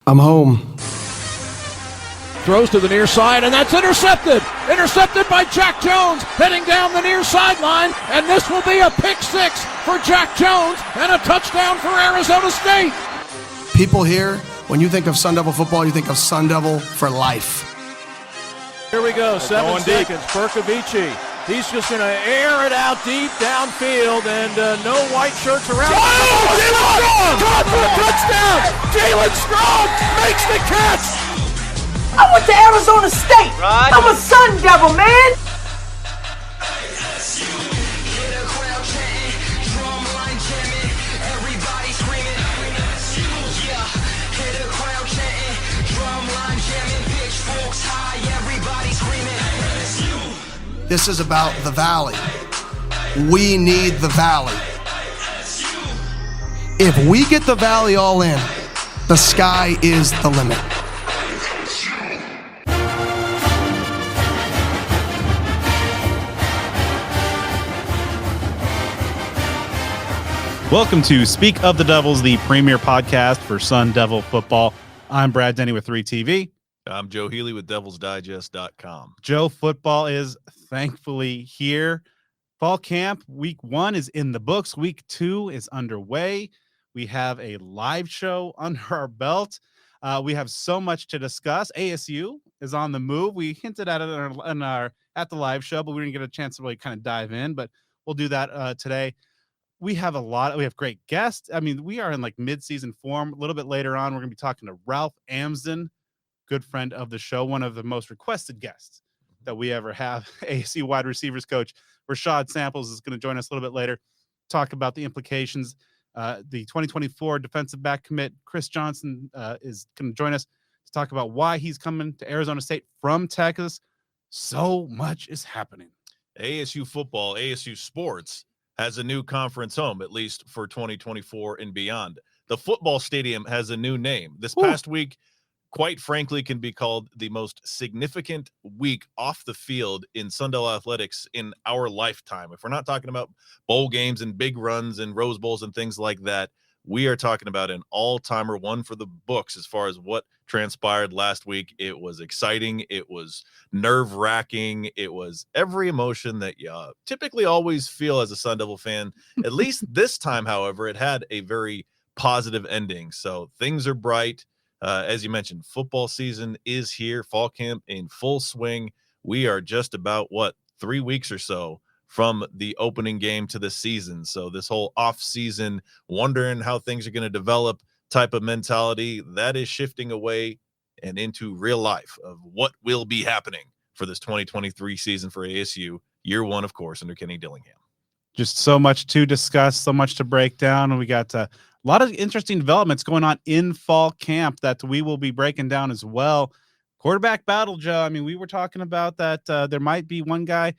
I'm home. Throws to the near side, and that's intercepted. Intercepted by Jack Jones, heading down the near sideline, and this will be a pick six for Jack Jones and a touchdown for Arizona State. People here, when you think of Sun Devil football, you think of Sun Devil for life. Here we go, 7 seconds. Berkovici. He's just going to air it out deep downfield, and no white shirts around. Oh, Jalen Strong! Caught for a touchdown! Jalen Strong makes the catch! I went to Arizona State. Right. I'm a Sun Devil, man. This is about the Valley. We need the Valley. If we get the Valley all in, the sky is the limit. Welcome to Speak of the Devils, the premier podcast for Sun Devil football. I'm Brad Denny with 3TV. I'm Joe Healy with devilsdigest.com. Joe, football is thankfully here. Fall camp week 1 is in the books. Week 2 is underway. We have a live show under our belt. We have so much to discuss. ASU is on the move. We hinted at it at the live show, but we didn't get a chance to really kind of dive in, but we'll do that today. We have we have great guests. I mean, we are in like mid-season form. A little bit later on, we're going to be talking to Ralph Amsden, good friend of the show, one of the most requested guests that we ever have. ASU wide receivers coach Rashad Samples is going to join us a little bit later, talk about the implications. The 2024 defensive back commit, Chris Johnson, is going to join us to talk about why he's coming to Arizona State from Texas. So much is happening. ASU football, ASU sports has a new conference home, at least for 2024 and beyond. The football stadium has a new name. This past week, quite frankly, can be called the most significant week off the field in Sun Devil athletics in our lifetime. If we're not talking about bowl games and big runs and Rose Bowls and things like that, we are talking about an all-timer, one for the books as far as what transpired last week. It was exciting. It was nerve-wracking. It was every emotion that you typically always feel as a Sun Devil fan. At least this time, however, it had a very positive ending. So things are bright. As you mentioned, football season is here, fall camp in full swing. We are just about, 3 weeks or so from the opening game to the season. So this whole off season, wondering how things are going to develop type of mentality, that is shifting away and into real life of what will be happening for this 2023 season for ASU, year 1, of course, under Kenny Dillingham. Just so much to discuss, so much to break down. And we got a lot of interesting developments going on in fall camp that we will be breaking down as well. Quarterback battle, Joe. I mean, we were talking about that there might be one guy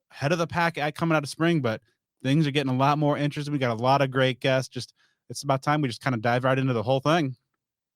head of the pack coming out of spring, but things are getting a lot more interesting. We got a lot of great guests. It's about time we just kind of dive right into the whole thing.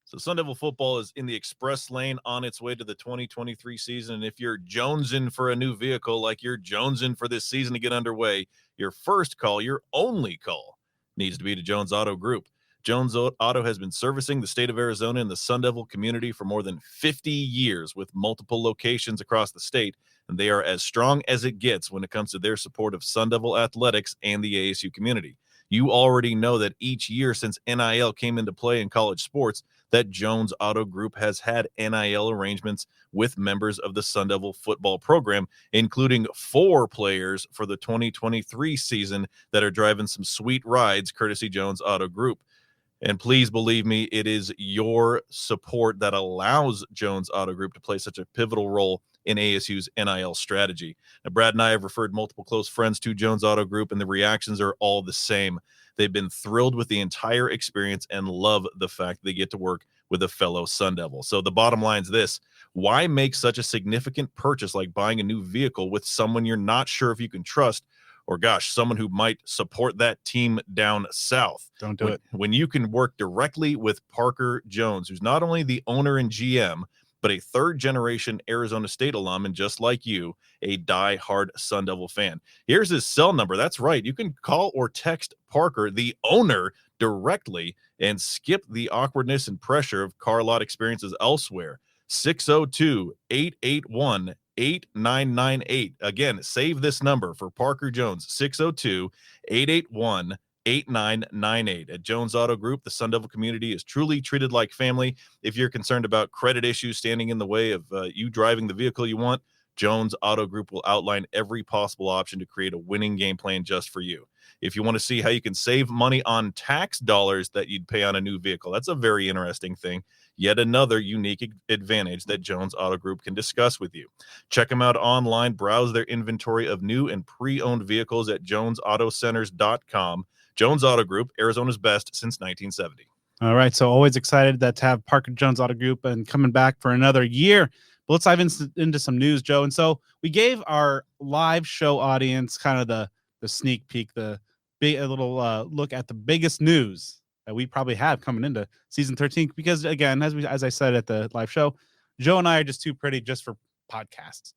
So Sun Devil football is in the express lane on its way to the 2023 season. And if you're jonesing for a new vehicle, like you're jonesing for this season to get underway, your first call, your only call, needs to be to Jones Auto Group. Jones Auto has been servicing the state of Arizona and the Sun Devil community for more than 50 years with multiple locations across the state, and they are as strong as it gets when it comes to their support of Sun Devil athletics and the ASU community. You already know that each year since NIL came into play in college sports, that Jones Auto Group has had NIL arrangements with members of the Sun Devil football program, including 4 players for the 2023 season that are driving some sweet rides courtesy Jones Auto Group. And please believe me, it is your support that allows Jones Auto Group to play such a pivotal role in ASU's NIL strategy. Now, Brad and I have referred multiple close friends to Jones Auto Group, and the reactions are all the same. They've been thrilled with the entire experience and love the fact they get to work with a fellow Sun Devil. So the bottom line is this: why make such a significant purchase like buying a new vehicle with someone you're not sure if you can trust, or someone who might support that team down south? Don't do it. When you can work directly with Parker Jones, who's not only the owner and GM, but a third-generation Arizona State alum, and just like you, a die-hard Sun Devil fan. Here's his cell number. That's right. You can call or text Parker, the owner, directly and skip the awkwardness and pressure of car lot experiences elsewhere. 602-881-8998. Again, save this number for Parker Jones, 602-881-8998. At Jones Auto Group, the Sun Devil community is truly treated like family. If you're concerned about credit issues standing in the way of you driving the vehicle you want, Jones Auto Group will outline every possible option to create a winning game plan just for you. If you want to see how you can save money on tax dollars that you'd pay on a new vehicle, that's a very interesting thing. Yet another unique advantage that Jones Auto Group can discuss with you. Check them out online. Browse their inventory of new and pre-owned vehicles at jonesautocenters.com. Jones Auto Group, Arizona's best since 1970. All right, so always excited to have Parker Jones Auto Group and coming back for another year. But let's dive into some news, Joe. And so we gave our live show audience kind of the sneak peek, a little look at the biggest news that we probably have coming into season 13. Because again, as I said at the live show, Joe and I are just too pretty just for podcasts.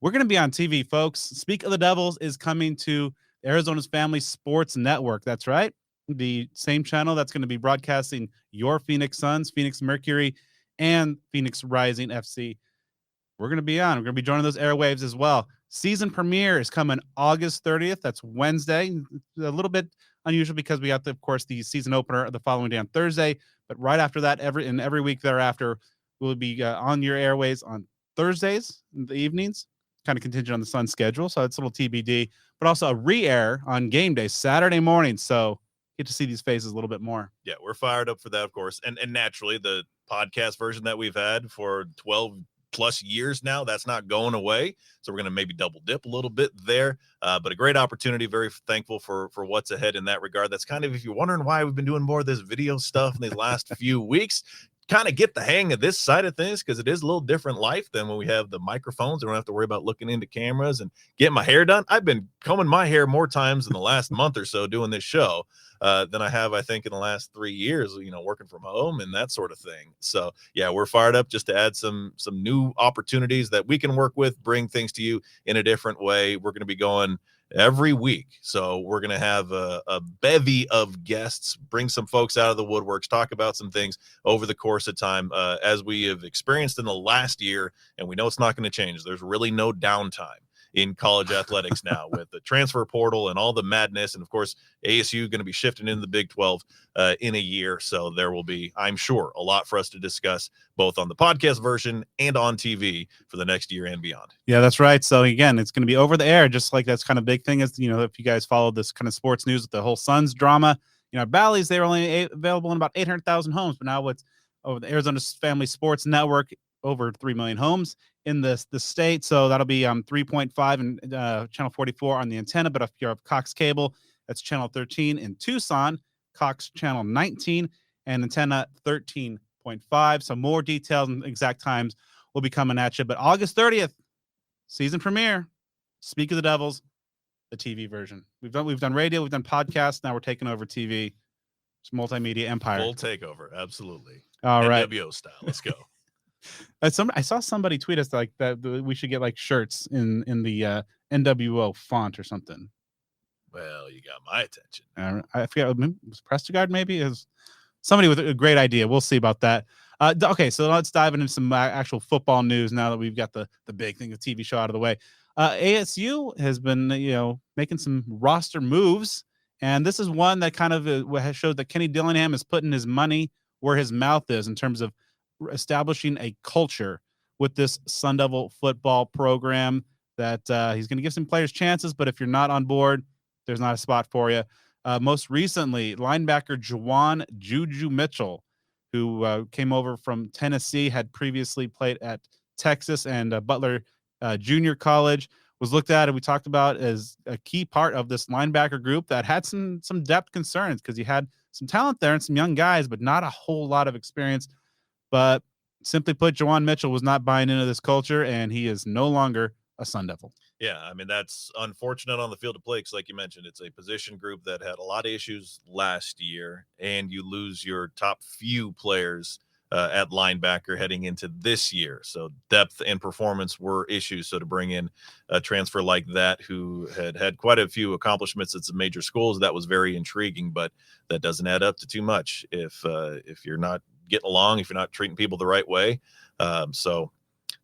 We're going to be on TV, folks. Speak of the Devils is coming to Arizona's Family Sports Network. That's right. The same channel that's going to be broadcasting your Phoenix Suns, Phoenix Mercury, and Phoenix Rising FC. We're going to be on. We're going to be joining those airwaves as well. Season premiere is coming August 30th. That's Wednesday. A little bit unusual because we got, of course, the season opener the following day on Thursday. But right after that, every week thereafter, we'll be on your airways on Thursdays in the evenings, kind of contingent on the Sun's schedule. So it's a little TBD, but also a re-air on game day, Saturday morning. So get to see these faces a little bit more. Yeah, we're fired up for that, of course. And naturally, the podcast version that we've had for 12 plus years now, that's not going away. So we're going to maybe double dip a little bit there. But a great opportunity. Very thankful for what's ahead in that regard. That's kind of, if you're wondering why we've been doing more of this video stuff in these last few weeks, kind of get the hang of this side of things, because it is a little different life than when we have the microphones. I don't have to worry about looking into cameras and getting my hair done. I've been combing my hair more times in the last month or so doing this show than I have, I think, in the last 3 years, working from home and that sort of thing. So yeah, we're fired up just to add some new opportunities that we can work with, bring things to you in a different way. We're going to be going every week. So we're going to have a bevy of guests, bring some folks out of the woodworks, talk about some things over the course of time, as we have experienced in the last year. And we know it's not going to change. There's really no downtime in college athletics now with the transfer portal and all the madness. And of course, ASU going to be shifting into the Big 12 in a year. So there will be, I'm sure, a lot for us to discuss both on the podcast version and on TV for the next year and beyond. Yeah, that's right. So again, it's going to be over the air, just like that's kind of big thing is, if you guys follow this kind of sports news with the whole Suns drama, Bally's, they were only available in about 800,000 homes, but now it's over the Arizona Family Sports Network, over 3 million homes in the state. So that'll be 3.5 and channel 44 on the antenna. But if you have Cox Cable, that's channel 13 in Tucson, Cox channel 19, and antenna 13.5. So more details and exact times will be coming at you. But August 30th, season premiere, Speak of the Devils, the TV version. We've done radio, we've done podcasts. Now we're taking over TV. It's multimedia empire. Full takeover, absolutely. All right, NWO style. Let's go. I saw somebody tweet us like that we should get like shirts in the NWO font or something. Well, you got my attention. I forget, was Prestigard maybe? Is somebody with a great idea. We'll see about that. Okay, so let's dive into some actual football news now that we've got the big thing, the TV show out of the way. ASU has been making some roster moves, and this is one that kind of has showed that Kenny Dillingham is putting his money where his mouth is in terms of establishing a culture with this Sun Devil football program that he's going to give some players chances, but if you're not on board, there's not a spot for you. Most recently, linebacker Juwan Juju Mitchell, who came over from Tennessee, had previously played at Texas and Butler Junior College, was looked at, and we talked about as a key part of this linebacker group that had some depth concerns because he had some talent there and some young guys, but not a whole lot of experience. But simply put, Juwan Mitchell was not buying into this culture, and he is no longer a Sun Devil. Yeah, I mean, that's unfortunate on the field of play because, like you mentioned, it's a position group that had a lot of issues last year, and you lose your top few players at linebacker heading into this year. So depth and performance were issues. So to bring in a transfer like that, who had quite a few accomplishments at some major schools, that was very intriguing, but that doesn't add up to too much if you're not getting along, if you're not treating people the right way. So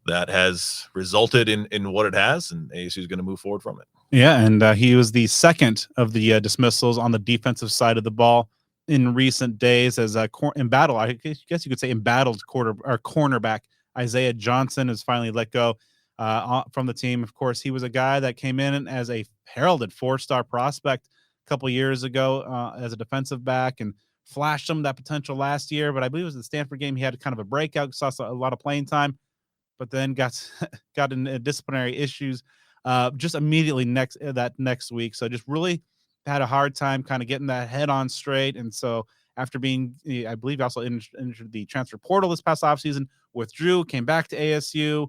that has resulted in what it has, and ASU is going to move forward from it. Yeah, and he was the second of the dismissals on the defensive side of the ball in recent days as embattled, I guess you could say embattled cornerback Isaiah Johnson is finally let go from the team. Of course, he was a guy that came in as a heralded 4-star prospect a couple years ago as a defensive back and flashed some of that potential last year. But I believe it was the Stanford game. He had kind of a breakout, saw a lot of playing time, but then got in disciplinary issues just immediately next week. So just really had a hard time kind of getting that head on straight. And so after being, I believe, also entered the transfer portal this past offseason, withdrew, came back to ASU,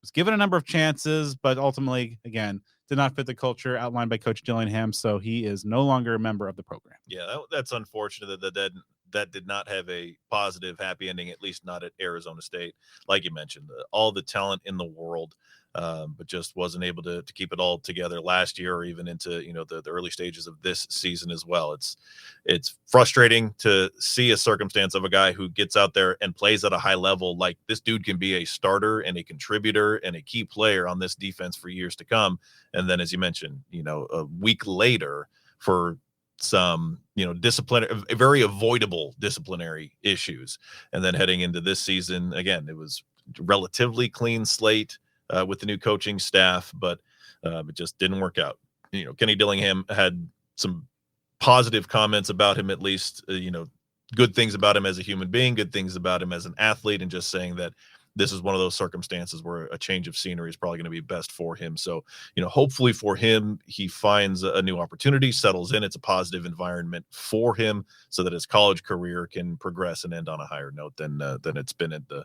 was given a number of chances, but ultimately, again, did not fit the culture outlined by Coach Dillingham. So he is no longer a member of the program. Yeah, that's unfortunate that did not have a positive, happy ending, at least not at Arizona State. Like you mentioned, all the talent in the world, but just wasn't able to keep it all together last year or even into the early stages of this season as well. It's frustrating to see a circumstance of a guy who gets out there and plays at a high level. Like, this dude can be a starter and a contributor and a key player on this defense for years to come. And then, as you mentioned, a week later, for some very avoidable disciplinary issues, and then heading into this season, again, it was relatively clean slate with the new coaching staff, but it just didn't work out. Kenny Dillingham had some positive comments about him, at least good things about him as a human being, good things about him as an athlete, and just saying that this is one of those circumstances where a change of scenery is probably going to be best for him. So, hopefully for him, he finds a new opportunity, settles in. It's a positive environment for him so that his college career can progress and end on a higher note than it's been at the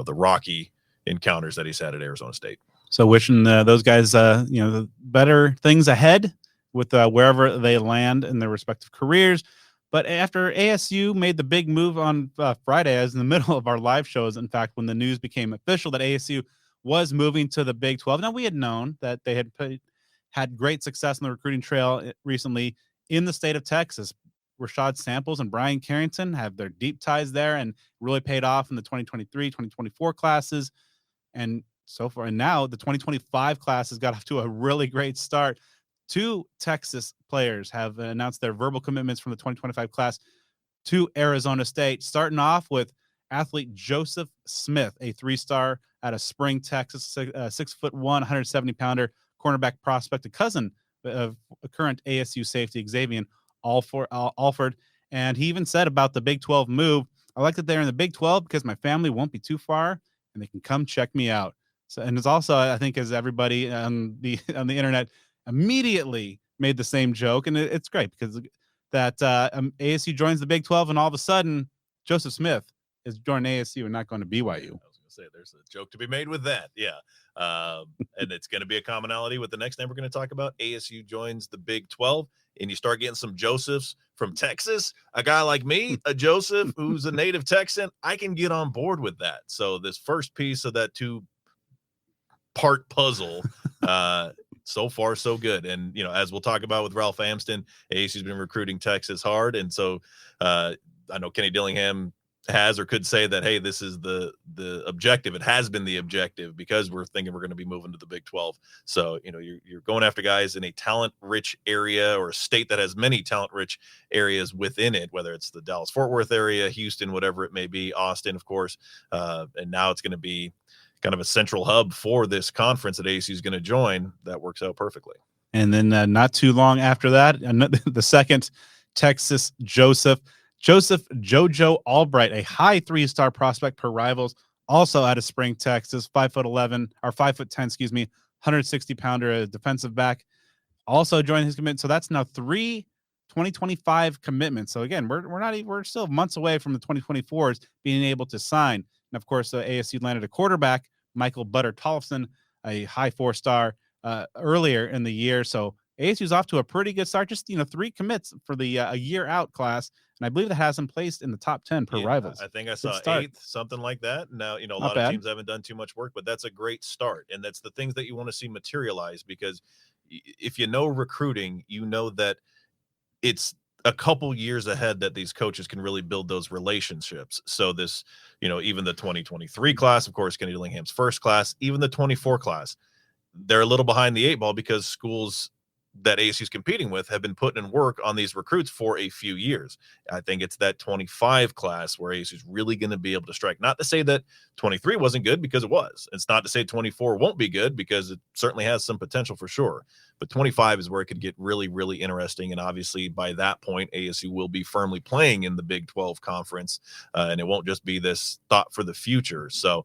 rocky encounters that he's had at Arizona State. So wishing those guys, better things ahead with wherever they land in their respective careers. But after ASU made the big move on Friday, as in the middle of our live shows, in fact, when the news became official that ASU was moving to the Big 12. Now, we had known that they had great success on the recruiting trail recently in the state of Texas. Rashad Samples and Brian Carrington have their deep ties there and really paid off in the 2023, 2024 classes. And so far, and now the 2025 class has got off to a really great start. 2 Texas players have announced their verbal commitments from the 2025 class to Arizona State, starting off with athlete Joseph Smith, a 3-star out of Spring, Texas, 6'1", 170-pounder cornerback prospect, a cousin of a current ASU safety Xavier Alford. And he even said about the Big 12 move, "I like that they're in the Big 12 because my family won't be too far and they can come check me out." So, and it's also, I think, as everybody on the internet immediately made the same joke, and it's great because that ASU joins the Big 12, and all of a sudden Joseph Smith is joining ASU and not going to BYU. I was going to say there's a joke to be made with that, yeah. And it's going to be a commonality with the next name we're going to talk about. ASU joins the Big 12, and you start getting some Josephs from Texas. A guy like me, a Joseph who's a native Texan, I can get on board with that. So this first piece of that 2-part puzzle, so far so good. And as we'll talk about with Ralph Amsden, ASU's been recruiting Texas hard, and so I know Kenny Dillingham has or could say that, hey, this is the objective. It has been the objective because we're thinking we're going to be moving to the Big 12. So you're going after guys in a talent-rich area or a state that has many talent-rich areas within it, whether it's the Dallas-Fort Worth area, Houston, whatever it may be, Austin, of course, and now it's going to be kind of a central hub for this conference that ASU is going to join. That works out perfectly. And then not too long after that, the second Texas Joseph Jojo Albright, a high 3-star prospect per Rivals, also out of Spring, Texas, 5'11" or 5'10", 160-pounder defensive back, also joined his commitment. So that's now 3 2025 commitments. So again, we're still months away from the 2024s being able to sign. And of course, ASU landed a quarterback, Michael Butter Tollefson, a high 4-star earlier in the year. So ASU's off to a pretty good start. Just 3 commits for the a year out class, and I believe that has them placed in the top 10 per Rivals. I think I saw 8th, something like that. Now, a lot of teams haven't done too much work, but that's a great start, and that's the things that you want to see materialize, because if you know recruiting, you know that it's a couple years ahead that these coaches can really build those relationships. So this, even the 2023 class, of course, Kenny Dillingham's first class, even the 24 class, they're a little behind the 8 ball because schools that ASU's competing with have been putting in work on these recruits for a few years. I think it's that 25 class where ASU's really going to be able to strike. Not to say that 23 wasn't good, because it was. It's not to say 24 won't be good, because it certainly has some potential for sure. But 25 is where it could get really, really interesting. And obviously by that point, ASU will be firmly playing in the Big 12 conference. And it won't just be this thought for the future. So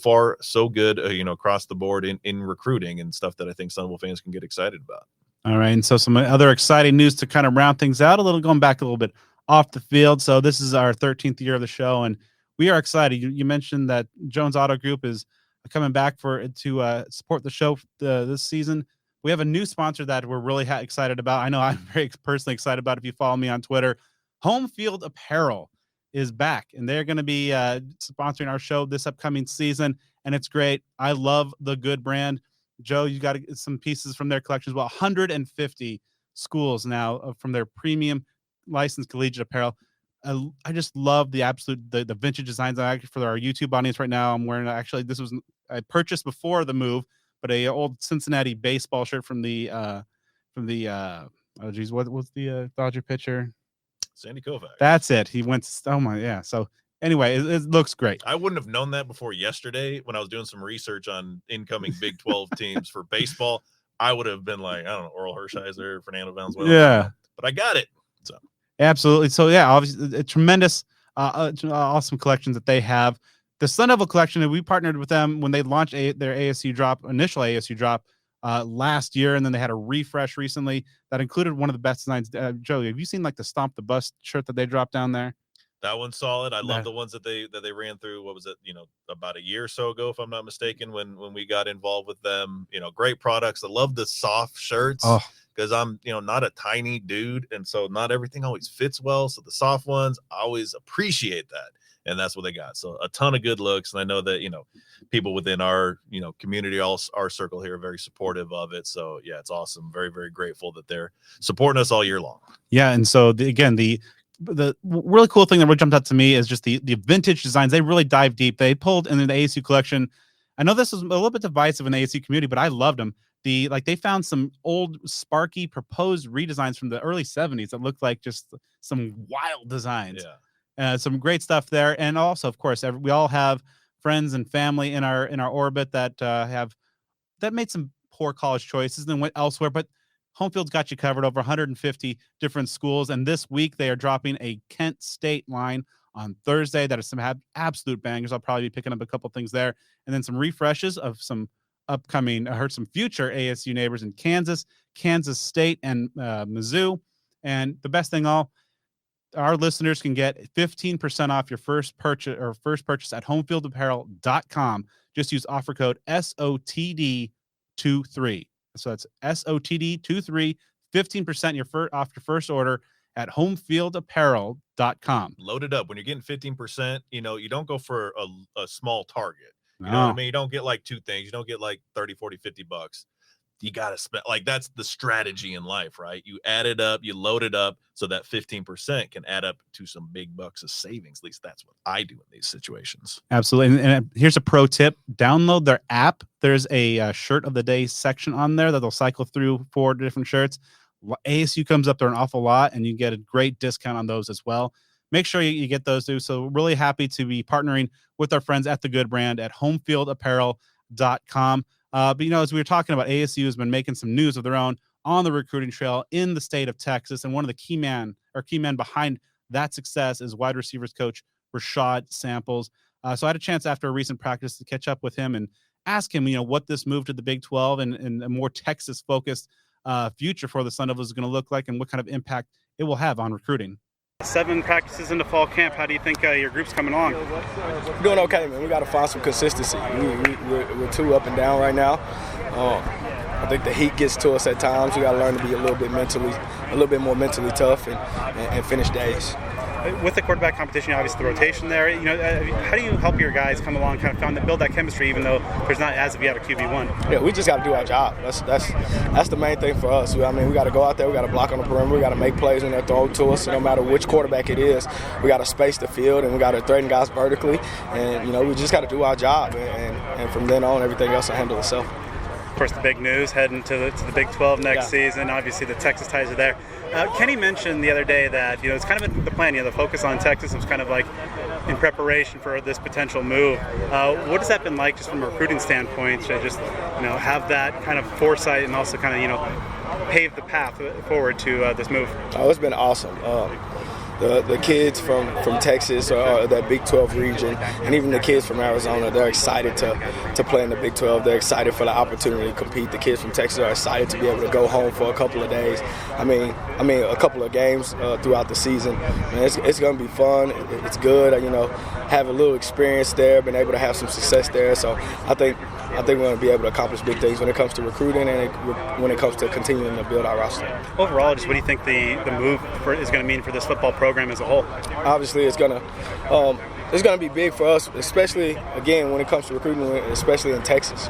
far, so good, across the board in recruiting and stuff that I think Sun Devil fans can get excited about. All right, and so some other exciting news to kind of round things out, going back a little bit off the field. So this is our 13th year of the show, and we are excited. You mentioned that Jones Auto Group is coming back to support the show this season. We have a new sponsor that we're really excited about. I know I'm very personally excited about it. If you follow me on Twitter, Home Field Apparel is back, and they're going to be sponsoring our show this upcoming season, and it's great. I love the Good brand. Joe, you got some pieces from their collections. Well, 150 schools now from their premium licensed collegiate apparel. I just love the vintage designs. For our YouTube audience right now, I'm wearing I purchased before the move, but a old Cincinnati baseball shirt from the what was the Dodger pitcher? Sandy Koufax. That's it. He went. Oh my, yeah. So anyway, it looks great. I wouldn't have known that before yesterday when I was doing some research on incoming Big 12 teams for baseball. I would have been like, I don't know, Oral Hershiser, Fernando Valenzuela. Yeah. But I got it. So absolutely. So yeah, obviously a tremendous, awesome collections that they have. The Sun Devil collection, we partnered with them when they launched their initial ASU drop last year, and then they had a refresh recently that included one of the best designs. Joe, have you seen the Stomp the Bus shirt that they dropped down there? That one's solid. I love the ones that they ran through. What was it? About a year or so ago, if I'm not mistaken, when we got involved with them. Great products. I love the soft shirts because I'm not a tiny dude, and so not everything always fits well. So the soft ones, I always appreciate that, and that's what they got. So a ton of good looks, and I know that people within our community, our circle here, are very supportive of it. So yeah, it's awesome. Very, very grateful that they're supporting us all year long. Yeah, and so the really cool thing that really jumped out to me is just the vintage designs. They really dive deep. They pulled in the ASU collection. I know this was a little bit divisive in the ASU community, but I loved them. They found some old sparky proposed redesigns from the early 70s that looked like just some wild designs. Yeah. Some great stuff there. And also, of course, we all have friends and family in our orbit that made some poor college choices and went elsewhere, but Home Field's got you covered. Over 150 different schools, and this week they are dropping a Kent State line on Thursday. That is some absolute bangers. I'll probably be picking up a couple things there, and then some refreshes of some upcoming. I heard some future ASU neighbors in Kansas State, and Mizzou. And the best thing all, our listeners can get 15% off your first purchase at homefieldapparel.com. Just use offer code SOTD23. So that's SOTD23, 15% off your first order at homefieldapparel.com. Load it up. When you're getting 15%, you don't go for a small target. You No. know what I mean? You don't get like 2 things. You don't get like 30, 40, 50 bucks. You got to spend, that's the strategy in life, right? You add it up, you load it up so that 15% can add up to some big bucks of savings. At least that's what I do in these situations. Absolutely. And here's a pro tip. Download their app. There's a shirt of the day section on there that they'll cycle through 4 different shirts. ASU comes up there an awful lot, and you get a great discount on those as well. Make sure you get those too. So really happy to be partnering with our friends at the Good Brand at homefieldapparel.com. But as we were talking about, ASU has been making some news of their own on the recruiting trail in the state of Texas, and one of the key men behind that success is wide receivers coach Rashad Samples. So I had a chance after a recent practice to catch up with him and ask him, what this move to the Big 12 and a more Texas-focused future for the Sun Devils is going to look like, and what kind of impact it will have on recruiting. 7 practices into fall camp. How do you think your group's coming along? We're doing okay, man. We got to find some consistency. We're 2 up and down right now. I think the heat gets to us at times. We got to learn to be a little bit more mentally tough and finish days. With the quarterback competition, obviously the rotation there, how do you help your guys come along, kind of build that chemistry, even though there's not as of yet a QB1? Yeah, we just got to do our job. That's the main thing for us. I mean, we got to go out there, we got to block on the perimeter, we got to make plays when they're thrown to us. So no matter which quarterback it is, we got to space the field and we got to threaten guys vertically. And we just got to do our job. And from then on, everything else will handle itself. Of course, the big news heading to the Big 12 next season. Obviously, the Texas ties are there. Kenny mentioned the other day that it's kind of the plan. The focus on Texas was kind of like in preparation for this potential move. What has that been like, just from a recruiting standpoint, to just have that kind of foresight and also kind of pave the path forward to this move? Oh, it's been awesome. The kids from Texas or that Big 12 region, and even the kids from Arizona, they're excited to play in the Big 12. They're excited for the opportunity to compete. The kids from Texas are excited to be able to go home for a couple of days. I mean, a couple of games throughout the season. It's going to be fun. It's good. Have a little experience there, been able to have some success there. So I think we're going to be able to accomplish big things when it comes to recruiting and when it comes to continuing to build our roster. Overall, just what do you think the move is going to mean for this football program as a whole? Obviously, it's going to be big for us, especially, again, when it comes to recruiting, especially in Texas.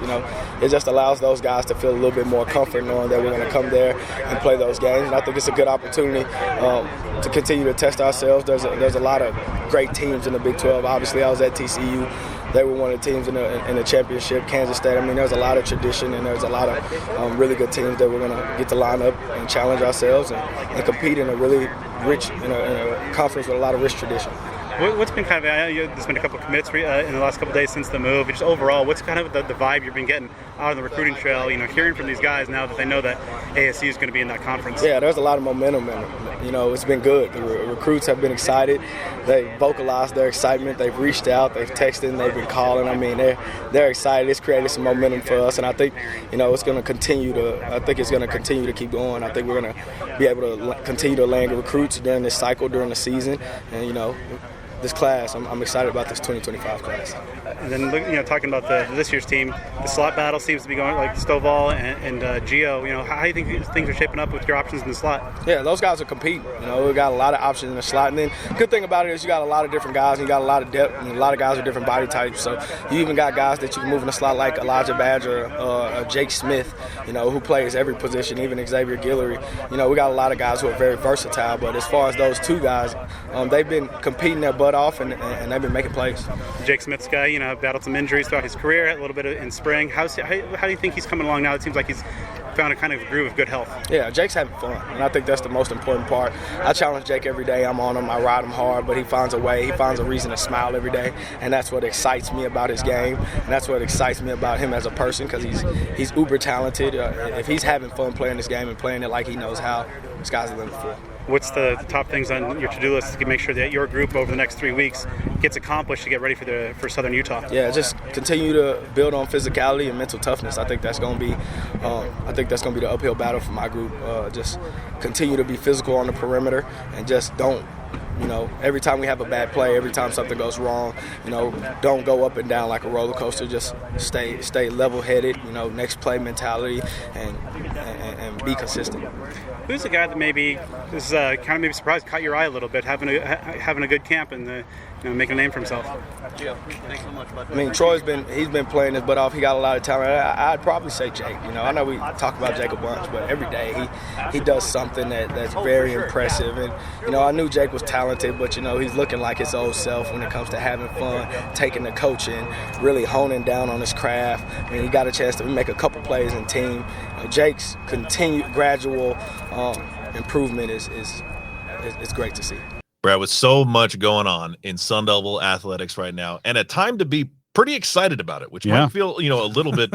It just allows those guys to feel a little bit more comfort knowing that we're going to come there and play those games. And I think it's a good opportunity to continue to test ourselves. There's a lot of great teams in the Big 12. Obviously, I was at TCU. They were one of the teams in the championship. Kansas State. I mean, there's a lot of tradition and there's a lot of really good teams that we're going to get to line up and challenge ourselves and compete in a really rich, in a conference with a lot of rich tradition. What's been kind of, there's been a couple of commits in the last couple of days since the move. Just overall, what's kind of the vibe you've been getting out of the recruiting trail, hearing from these guys now that they know that ASU is going to be in that conference? Yeah, there's a lot of momentum in it. It's been good. The recruits have been excited. They vocalized their excitement. They've reached out. They've texted. They've been calling. I mean, they're excited. It's created some momentum for us, and I think, it's going to continue to. I think it's going to continue to keep going. I think we're going to be able to continue to land recruits during this cycle, during the season, and this class, I'm excited about this 2025 class. And then, talking about this year's team, the slot battle seems to be going like Stovall and Gio. How do you think things are shaping up with your options in the slot? Yeah, those guys are competing. We got a lot of options in the slot. And then good thing about it is you got a lot of different guys and you got a lot of depth and a lot of guys with different body types. So you even got guys that you can move in the slot like Elijah Badger or Jake Smith, who plays every position, even Xavier Guillory. We got a lot of guys who are very versatile. But as far as those two guys, they've been competing their butt off and they've been making plays. Jake Smith's guy, battled some injuries throughout his career, a little bit in spring. How do you think he's coming along now? It seems like he's found a kind of groove of good health. Yeah, Jake's having fun, and I think that's the most important part. I challenge Jake every day. I'm on him. I ride him hard, but he finds a way. He finds a reason to smile every day, and that's what excites me about his game, and that's what excites me about him as a person because he's uber talented. If he's having fun playing this game and playing it like he knows how, the sky's the limit for him. What's the top things on your to-do list to make sure that your group over the next 3 weeks gets accomplished to get ready for Southern Utah? Yeah, just continue to build on physicality and mental toughness. I think that's going to be the uphill battle for my group. Just continue to be physical on the perimeter and just don't. Every time we have a bad play, every time something goes wrong, don't go up and down like a roller coaster. Just stay level-headed, next play mentality, and be consistent. Who's the guy that maybe is kind of maybe surprised, caught your eye a little bit, having a good camp and making a name for himself? Yeah, thanks so much, bud. I mean, he's been playing his butt off. He got a lot of talent. I'd probably say Jake. I know we talk about Jake a bunch, but every day he does something that's very impressive. And I knew Jake was talented, but he's looking like his old self when it comes to having fun, taking the coaching, really honing down on his craft. I mean, he got a chance to make a couple plays in team. Jake's continued gradual improvement is great to see. Brad, with so much going on in Sun Devil athletics right now, and a time to be pretty excited about it, which might feel, a little bit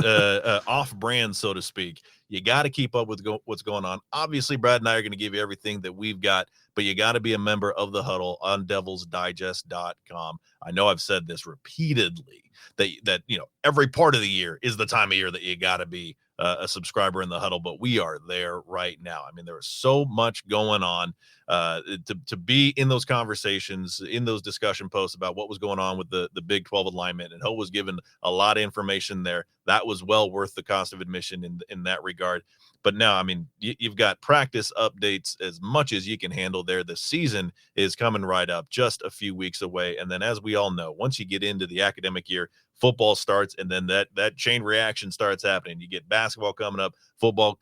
off-brand, so to speak. You got to keep up with what's going on. Obviously, Brad and I are going to give you everything that we've got, but you got to be a member of the Huddle on devilsdigest.com. I know I've said this repeatedly, that every part of the year is the time of year that you got to be a subscriber in the huddle, but we are there right now. I mean, there is so much going on to be in those conversations, in those discussion posts about what was going on with the Big 12 alignment, and Ho was given a lot of information there. That was well worth the cost of admission in that regard. But now, I mean, you've got practice updates as much as you can handle there. The season is coming right up, just a few weeks away. And then, as we all know, once you get into the academic year, football starts, and then that chain reaction starts happening. You get basketball coming up, baseball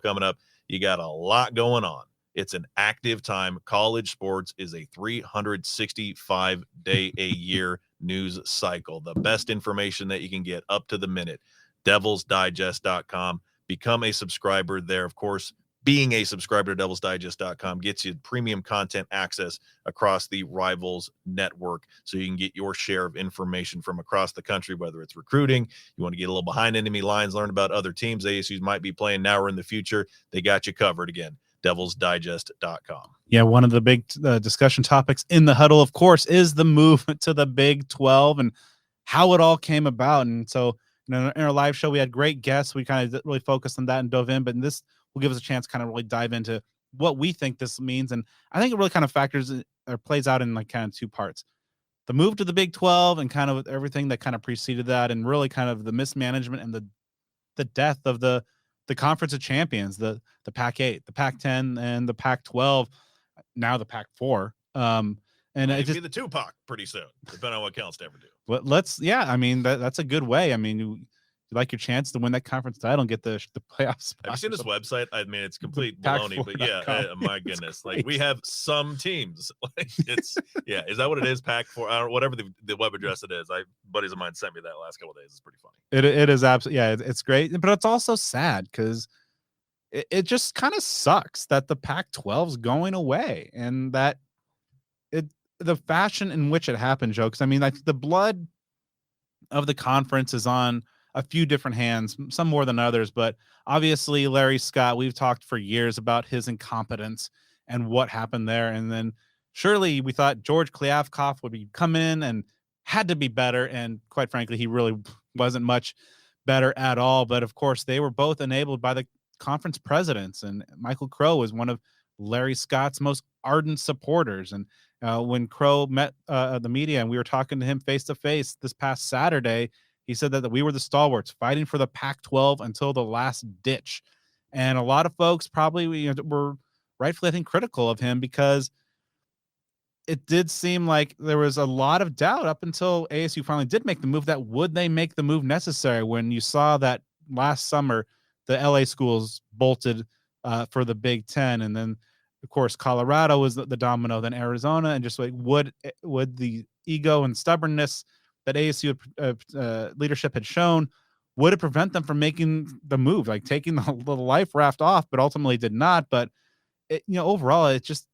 coming up. You got a lot going on. It's an active time. College sports is a 365-day-a-year news cycle. The best information that you can get up to the minute. DevilsDigest.com. Become a subscriber there. Of course, being a subscriber to DevilsDigest.com gets you premium content access across the Rivals network, so you can get your share of information from across the country, whether it's recruiting, you want to get a little behind enemy lines, learn about other teams ASUs might be playing now or in the future. They got you covered. Again, DevilsDigest.com. Yeah, one of the big discussion topics in the huddle, of course, is the move to the Big 12 and how it all came about. And so, in our live show, we had great guests. We kind of really focused on that and dove in, but this will give us a chance to kind of really dive into what we think this means. And I think it really kind of plays out in like kind of two parts. The move to the Big 12 and kind of everything that kind of preceded that, and really kind of the mismanagement and the death of the Conference of Champions, the Pac-8, the Pac-10, and the Pac-12, now the Pac-4. And it just be the Tupac pretty soon, depending on what Cal ever do. But I mean, that's a good way. I mean, you like your chance to win that conference title and get the playoffs. Have you seen this website? I mean, it's complete baloney, but yeah, my goodness. Like, we have some teams. Like, it's, yeah, is that what it is? Pac-4, I don't know, whatever the web address it is. Buddies of mine sent me that last couple of days. It's pretty funny. It is absolutely, yeah, it's great, but it's also sad because it just kind of sucks that the Pac-12 is going away, and that the fashion in which it happened, Joe. Because I mean, like, the blood of the conference is on a few different hands, some more than others, but obviously Larry Scott, we've talked for years about his incompetence and what happened there. And then surely we thought George Kliavkoff would come in and had to be better. And quite frankly, he really wasn't much better at all. But of course, they were both enabled by the conference presidents. And Michael Crow was one of Larry Scott's most ardent supporters. And when Crow met the media and we were talking to him face to face this past Saturday, he said that we were the stalwarts fighting for the Pac-12 until the last ditch. And a lot of folks probably were rightfully, I think, critical of him, because it did seem like there was a lot of doubt up until ASU finally did make the move, that would they make the move necessary, when you saw that last summer the LA schools bolted for the Big Ten. And then, of course, Colorado was the domino, then Arizona, and just like would the ego and stubbornness that ASU leadership had shown, would it prevent them from making the move, like taking the life raft off, but ultimately did not. But overall, it's just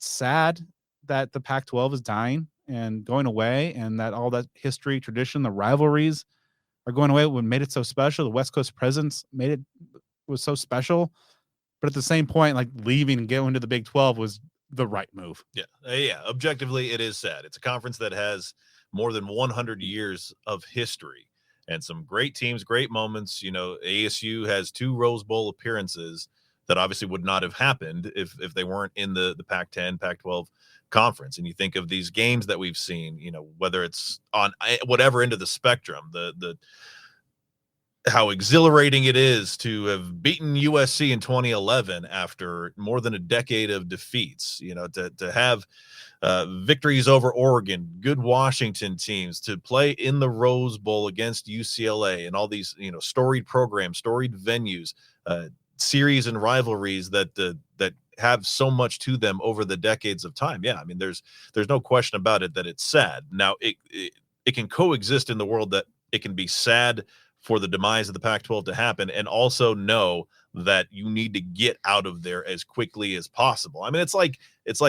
sad that the Pac-12 is dying and going away, and that all that history, tradition, the rivalries are going away. What made it so special, the West Coast presence was so special. But at the same point, like, leaving and going to the Big 12 was the right move. Yeah. Objectively, it is sad. It's a conference that has more than 100 years of history and some great teams, great moments. ASU has 2 Rose Bowl appearances that obviously would not have happened if they weren't in the Pac-10, Pac-12 conference. And you think of these games that we've seen, whether it's on whatever end of the spectrum, the how exhilarating it is to have beaten USC in 2011 after more than a decade of defeats, to have victories over Oregon, good Washington teams, to play in the Rose Bowl against UCLA, and all these, storied programs, storied venues, series and rivalries that have so much to them over the decades of time. Yeah, I mean, there's no question about it that it's sad. Now, it can coexist in the world that it can be sad for the demise of the Pac-12 to happen, and also know that you need to get out of there as quickly as possible. I mean, it's like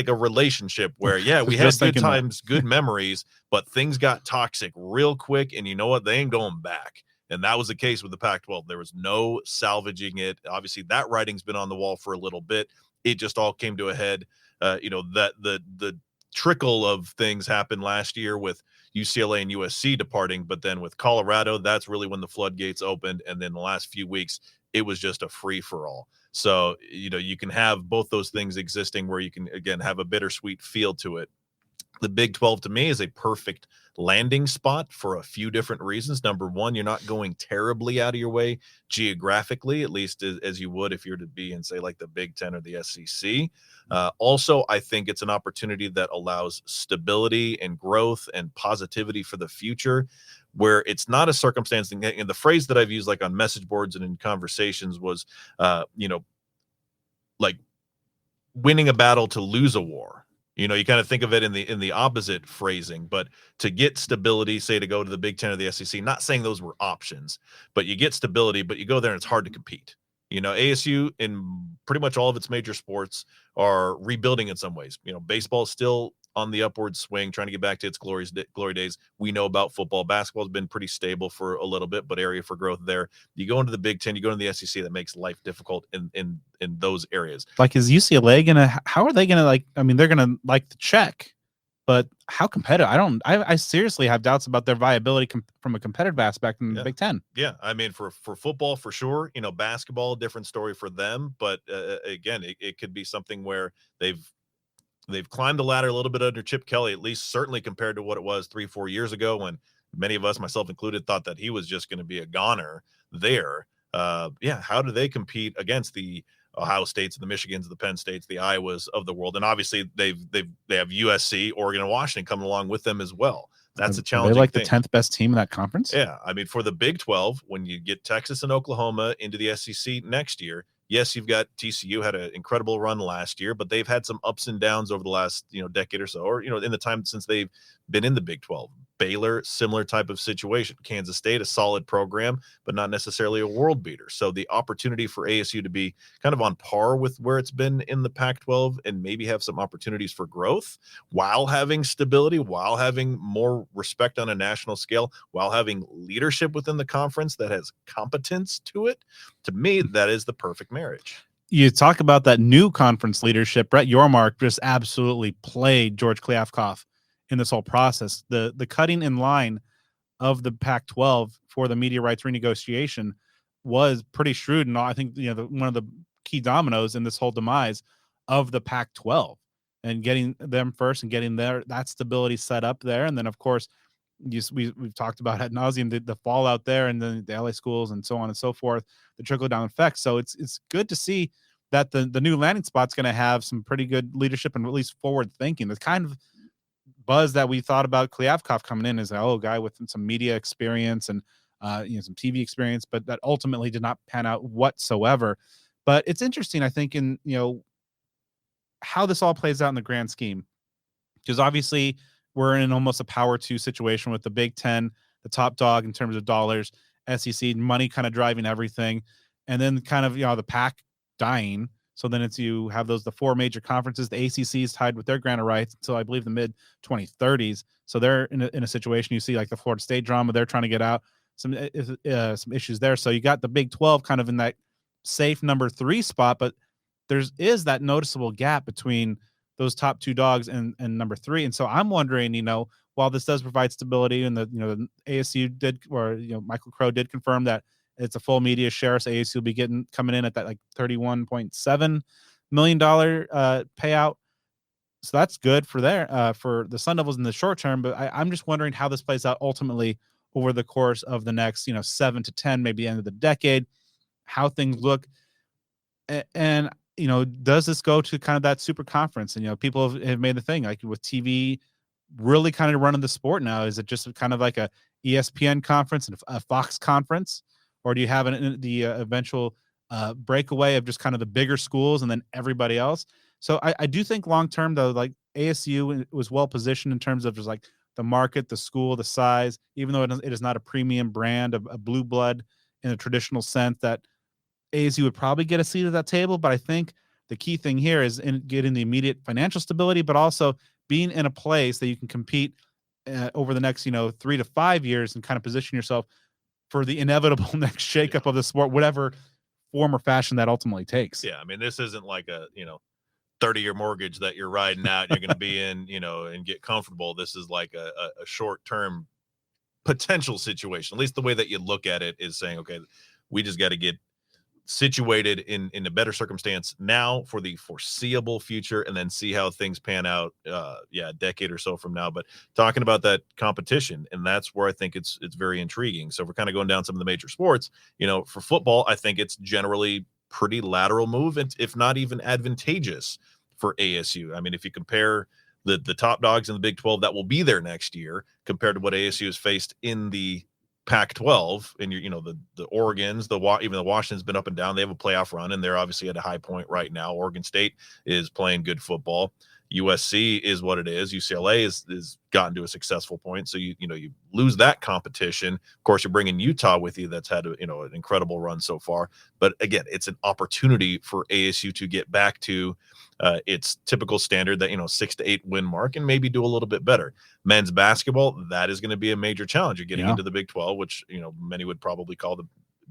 a relationship where, yeah, we had good times, good memories, but things got toxic real quick, and you know what? They ain't going back. And that was the case with the Pac-12. There was no salvaging it. Obviously, that writing's been on the wall for a little bit. It just all came to a head, that the trickle of things happened last year with UCLA and USC departing, but then with Colorado, that's really when the floodgates opened. And then the last few weeks, it was just a free for all. So, you can have both those things existing where you can, again, have a bittersweet feel to it. The Big 12 to me is a perfect landing spot for a few different reasons. Number one, you're not going terribly out of your way geographically, at least as you would if you're to be in, say, like the Big 10 or the SEC. Also, I think it's an opportunity that allows stability and growth and positivity for the future, where it's not a circumstance. And the phrase that I've used, like on message boards and in conversations, was, like winning a battle to lose a war. You kind of think of it in the opposite phrasing, but to get stability, say to go to the Big 10 or the SEC, not saying those were options, but you get stability, but you go there and it's hard to compete. ASU in pretty much all of its major sports are rebuilding in some ways. Baseball is still on the upward swing, trying to get back to its glory days. We know about football. Basketball has been pretty stable for a little bit, but area for growth there. You go into the Big 10, you go into the SEC, that makes life difficult in those areas. Like, is UCLA how are they gonna they're gonna like the check, but how competitive? I seriously have doubts about their viability from a competitive aspect in the Big 10. Yeah, for football, for sure. Basketball, different story for them, but again, it could be something where they've climbed the ladder a little bit under Chip Kelly, at least certainly compared to what it was 3-4 years ago, when many of us, myself included, thought that he was just going to be a goner there. How do they compete against the Ohio States, the Michigans, the Penn States, the Iowas of the world? And obviously they have USC, Oregon, and Washington coming along with them as well. That's a challenge. They like the 10th best team in that conference. Yeah, for the Big 12, when you get Texas and Oklahoma into the SEC next year, yes, you've got TCU had an incredible run last year, but they've had some ups and downs over the last decade or so, or in the time since they've been in the Big 12. Baylor, similar type of situation. Kansas State, a solid program, but not necessarily a world beater. So the opportunity for ASU to be kind of on par with where it's been in the Pac-12 and maybe have some opportunities for growth while having stability, while having more respect on a national scale, while having leadership within the conference that has competence to it. To me, that is the perfect marriage. You talk about that new conference leadership. Brett Yormark just absolutely played George Kliavkoff in this whole process. The cutting in line of the Pac-12 for the media rights renegotiation was pretty shrewd, and I think one of the key dominoes in this whole demise of the Pac-12, and getting them first and getting that stability set up there. And then of course we've talked about ad nauseum the fallout there, and then the LA schools and so on and so forth, the trickle down effect. So it's good to see that the new landing spot's going to have some pretty good leadership and at least forward thinking. The kind of buzz that we thought about Kliavkoff coming in as a guy with some media experience and some TV experience, but that ultimately did not pan out whatsoever. But it's interesting, I think, in how this all plays out in the grand scheme, because obviously we're in almost a power 2 situation with the Big 10, the top dog in terms of dollars, SEC money kind of driving everything, and then kind of the Pac dying. So then you have the 4 major conferences. The ACC is tied with their grant of rights until I believe the mid 2030s. So they're in a situation, you see like the Florida State drama, they're trying to get out some issues there. So you got the Big 12 kind of in that safe number 3 spot, but is that noticeable gap between those top 2 dogs and number 3. And so I'm wondering, while this does provide stability, and the ASU did, or Michael Crow did confirm that it's a full media share, so ASU will be coming in at that like $31.7 million payout. So that's good for the Sun Devils in the short term. But I'm just wondering how this plays out ultimately over the course of the next 7 to 10, maybe the end of the decade, how things look. And does this go to kind of that super conference? And people have made the thing, like with TV really kind of running the sport now. Is it just kind of like a ESPN conference and a Fox conference? Or do you have the eventual breakaway of just kind of the bigger schools and then everybody else? So I do think long term, though, like ASU was well positioned in terms of just like the market, the school, the size, even though it is not a premium brand, a blue blood in a traditional sense, that ASU would probably get a seat at that table. But I think the key thing here is in getting the immediate financial stability, but also being in a place that you can compete over the next 3 to 5 years and kind of position yourself for the inevitable next shakeup of the sport, whatever form or fashion that ultimately takes. Yeah, this isn't like 30-year mortgage that you're riding out. You're going to be in, and get comfortable. This is like a short-term potential situation. At least the way that you look at it is saying, okay, we just got to get situated in a better circumstance now for the foreseeable future, and then see how things pan out a decade or so from now. But talking about that competition, and that's where I think it's very intriguing. So if we're kind of going down some of the major sports, for football, I think it's generally pretty lateral move, and if not even advantageous for ASU. I mean, if you compare the top dogs in the Big 12 that will be there next year compared to what ASU has faced in the Pac-12, and the Oregons, even the Washington's been up and down. They have a playoff run, and they're obviously at a high point right now. Oregon State is playing good football. USC is what it is. UCLA is gotten to a successful point. So you lose that competition. Of course, you're bringing Utah with you. That's had an incredible run so far. But again, it's an opportunity for ASU to get back to its typical standard, that 6 to 8 win mark, and maybe do a little bit better. Men's basketball, that is going to be a major challenge. You're getting into the Big 12, which many would probably call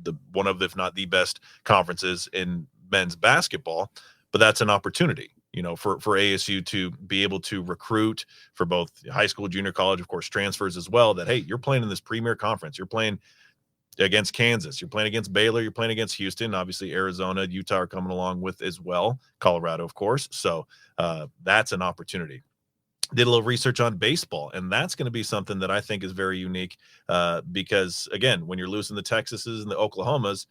the one of, if not the best conferences in men's basketball. But that's an opportunity, for ASU to be able to recruit for both high school, junior college, of course, transfers as well, that, hey, you're playing in this premier conference. You're playing against Kansas. You're playing against Baylor. You're playing against Houston. Obviously, Arizona, Utah are coming along with as well. Colorado, of course. So that's an opportunity. Did a little research on baseball, and that's going to be something that I think is very unique because, again, when you're losing the Texases and the Oklahomas,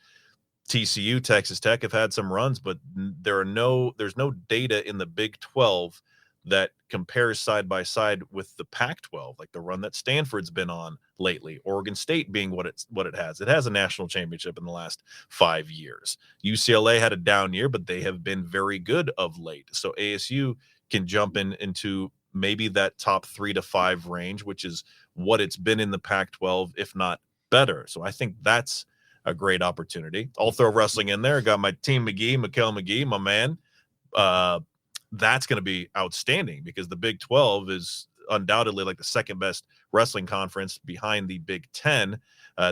TCU, Texas Tech have had some runs, but there's no data in the Big 12 that compares side by side with the Pac-12, like the run that Stanford's been on lately. Oregon State being what it has. It has a national championship in the last 5 years. UCLA had a down year, but they have been very good of late. So ASU can jump into maybe that top 3 to 5 range, which is what it's been in the Pac-12, if not better. So I think that's a great opportunity. I'll throw wrestling in there. I got my team Mikhail McGee, my man. That's going to be outstanding because the Big 12 is undoubtedly like the second best wrestling conference behind the Big 10.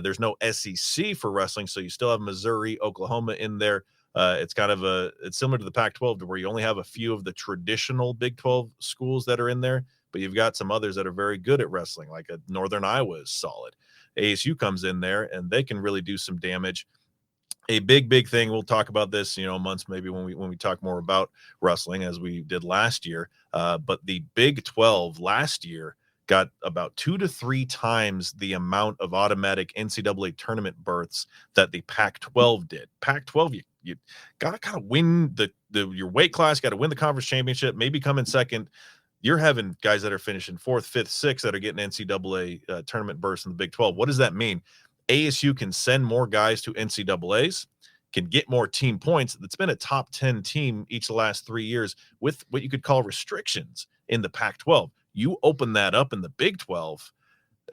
There's no SEC for wrestling, so you still have Missouri, Oklahoma in there. It's similar to the Pac-12, to where you only have a few of the traditional Big 12 schools that are in there, but you've got some others that are very good at wrestling, like Northern Iowa is solid. ASU comes in there and they can really do some damage. A big thing, we'll talk about this, months maybe when we talk more about wrestling, as we did last year. But the Big 12 last year got about 2 to 3 times the amount of automatic NCAA tournament berths that the Pac-12 did. Pac-12, you gotta kind of win your weight class, got to win the conference championship, maybe come in second. You're having guys that are finishing 4th, 5th, 6th that are getting NCAA tournament berths in the Big 12. What does that mean? ASU can send more guys to NCAAs, can get more team points. It's been a top 10 team each of the last 3 years with what you could call restrictions in the Pac-12. You open that up in the Big 12,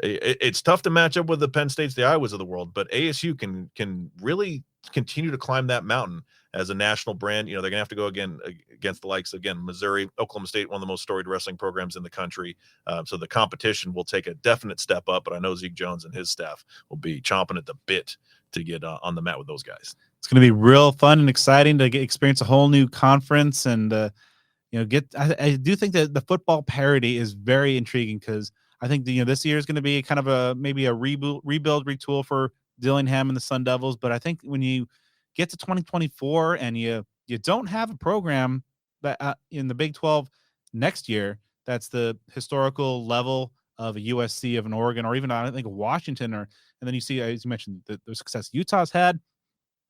it's tough to match up with the Penn States, the Iowas of the world, but ASU can really continue to climb that mountain as a national brand. They're going to have to go again against the likes of, Missouri, Oklahoma State, one of the most storied wrestling programs in the country. So the competition will take a definite step up, but I know Zeke Jones and his staff will be chomping at the bit to get on the mat with those guys. It's going to be real fun and exciting to experience a whole new conference. And, I do think that the football parity is very intriguing because I think this year is going to be kind of maybe a rebuild, retool for Dillingham and the Sun Devils. But I think when you get to 2024 and you don't have a program that in the Big 12 next year, that's the historical level of a USC, of an Oregon, or even I think a Washington, and then you see, as you mentioned, the success Utah's had.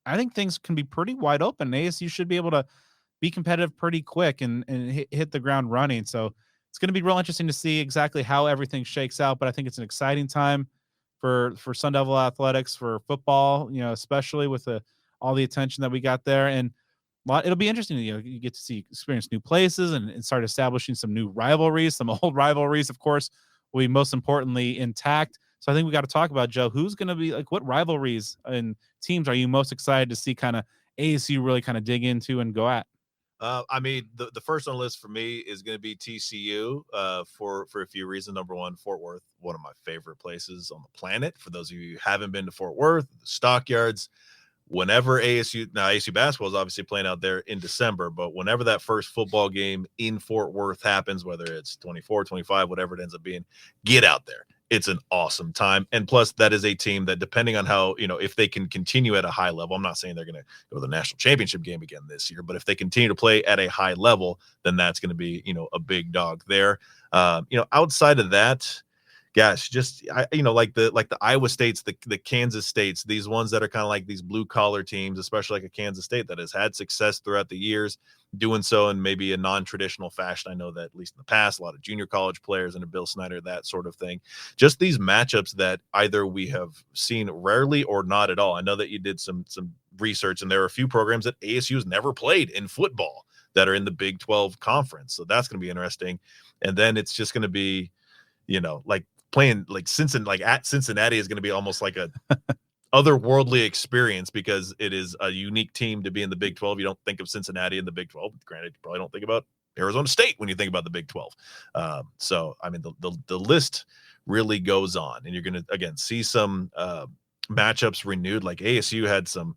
I think things can be pretty wide open. ASU should be able to be competitive pretty quick and hit the ground running. So it's going to be real interesting to see exactly how everything shakes out. But I think it's an exciting time for Sun Devil athletics, for football, especially with all the attention that we got there. And it'll be interesting. You get to experience new places and start establishing some new rivalries. Some old rivalries, of course, will be most importantly intact. So I think we got to talk about, Joe, who's going to be what rivalries and teams are you most excited to see kind of ASU really kind of dig into and go at? The first on the list for me is going to be TCU for a few reasons. Number one, Fort Worth, one of my favorite places on the planet. For those of you who haven't been to Fort Worth, the Stockyards, whenever ASU basketball is obviously playing out there in December, but whenever that first football game in Fort Worth happens, whether it's 24, 25, whatever it ends up being, get out there. It's an awesome time. And plus, that is a team that, depending on how, if they can continue at a high level, I'm not saying they're going to go to the national championship game again this year, but if they continue to play at a high level, then that's going to be, a big dog there. Outside of that, gosh, just like the Iowa States, the Kansas States, these ones that are kind of like these blue collar teams, especially like a Kansas State that has had success throughout the years, doing so in maybe a non-traditional fashion. I know that at least in the past, a lot of junior college players and a Bill Snyder, that sort of thing. Just these matchups that either we have seen rarely or not at all. I know that you did some research, and there are a few programs that ASU has never played in football that are in the Big 12 conference. So that's going to be interesting. And then it's just going to be, like playing like Cincinnati, at Cincinnati is going to be almost like a otherworldly experience, because it is a unique team to be in the Big 12. You don't think of Cincinnati in the Big 12. Granted, you probably don't think about Arizona State when you think about the Big 12. So, I mean, the list really goes on, and you're going to, again, see some matchups renewed. Like ASU had some,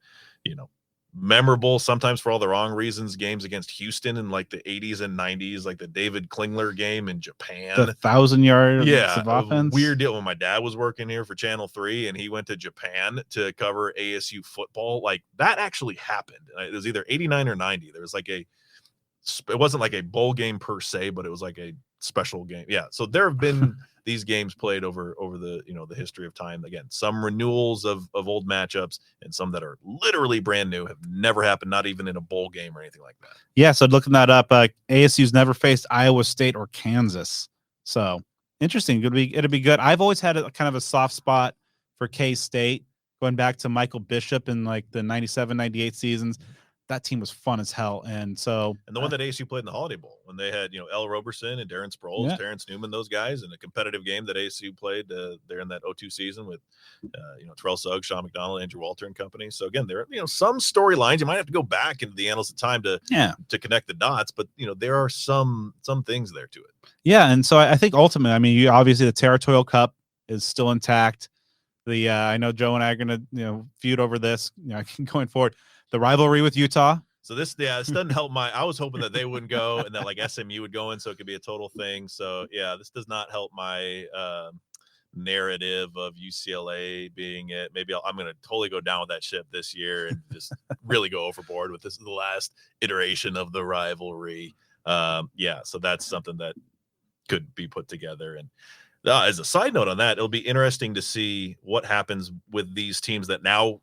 memorable, sometimes for all the wrong reasons, games against Houston in like the 80s and 90s, like the David Klingler game in Japan. The 1,000 yards of offense. Weird deal. When my dad was working here for Channel 3 and he went to Japan to cover ASU football, like that actually happened. It was either 89 or 90. There was like it wasn't like a bowl game per se, but it was like a special game. Yeah. So there have been these games played over the, the history of time. Again, some renewals of old matchups, and some that are literally brand new, have never happened, not even in a bowl game or anything like that. Yeah. So looking that up, ASU's never faced Iowa State or Kansas. So interesting. It'll be good. I've always had a kind of a soft spot for K-State, going back to Michael Bishop in like the 97, 98 seasons. That team was fun as hell. And so, and the one that ASU played in the Holiday Bowl, when they had, L. Roberson and Darren Sproles, Terrence Newman, those guys, in a competitive game that ASU played there in that 02 season with, Terrell Suggs, Sean McDonald, Andrew Walter and company. So again, there are, some storylines. You might have to go back into the annals of time to connect the dots, but there are some things there to it. Yeah. And so I think ultimately, I mean, obviously the Territorial Cup is still intact. I know Joe and I are going to, feud over this, going forward. The rivalry with Utah. So this doesn't help I was hoping that they wouldn't go and that like SMU would go in, so it could be a total thing. So yeah, this does not help my narrative of UCLA being it. Maybe I'm going to totally go down with that ship this year and just really go overboard with this is the last iteration of the rivalry. So that's something that could be put together. And as a side note on that, it'll be interesting to see what happens with these teams that now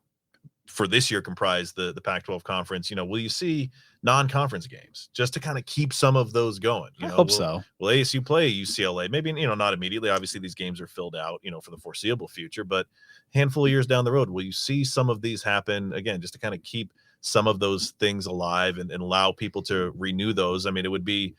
for this year comprise the Pac-12 conference. Will you see non-conference games just to kind of keep some of those going? I hope so. Will ASU play UCLA? Maybe, not immediately. Obviously, these games are filled out, for the foreseeable future, but a handful of years down the road, will you see some of these happen again, just to kind of keep some of those things alive and allow people to renew those? I mean, it would be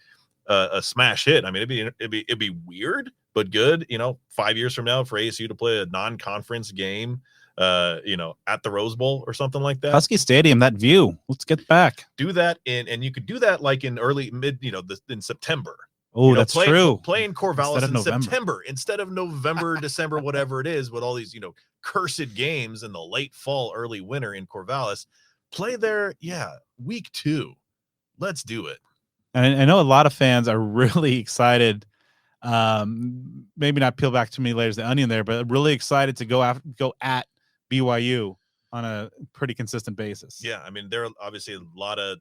a smash hit. I mean, it'd be weird, but good, 5 years from now for ASU to play a non-conference game, at the Rose Bowl or something like that. Husky Stadium, that view. Let's get back. Do that and you could do that like in in September. Oh, that's true. Play in Corvallis in September instead of November, December, whatever it is, with all these, cursed games in the late fall, early winter in Corvallis. Play there, week 2. Let's do it. And I know a lot of fans are really excited. Maybe not peel back too many layers of the onion there, but really excited to go at BYU on a pretty consistent basis. Yeah, I mean, there are obviously a lot of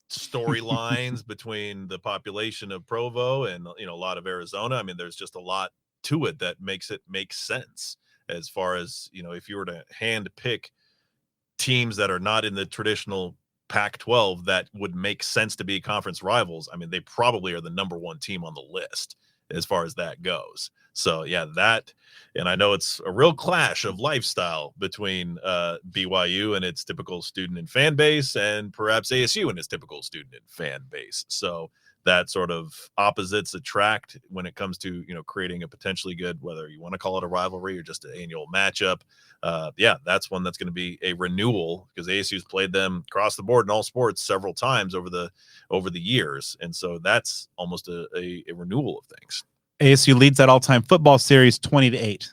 storylines between the population of Provo and a lot of Arizona. I mean, there's just a lot to it that makes it make sense as far as if you were to hand pick teams that are not in the traditional Pac-12 that would make sense to be conference rivals. I mean, they probably are the number 1 team on the list as far as that goes. So yeah, that, and I know it's a real clash of lifestyle between BYU and its typical student and fan base, and perhaps ASU and its typical student and fan base. So that sort of opposites attract when it comes to creating a potentially good, whether you want to call it a rivalry or just an annual matchup. That's one that's going to be a renewal, because ASU's played them across the board in all sports several times over the years, and so that's almost a renewal of things. ASU leads that all-time football series 20-8,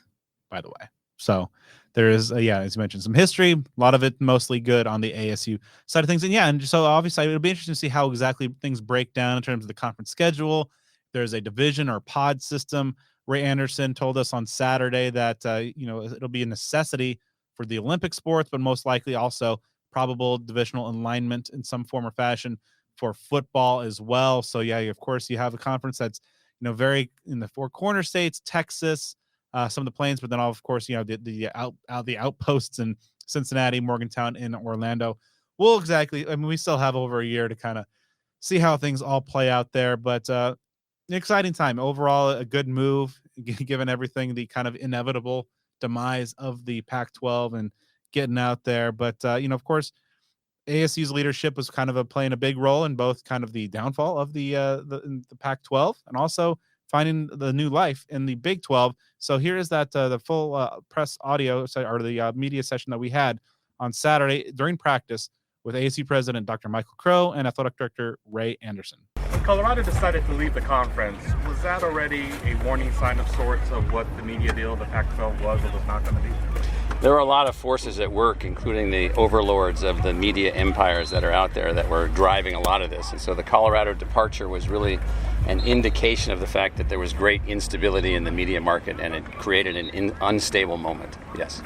by the way. So there is, as you mentioned, some history, a lot of it mostly good on the ASU side of things. And so obviously it'll be interesting to see how exactly things break down in terms of the conference schedule. There's a division or pod system. Ray Anderson told us on Saturday that, it'll be a necessity for the Olympic sports, but most likely also probable divisional alignment in some form or fashion for football as well. So of course you have a conference that's, very in the four corner states, Texas, some of the plains, but then of course, the outposts in Cincinnati, Morgantown, and Orlando. We still have over a year to kind of see how things all play out there, but an exciting time overall, a good move given everything, the kind of inevitable demise of the Pac-12 and getting out there. But, of course, ASU's leadership was kind of playing a big role in both kind of the downfall of the Pac-12 and also finding the new life in the Big 12. So here is that the full press audio or the media session that we had on Saturday during practice with ASU President Dr. Michael Crow and Athletic Director Ray Anderson. When Colorado decided to leave the conference, was that already a warning sign of sorts of what the media deal the Pac-12 was or was not going to be? There were a lot of forces at work, including the overlords of the media empires that are out there that were driving a lot of this. And so the Colorado departure was really an indication of the fact that there was great instability in the media market, and it created an unstable moment. Yes.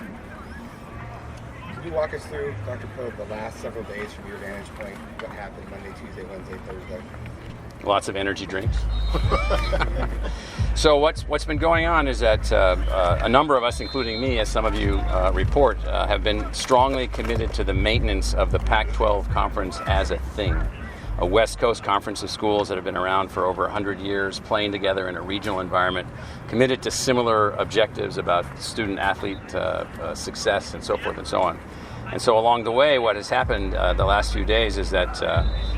Could you walk us through, Dr. Crow, the last several days from your vantage point? What happened Monday, Tuesday, Wednesday, Thursday? Lots of energy drinks. So what's been going on is that a number of us, including me, as some of you report, have been strongly committed to the maintenance of the Pac-12 conference as a thing. A West Coast conference of schools that have been around for over 100 years, playing together in a regional environment, committed to similar objectives about student-athlete success and so forth and so on. And so along the way, what has happened the last few days is that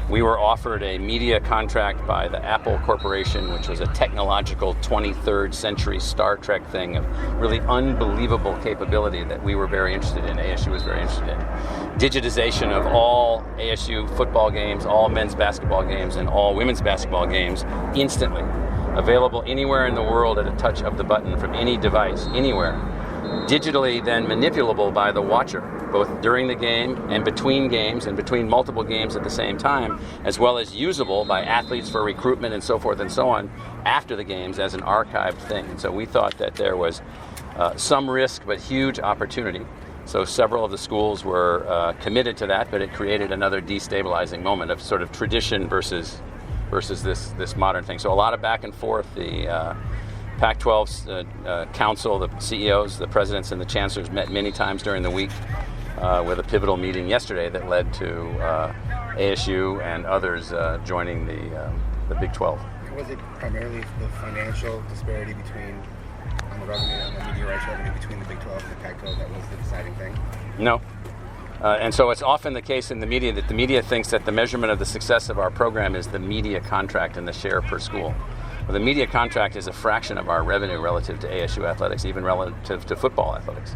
we were offered a media contract by the Apple Corporation, which was a technological 23rd century Star Trek thing of really unbelievable capability that we were very interested in, ASU was very interested in. Digitization of all ASU football games, all men's basketball games, and all women's basketball games instantly. Available anywhere in the world at a touch of the button from any device, anywhere. Digitally then manipulable by the watcher, both during the game and between multiple games at the same time, as well as usable by athletes for recruitment and so forth and so on after the games as an archived thing. And so we thought that there was some risk but huge opportunity. So several of the schools were committed to that, but it created another destabilizing moment of sort of tradition versus this modern thing. So a lot of back and forth. The Pac-12's council, the CEOs, the presidents, and the chancellors met many times during the week with a pivotal meeting yesterday that led to ASU and others joining the Big 12. Was it primarily the financial disparity between on the revenue and the media rights revenue between the Big 12 and the Pac-12 that was the deciding thing? No. And so it's often the case in the media that the media thinks that the measurement of the success of our program is the media contract and the share per school. Well, the media contract is a fraction of our revenue relative to ASU athletics, even relative to football athletics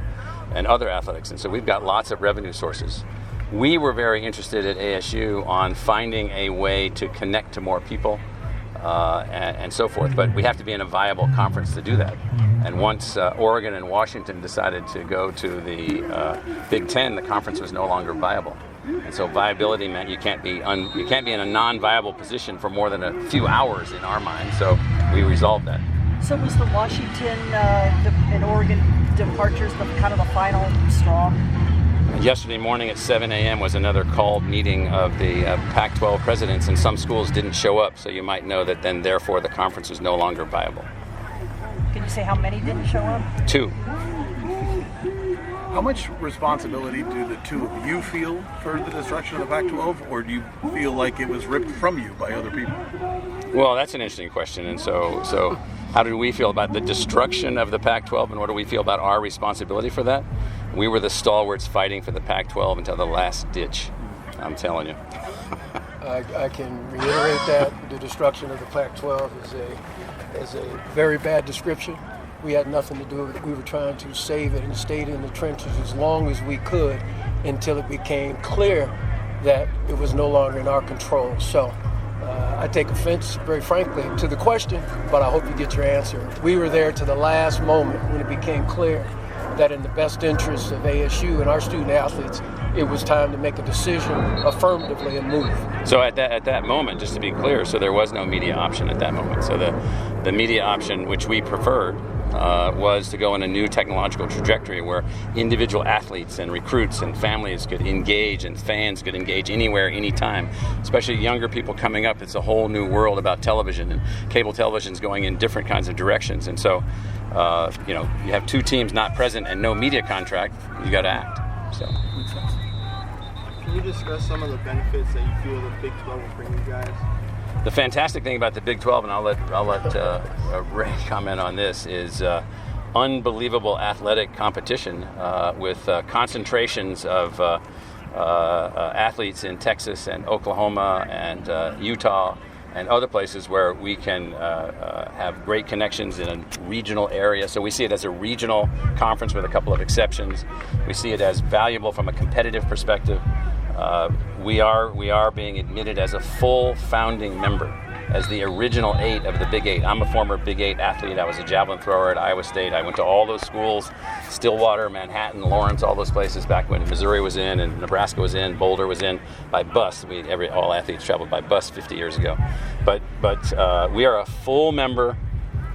and other athletics. And so we've got lots of revenue sources. We were very interested at ASU on finding a way to connect to more people and so forth. But we have to be in a viable conference to do that. And once Oregon and Washington decided to go to the Big Ten, the conference was no longer viable. And so viability meant you can't be in a non-viable position for more than a few hours in our mind. So we resolved that. So was the Washington and Oregon departures the kind of the final straw? Yesterday morning at 7 a.m. was another called meeting of the Pac-12 presidents, and some schools didn't show up. So you might know that then, therefore, the conference was no longer viable. Can you say how many didn't show up? 2. How much responsibility do the two of you feel for the destruction of the Pac-12, or do you feel like it was ripped from you by other people? Well, that's an interesting question. And so how do we feel about the destruction of the Pac-12, and what do we feel about our responsibility for that? We were the stalwarts fighting for the Pac-12 until the last ditch, I'm telling you. I can reiterate that. The destruction of the Pac-12 is a very bad description. We had nothing to do with it. We were trying to save it and stayed in the trenches as long as we could until it became clear that it was no longer in our control. So I take offense, very frankly, to the question, but I hope you get your answer. We were there to the last moment when it became clear that in the best interest of ASU and our student athletes, it was time to make a decision affirmatively and move. So at that moment, just to be clear, so there was no media option at that moment. So the media option, which we preferred, was to go in a new technological trajectory where individual athletes and recruits and families could engage and fans could engage anywhere, anytime. Especially younger people coming up, it's a whole new world about television, and cable television's going in different kinds of directions. And so, you have two teams not present and no media contract, you got to act. So. Can you discuss some of the benefits that you feel the Big 12 will bring you guys? The fantastic thing about the Big 12, and I'll let Ray comment on this, is unbelievable athletic competition with concentrations of athletes in Texas and Oklahoma and Utah and other places where we can have great connections in a regional area. So we see it as a regional conference with a couple of exceptions. We see it as valuable from a competitive perspective. We are being admitted as a full founding member, as the original 8 of the Big 8. I'm a former Big 8 athlete. I was a javelin thrower at Iowa State. I went to all those schools, Stillwater, Manhattan, Lawrence, all those places back when Missouri was in and Nebraska was in, Boulder was in, by bus. All athletes traveled by bus 50 years ago. But we are a full member.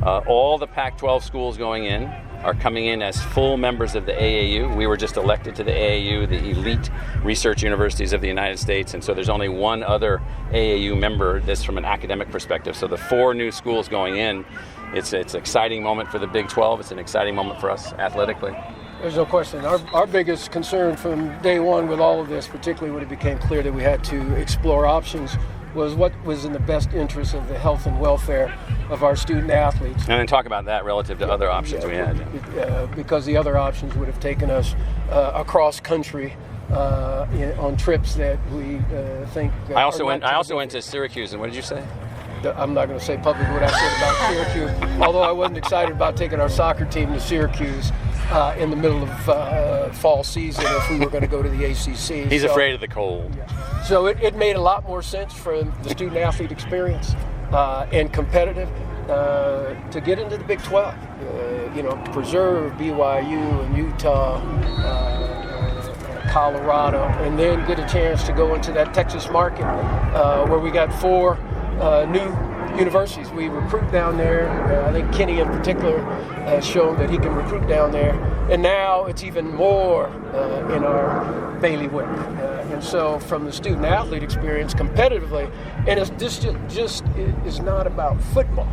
All the Pac-12 schools going in are coming in as full members of the AAU. We were just elected to the AAU, the elite research universities of the United States, and so there's only one other AAU member that's from an academic perspective. So the 4 new schools going in, it's an exciting moment for the Big 12. It's an exciting moment for us athletically. There's no question. Our biggest concern from day one with all of this, particularly when it became clear that we had to explore options, was what was in the best interest of the health and welfare of our student athletes. And then talk about that relative to other options we had. Because the other options would have taken us across country on trips that we think. I also went to Syracuse, and what did you say? I'm not going to say publicly what I said about Syracuse, although I wasn't excited about taking our soccer team to Syracuse in the middle of fall season if we were going to go to the ACC. He's afraid of the cold. So it made a lot more sense for the student-athlete experience and competitive to get into the Big 12. Preserve BYU and Utah, Colorado, and then get a chance to go into that Texas market where we got 4 new universities. We recruit down there. I think Kenny in particular has shown that he can recruit down there. And now it's even more in our bailiwick. And so from the student-athlete experience competitively, and this just is not about football.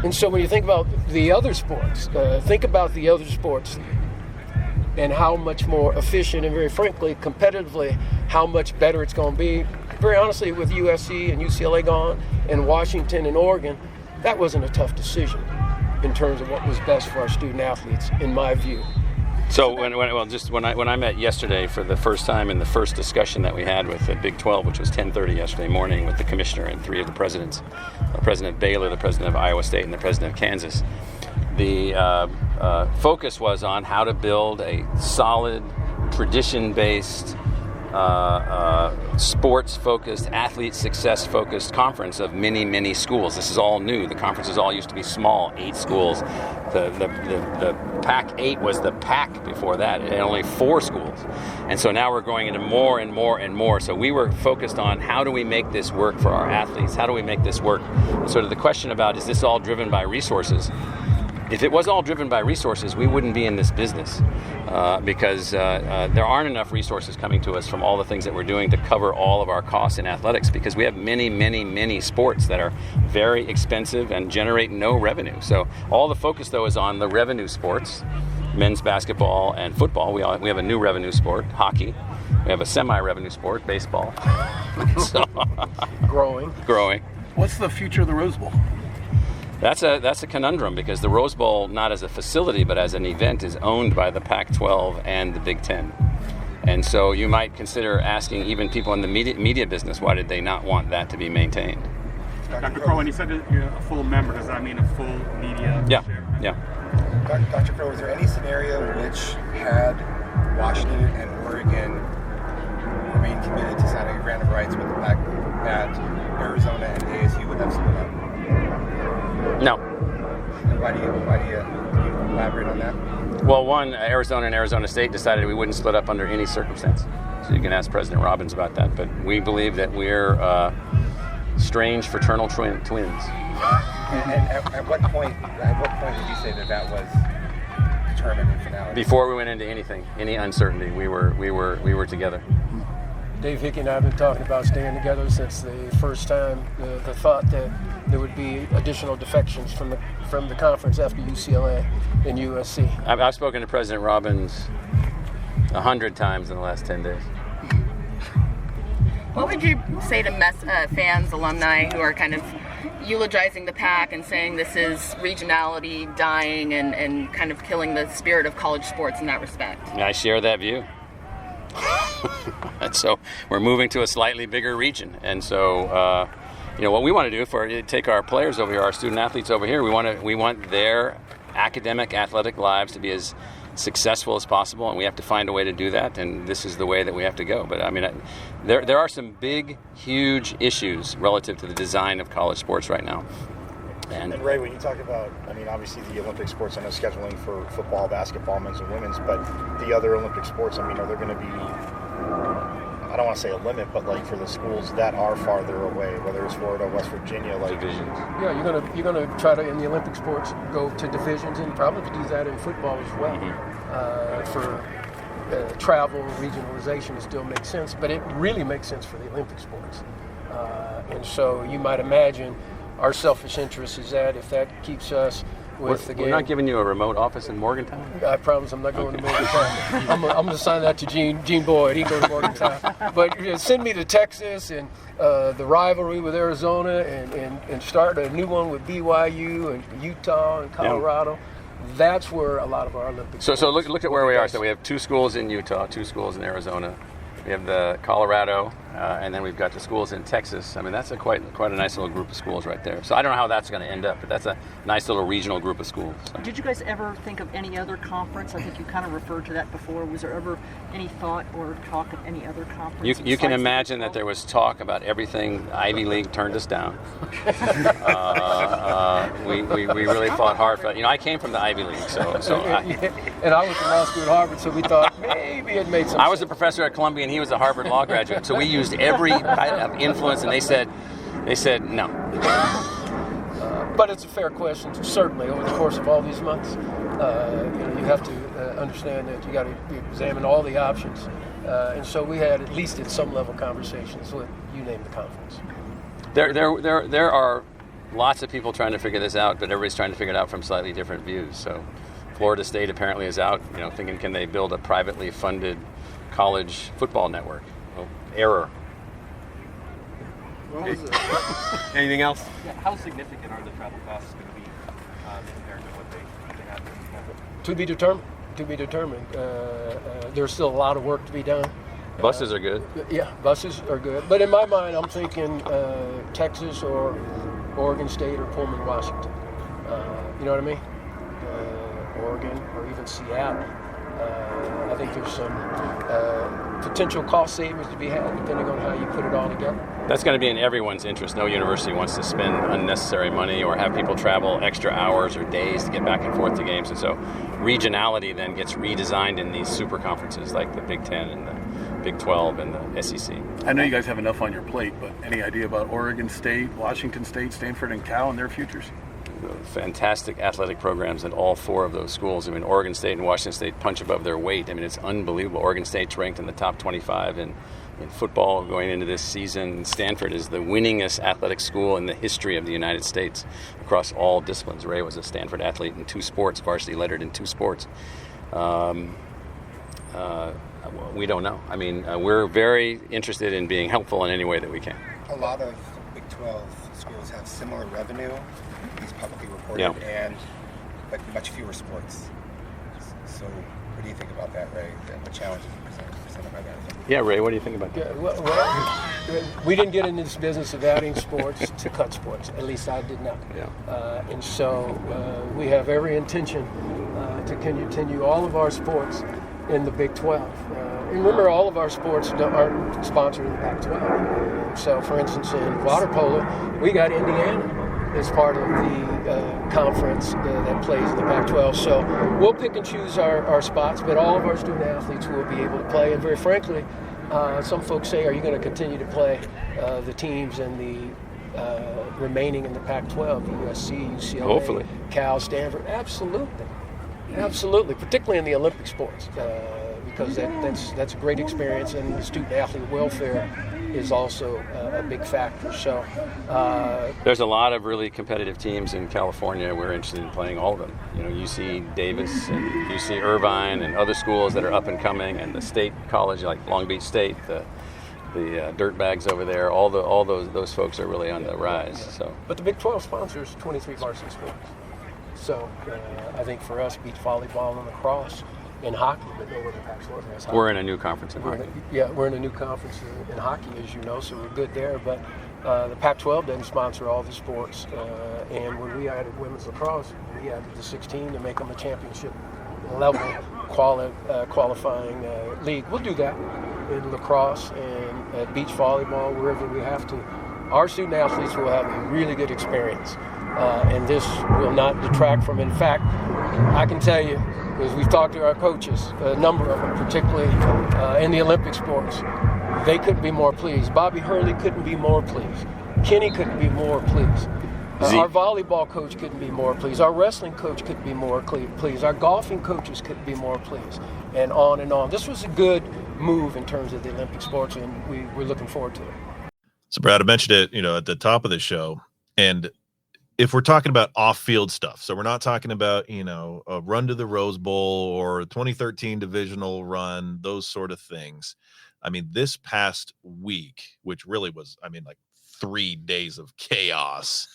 And so when you think about the other sports, and how much more efficient and very frankly, competitively, how much better it's going to be. Very honestly, with USC and UCLA gone and Washington and Oregon, that wasn't a tough decision in terms of what was best for our student athletes, in my view. So when I met yesterday for the first time in the first discussion that we had with the Big 12, which was 10:30 yesterday morning with the commissioner and 3 of the presidents, President Baylor, the president of Iowa State, and the president of Kansas, the focus was on how to build a solid, tradition-based, sports-focused, athlete success-focused conference of many, many schools. This is all new. The conferences all used to be small, 8 schools. The Pac-8 was the Pac before that. It had only 4 schools. And so now we're going into more and more and more. So we were focused on how do we make this work for our athletes? How do we make this work? Sort of the question about, is this all driven by resources? If it was all driven by resources, we wouldn't be in this business because there aren't enough resources coming to us from all the things that we're doing to cover all of our costs in athletics, because we have many, many, many sports that are very expensive and generate no revenue. So all the focus, though, is on the revenue sports, men's basketball and football. We have a new revenue sport, hockey. We have a semi-revenue sport, baseball. Growing. What's the future of the Rose Bowl? That's a conundrum, because the Rose Bowl, not as a facility but as an event, is owned by the Pac-12 and the Big Ten. And so you might consider asking even people in the media business, why did they not want that to be maintained? Dr. Crow, when you said that you're a full member, does that mean a full media share? Yeah. Dr. Crow, is there any scenario in which, had Washington and Oregon remained committed to signing a grant of rights with the Pac, that Arizona and ASU would have split up? No. And why do you elaborate on that? Well, one, Arizona and Arizona State decided we wouldn't split up under any circumstance. So you can ask President Robbins about that. But we believe that we're strange fraternal twins. And at what point did you say that was determined in finality? Before we went into anything, any uncertainty, we were together. Dave Hickey and I have been talking about staying together since the first time. The thought that there would be additional defections from the conference after UCLA and USC. I've spoken to President Robbins 100 times in the last 10 days. What would you say to fans, alumni who are kind of eulogizing the Pac and saying this is regionality dying and kind of killing the spirit of college sports in that respect? I share that view. And so we're moving to a slightly bigger region. And so, what we want to do take our players over here, our student athletes over here, we want their academic, athletic lives to be as successful as possible, and we have to find a way to do that, and this is the way that we have to go. But I mean, there are some big, huge issues relative to the design of college sports right now. And Ray, when you talk about, obviously the Olympic sports, I know scheduling for football, basketball, men's and women's, but the other Olympic sports, are there going to be, I don't want to say a limit, but like for the schools that are farther away, whether it's Florida, West Virginia, like divisions. Yeah, you're gonna try to, in the Olympic sports, go to divisions, and probably do that in football as well. For travel, regionalization, it still makes sense, but it really makes sense for the Olympic sports. And so you might imagine our selfish interest is that if that keeps us with the game. We're not giving you a remote office in Morgantown? I promise I'm not going to Morgantown. I'm going to sign that to Gene Boyd. He can go to Morgantown. But send me to Texas and the rivalry with Arizona and start a new one with BYU and Utah and Colorado. Yeah. That's where a lot of our Olympics. So look at where we are. So we have 2 schools in Utah, 2 schools in Arizona. We have the Colorado, and then we've got the schools in Texas. That's quite a nice little group of schools right there. So I don't know how that's going to end up, but that's a nice little regional group of schools. So. Did you guys ever think of any other conference? I think you kind of referred to that before. Was there ever any thought or talk of any other conference? You can imagine that there was talk about everything. Ivy League turned us down. We really thought hard for it. I came from the Ivy League, and I went to law school at Harvard, so we thought maybe it made some sense. I was a professor at Columbia, and he was a Harvard law graduate, so we used every kind of influence, and they said no. But it's a fair question, certainly, over the course of all these months. You have to understand that you got to examine all the options. And so we had, at least at some level, conversations with, you name the conference. There are lots of people trying to figure this out, but everybody's trying to figure it out from slightly different views. So Florida State apparently is out, thinking, can they build a privately funded college football network? Well, error. Anything else? Yeah, how significant are the travel costs going to be compared to what they have been? To be determined. There's still a lot of work to be done. Buses are good. Yeah, buses are good. But in my mind, I'm thinking Texas or Oregon State or Pullman, Washington. You know what I mean? Oregon or even Seattle. I think there's some potential cost savings to be had depending on how you put it all together. That's going to be in everyone's interest. No university wants to spend unnecessary money or have people travel extra hours or days to get back and forth to games. And so regionality then gets redesigned in these super conferences like the Big Ten and the Big 12 and the SEC. I know you guys have enough on your plate, but any idea about Oregon State, Washington State, Stanford, and Cal and their futures? Fantastic athletic programs at all 4 of those schools. Oregon State and Washington State punch above their weight. It's unbelievable. Oregon State's ranked in the top 25 in football going into this season. Stanford is the winningest athletic school in the history of the United States across all disciplines. Ray was a Stanford athlete in 2 sports, varsity lettered in 2 sports. We don't know. We're very interested in being helpful in any way that we can. A lot of Big 12 schools have similar revenue, these publicly reported, but much fewer sports. So what do you think about that, Ray, and the challenges presented by that? Yeah, Ray, what do you think about that? Well, we didn't get into this business of adding sports to cut sports. At least I did not. Yeah. And so we have every intention to continue all of our sports in the Big 12. And remember, all of our sports aren't sponsored in the Pac-12. So, for instance, in water polo, we got Indiana as part of the conference that plays in the Pac-12. So we'll pick and choose our spots, but all of our student athletes will be able to play. And very frankly, some folks say, are you going to continue to play the teams in the remaining in the Pac-12, USC, UCLA, Hopefully. Cal, Stanford? Absolutely, particularly in the Olympic sports, because that's a great experience, and student athlete welfare is also a big factor. So there's a lot of really competitive teams in California. We're interested in playing all of them. You know, UC Davis and UC Irvine and other schools that are up and coming, and the state college like Long Beach State, the Dirtbags over there. All those folks are really on the rise. So, but the Big 12 sponsors 23 varsity sports. So I think for us, beach volleyball and lacrosse and hockey, but no other Pac-12 has hockey. We're in a new conference in hockey. We're in a new conference in hockey, as you know, so we're good there. But the Pac-12 doesn't sponsor all the sports. And when we added women's lacrosse, we added the 16 to make them a championship level qualifying league. We'll do that in lacrosse and beach volleyball, wherever we have to. Our student athletes will have a really good experience. And this will not detract from. In fact, I can tell you, because we've talked to our coaches, a number of them, particularly in the Olympic sports, they couldn't be more pleased. Bobby Hurley couldn't be more pleased. Kenny couldn't be more pleased. Our volleyball coach couldn't be more pleased. Our wrestling coach couldn't be more pleased. Our golfing coaches couldn't be more pleased. And on and on. This was a good move in terms of the Olympic sports, and we're looking forward to it. So, Brad, I mentioned it, at the top of the show, and if we're talking about off-field stuff, so we're not talking about, a run to the Rose Bowl or a 2013 divisional run, those sort of things. I mean, this past week, which really was, like 3 days of chaos,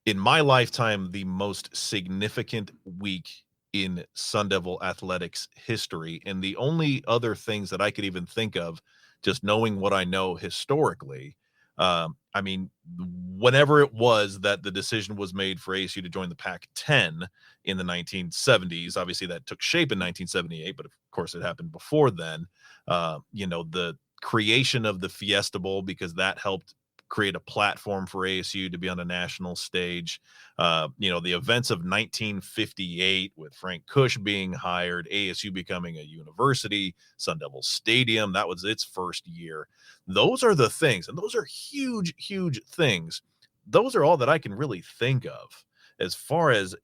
in my lifetime, the most significant week in Sun Devil athletics history. And the only other things that I could even think of, just knowing what I know historically, whenever it was that the decision was made for ASU to join the Pac-10 in the 1970s, obviously that took shape in 1978, but of course it happened before then. The creation of the Fiesta Bowl, because that helped create a platform for ASU to be on a national stage. The events of 1958 with Frank Cush being hired, ASU becoming a university, Sun Devil Stadium, that was its first year. Those are the things, and those are huge, huge things. Those are all that I can really think of as far as,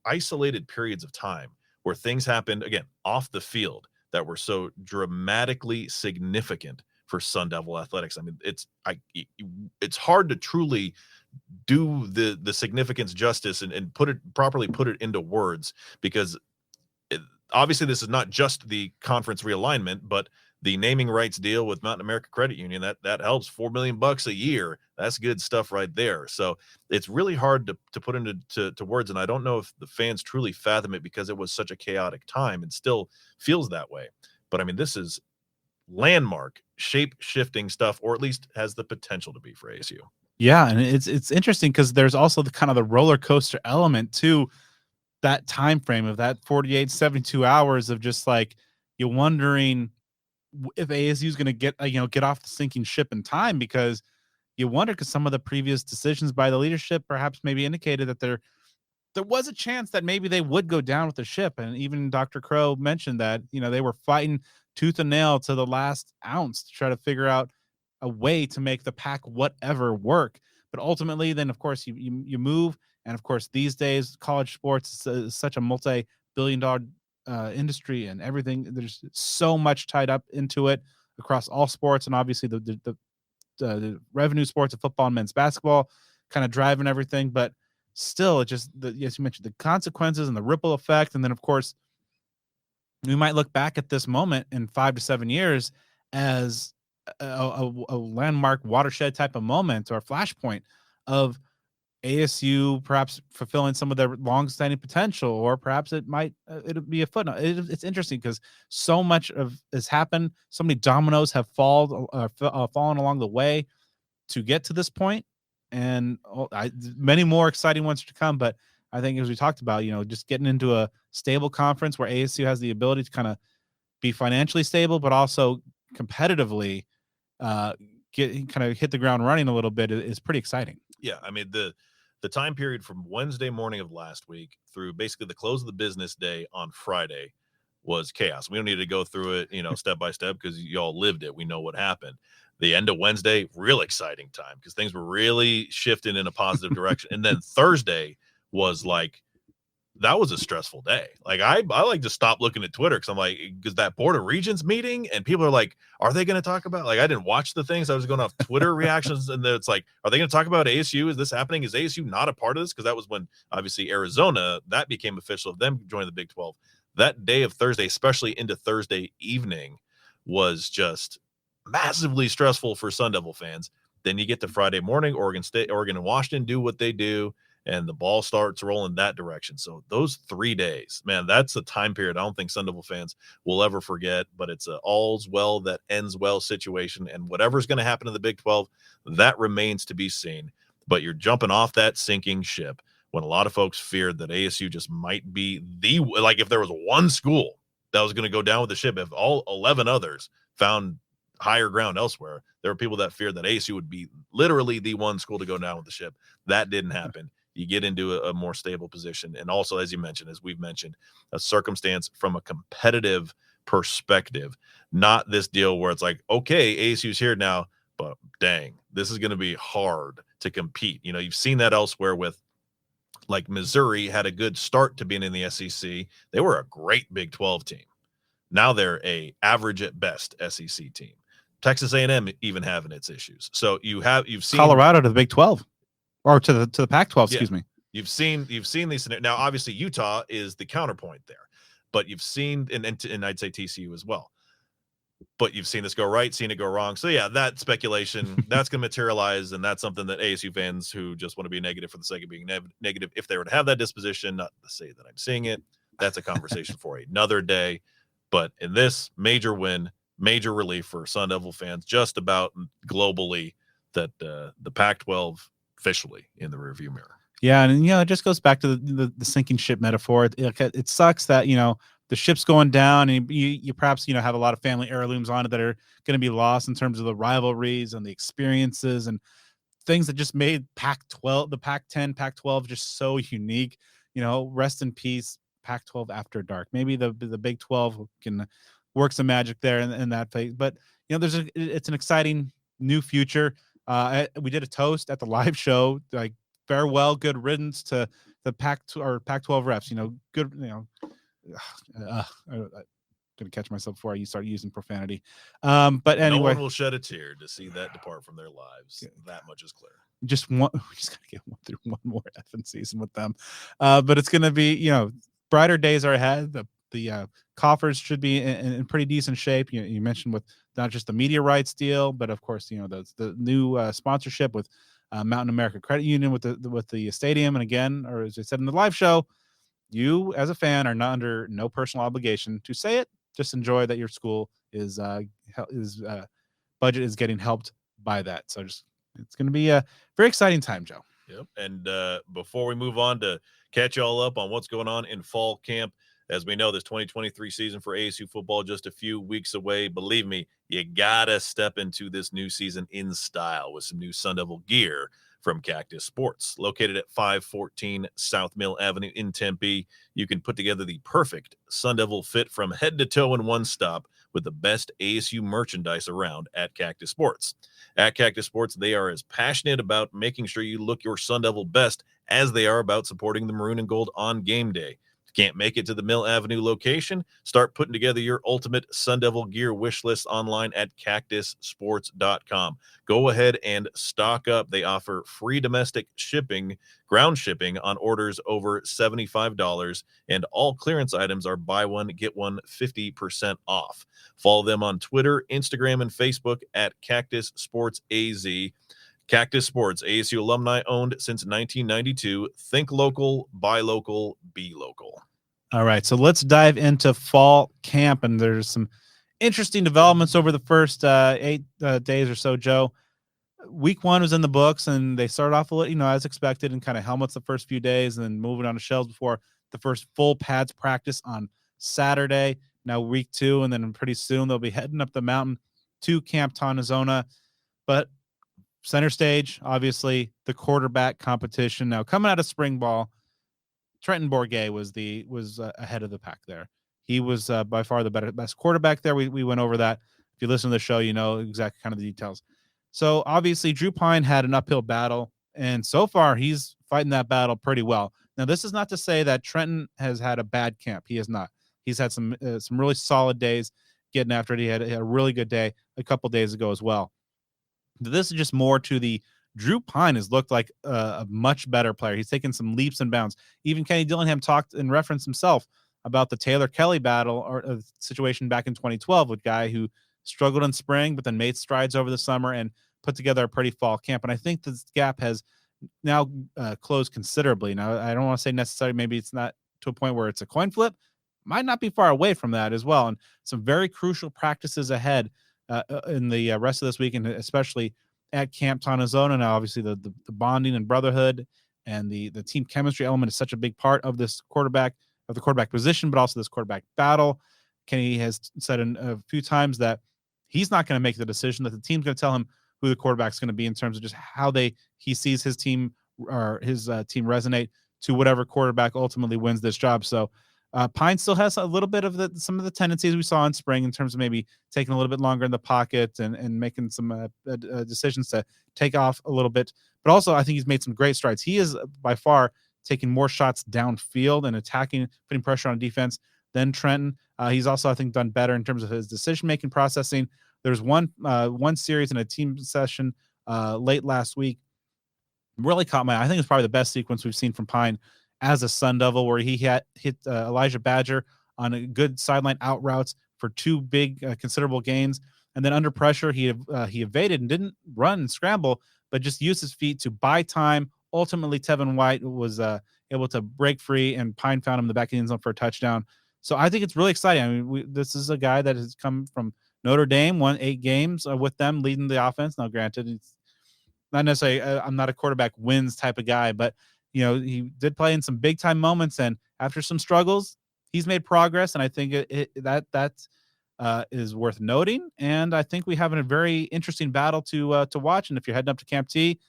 isolated periods of time where things happened, again, off the field that were so dramatically significant for Sun Devil athletics. I mean, it's hard to truly do the significance justice and put it into words, because obviously this is not just the conference realignment, but the naming rights deal with Mountain America Credit Union, that helps $4 million a year. That's good stuff right there. So it's really hard to put into words. And I don't know if the fans truly fathom it, because it was such a chaotic time and still feels that way. But I mean, this is landmark, shape-shifting stuff, or at least has the potential to be for ASU. Yeah, and it's interesting because there's also the kind of the roller coaster element to that time frame of that 48, 72 hours of just like you're wondering if ASU is going to get off the sinking ship in time, because you wonder, because some of the previous decisions by the leadership perhaps maybe indicated that there was a chance that maybe they would go down with the ship. And even Dr. Crow mentioned that, they were fighting tooth and nail to the last ounce to try to figure out a way to make the Pac whatever work. But ultimately, then of course you move. And of course, these days, college sports is such a multi-billion-dollar industry, and everything. There's so much tied up into it across all sports. And obviously the revenue sports of football and men's basketball kind of driving everything. But still, it just, as you mentioned, the consequences and the ripple effect. And then of course, we might look back at this moment in 5 to 7 years as a landmark watershed type of moment, or a flashpoint of ASU perhaps fulfilling some of their long-standing potential, or perhaps it'll be a footnote. It's interesting because so much has happened. So many dominoes have fallen along the way to get to this point, and many more exciting ones to come. But I think, as we talked about, just getting into a stable conference where ASU has the ability to kind of be financially stable, but also competitively hit the ground running a little bit is pretty exciting. Yeah, I mean, the time period from Wednesday morning of last week through basically the close of the business day on Friday was chaos. We don't need to go through it, step by step, because y'all lived it. We know what happened. The end of Wednesday, real exciting time because things were really shifting in a positive direction. And then Thursday was like, that was a stressful day. Like I like to stop looking at Twitter because I'm like, because that Board of Regents meeting and people are like, are they going to talk about, like, I didn't watch the things. I was going off Twitter reactions. And then it's like, are they going to talk about ASU? Is this happening? Is ASU not a part of this? Because that was when obviously Arizona, that became official of them joining the Big 12. That day of Thursday, especially into Thursday evening, was just massively stressful for Sun Devil fans. Then you get to Friday morning, Oregon and Washington do what they do, and the ball starts rolling that direction. So those 3 days, man, that's a time period I don't think Sun Devil fans will ever forget, but it's a all's well that ends well situation. And whatever's going to happen in the Big 12, that remains to be seen. But you're jumping off that sinking ship when a lot of folks feared that ASU just might be like if there was one school that was going to go down with the ship, if all 11 others found higher ground elsewhere, there were people that feared that ASU would be literally the one school to go down with the ship. That didn't happen. You get into a more stable position. And also, as you mentioned, as we've mentioned, a circumstance from a competitive perspective, not this deal where it's like, okay, ASU's here now, but dang, this is going to be hard to compete. You've seen that elsewhere with, like, Missouri had a good start to being in the SEC. They were a great Big 12 team. Now they're a average at best SEC team. Texas A&M even having its issues. So you've seen Colorado to the Big 12. Or to the Pac-12, excuse me. You've seen these scenarios. Now, obviously, Utah is the counterpoint there, but you've seen, and I'd say TCU as well. But you've seen this go right, seen it go wrong. So yeah, that speculation that's going to materialize, and that's something that ASU fans who just want to be negative for the sake of being negative, if they were to have that disposition, not to say that I'm seeing it, that's a conversation for another day. But in this major win, major relief for Sun Devil fans, just about globally, that the Pac-12 officially in the rearview mirror. Yeah, and it just goes back to the sinking ship metaphor. It sucks that the ship's going down, and you perhaps have a lot of family heirlooms on it that are going to be lost in terms of the rivalries and the experiences and things that just made Pac-12, the Pac-10, Pac-12 just so unique. Rest in peace, Pac-12 after dark. Maybe the Big 12 can work some magic there in that phase. But it's an exciting new future. We did a toast at the live show, like farewell, good riddance to the Pac-12 refs. Good. I'm gonna catch myself before I start using profanity. But anyway, no one will shed a tear to see that depart from their lives. That much is clear. We just gotta get through one more effing season with them. But it's gonna be, brighter days are ahead. The coffers should be in pretty decent shape. You mentioned with not just the media rights deal, but of course, the new sponsorship with Mountain America Credit Union with the stadium. And again, or as I said in the live show, you as a fan are not under no personal obligation to say it. Just enjoy that your school is budget is getting helped by that. So it's going to be a very exciting time, Joe. Yep. And before we move on to catch y'all up on what's going on in fall camp, as we know, this 2023 season for ASU football just a few weeks away. Believe me, you gotta step into this new season in style with some new Sun Devil gear from Cactus Sports. Located at 514 South Mill Avenue in Tempe, you can put together the perfect Sun Devil fit from head to toe in one stop with the best ASU merchandise around at Cactus Sports. At Cactus Sports, they are as passionate about making sure you look your Sun Devil best as they are about supporting the maroon and gold on game day. Can't make it to the Mill Avenue location? Start putting together your ultimate Sun Devil gear wish list online at cactussports.com. Go ahead and stock up. They offer free domestic shipping, ground shipping on orders over $75, and all clearance items are buy one, get one 50% off. Follow them on Twitter, Instagram, and Facebook at Cactus Sports AZ. Cactus Sports, ASU alumni owned since 1992. Think local, buy local, be local. All right, so let's dive into fall camp, and there's some interesting developments over the first 8 days or so, Joe. Week 1 was in the books, and they started off a little, as expected, and kind of helmets the first few days, and then moving on to shells before the first full pads practice on Saturday. Now week 2, and then pretty soon they'll be heading up the mountain to Camp Tonazona. But center stage, obviously, the quarterback competition. Now, coming out of spring ball, Trenton Bourguet was ahead of the pack there. He was by far the best quarterback there. We went over that. If you listen to the show, you know exactly kind of the details. So obviously, Drew Pine had an uphill battle, and so far he's fighting that battle pretty well. Now, this is not to say that Trenton has had a bad camp. He has not. He's had some really solid days getting after it. He had a really good day a couple days ago as well. This is just more to the Drew Pine has looked like a much better player. He's taken some leaps and bounds. Even Kenny Dillingham talked and referenced himself about the Taylor Kelly battle or situation back in 2012 with a guy who struggled in spring, but then made strides over the summer and put together a pretty fall camp. And I think this gap has now closed considerably. Now, I don't want to say necessarily, maybe it's not to a point where it's a coin flip. Might not be far away from that as well. And some very crucial practices ahead in the rest of this week, and especially at Camp Tonazona. Now, obviously, the bonding and brotherhood and the team chemistry element is such a big part of this quarterback position, but also this quarterback battle. Kenny has said a few times that he's not going to make the decision, that the team's going to tell him who the quarterback's going to be in terms of just how he sees his team or his team resonate to whatever quarterback ultimately wins this job. So Pine still has a little bit of some of the tendencies we saw in spring in terms of maybe taking a little bit longer in the pocket and making some decisions to take off a little bit. But also, I think he's made some great strides. He is by far taking more shots downfield and attacking, putting pressure on defense than Trenton. He's also, I think, done better in terms of his decision-making processing. There's one series in a team session late last week really caught my eye. I think it's probably the best sequence we've seen from Pine as a Sun Devil, where he hit Elijah Badger on a good sideline out routes for two big considerable gains. And then under pressure, he evaded and didn't run and scramble, but just used his feet to buy time. Ultimately, Tevin White was able to break free, and Pine found him in the back of the end zone for a touchdown. So I think it's really exciting. I mean, this is a guy that has come from Notre Dame, won 8 games with them, leading the offense. Now, granted, it's not necessarily I'm not a quarterback wins type of guy, but he did play in some big time moments, and after some struggles, he's made progress, and I think that is worth noting. And I think we have a very interesting battle to watch. And if you're heading up to Camp T,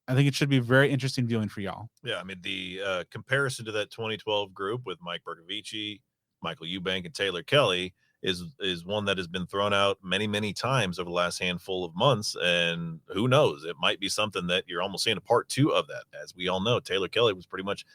I think it should be very interesting viewing for y'all. Yeah, I mean, the comparison to that 2012 group with Mike Bercovici, Michael Eubank, and Taylor Kelly is one that has been thrown out many, many times over the last handful of months. And who knows, it might be something that you're almost seeing a part 2 of that. As we all know, Taylor Kelly was pretty much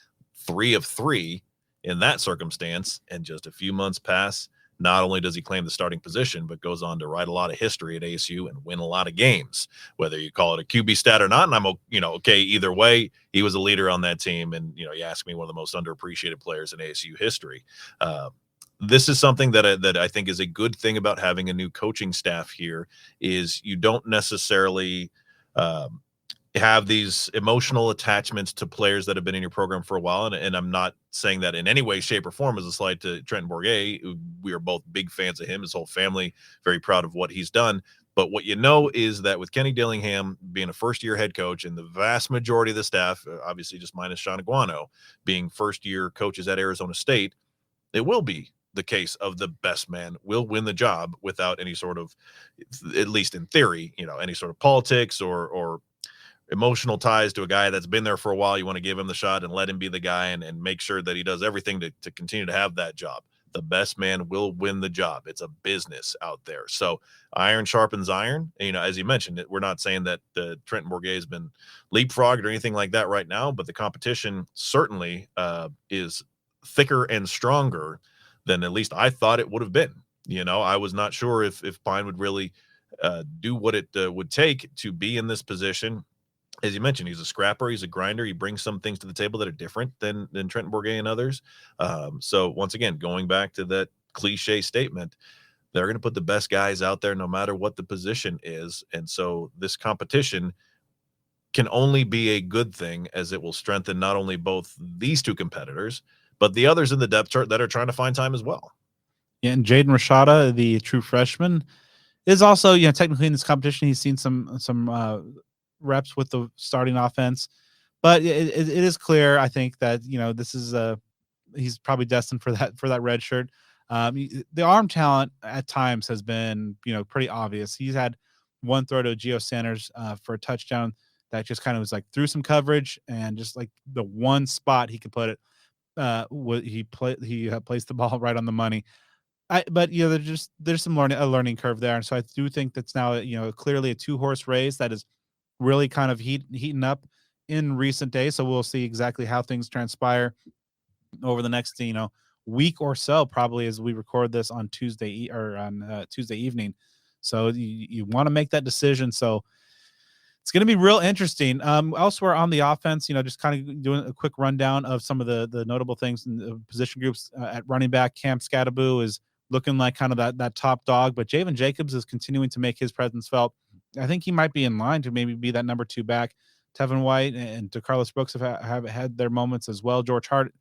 3 of 3 in that circumstance. And just a few months pass. Not only does he claim the starting position, but goes on to write a lot of history at ASU and win a lot of games, whether you call it a QB stat or not. And I'm, okay either way. He was a leader on that team. And, you ask me, one of the most underappreciated players in ASU history. This is something that I think is a good thing about having a new coaching staff here is you don't necessarily have these emotional attachments to players that have been in your program for a while. And I'm not saying that in any way, shape, or form as a slight to Trenton Bourguet. We are both big fans of him, his whole family, very proud of what he's done. But what is that with Kenny Dillingham being a first-year head coach and the vast majority of the staff, obviously just minus Sean Aguano, being first-year coaches at Arizona State, it will be the case of the best man will win the job without any sort of, at least in theory, any sort of politics or emotional ties to a guy that's been there for a while. You want to give him the shot and let him be the guy and make sure that he does everything to continue to have that job. The best man will win the job. It's a business out there. So iron sharpens iron. And, as you mentioned, we're not saying that Trenton Bourguet has been leapfrogged or anything like that right now, but the competition certainly is thicker and stronger than at least I thought it would have been. I was not sure if Pine would really do what it would take to be in this position. As you mentioned, he's a scrapper, he's a grinder. He brings some things to the table that are different than Trenton Bourguet and others. So once again, going back to that cliche statement, they're going to put the best guys out there no matter what the position is. And so this competition can only be a good thing, as it will strengthen not only both these two competitors, but the others in the depth chart that are trying to find time as well. Yeah, and Jaden Rashada, the true freshman, is also, technically in this competition, he's seen some reps with the starting offense, but it is clear, I think, that this is he's probably destined for that red shirt. The arm talent at times has been pretty obvious. He's had one throw to Gio Sanders for a touchdown that just kind of was like through some coverage and just like the one spot he could put it. He placed the ball right on the money. But there's some a learning curve there, and so I do think that's now clearly a 2-horse race that is really kind of heating up in recent days. So we'll see exactly how things transpire over the next week or so, probably as we record this on Tuesday Tuesday evening. So you want to make that decision. So it's going to be real interesting. Elsewhere on the offense, just kind of doing a quick rundown of some of the notable things in the position groups. At running back, Cam Scatteraboo is looking like kind of that top dog, but Javen Jacobs is continuing to make his presence felt. I think he might be in line to maybe be that number 2 back. Tevin White and DeCarlos Brooks have had their moments as well. George Hart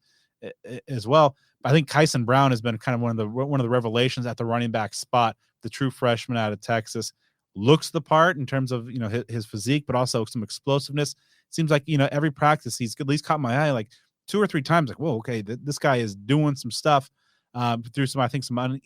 as well. But I think Kyson Brown has been kind of one of the revelations at the running back spot. The true freshman out of Texas. Looks the part in terms of his physique, but also some explosiveness. Seems like every practice he's at least caught my eye like 2 or 3 times. Like, whoa, okay, this guy is doing some stuff through some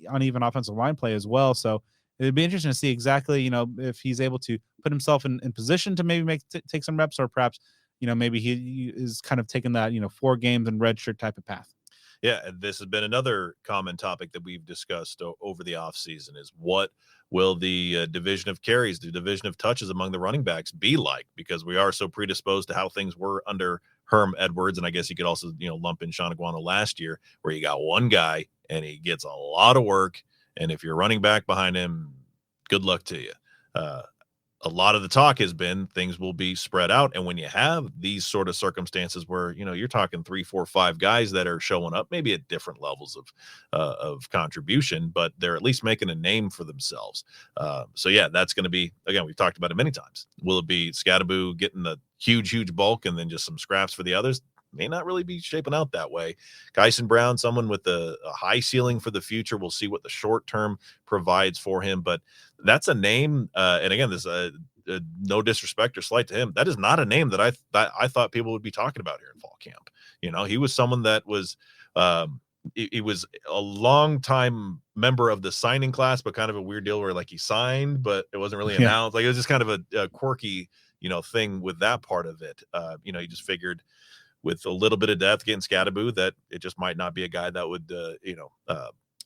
uneven offensive line play as well. So it'd be interesting to see exactly if he's able to put himself in position to maybe take some reps, or perhaps maybe he is kind of taking that 4 games and redshirt type of path. Yeah, and this has been another common topic that we've discussed over the offseason is what will the division of carries, the division of touches among the running backs be like? Because we are so predisposed to how things were under Herm Edwards, and I guess you could also lump in Sean Aguano last year, where you got one guy and he gets a lot of work, and if you're running back behind him, good luck to you. A lot of the talk has been things will be spread out. And when you have these sort of circumstances where, you're talking 3, 4, 5 guys that are showing up, maybe at different levels of contribution, but they're at least making a name for themselves. So yeah, that's going to be, again, we've talked about it many times. Will it be Scatteraboo getting the huge bulk and then just some scraps for the others? May not really be shaping out that way. Kyson Brown, someone with a high ceiling for the future. We'll see what the short term provides for him, but that's a name. And again, this no disrespect or slight to him. That is not a name that I thought people would be talking about here in fall camp. He was someone that was he was a long time member of the signing class, but kind of a weird deal where like he signed, but it wasn't really announced. Like it was just kind of a quirky, thing with that part of it. He just figured with a little bit of depth getting Scatteraboo that it just might not be a guy that would,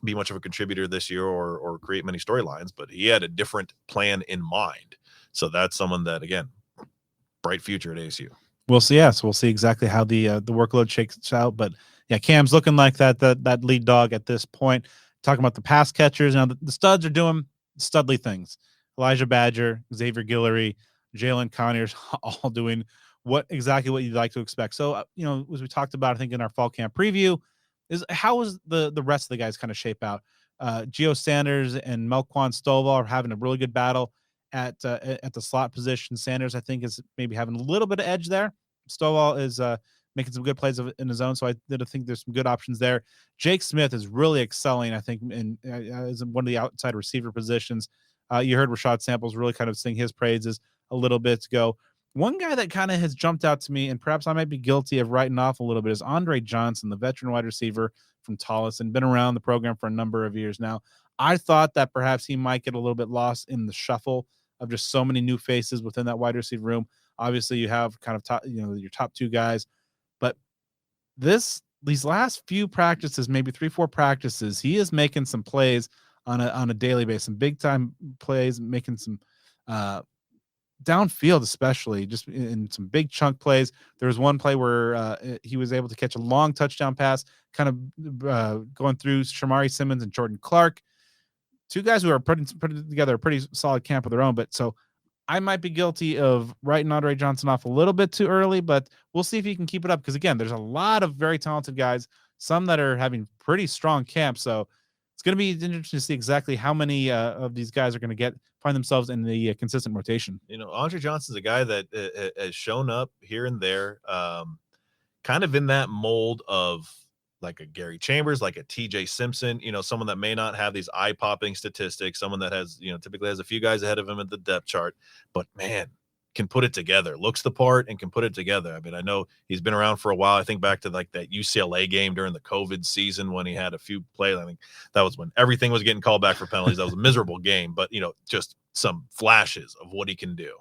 be much of a contributor this year or create many storylines, but he had a different plan in mind. So that's someone that, again, bright future at ASU. We'll see. Yeah, so we'll see exactly how the workload shakes out. But yeah, Cam's looking like that lead dog at this point. Talking about the pass catchers. Now the studs are doing studly things. Elijah Badger, Xavier Guillory, Jalen Conyers, all doing exactly what you'd like to expect. So, as we talked about, I think in our fall camp preview, is how is the rest of the guys kind of shape out? Gio Sanders and Melquan Stovall are having a really good battle at the slot position. Sanders, I think, is maybe having a little bit of edge there. Stovall is making some good plays in his own, so I think there's some good options there. Jake Smith is really excelling, I think, as one of the outside receiver positions. You heard Rashad Samples really kind of sing his praises a little bit ago. One guy that kind of has jumped out to me, and perhaps I might be guilty of writing off a little bit, is Andre Johnson, the veteran wide receiver from Tolleson, been around the program for a number of years now. I thought that perhaps he might get a little bit lost in the shuffle of just so many new faces within that wide receiver room. Obviously, you have kind of your top 2 guys, but these last few practices, maybe 3-4 practices, he is making some plays on a daily basis, some big time plays, making some downfield, especially just in some big chunk plays. There was one play where he was able to catch a long touchdown pass, kind of going through Shamari Simmons and Jordan Clark, 2 guys who are putting together a pretty solid camp of their own. But so I might be guilty of writing Andre Johnson off a little bit too early, but we'll see if he can keep it up. Because again, there's a lot of very talented guys, some that are having pretty strong camps. So it's going to be interesting to see exactly how many of these guys are going to find themselves in the consistent rotation. Andre Johnson's a guy that has shown up here and there, kind of in that mold of like a Gary Chambers, like a TJ Simpson, someone that may not have these eye-popping statistics, someone that has, typically has a few guys ahead of him at the depth chart, but man, can put it together, looks the part and can put it together. I mean, I know he's been around for a while. I think back to like that UCLA game during the COVID season when he had a few plays. I think that was when everything was getting called back for penalties. That was a miserable game, but just some flashes of what he can do.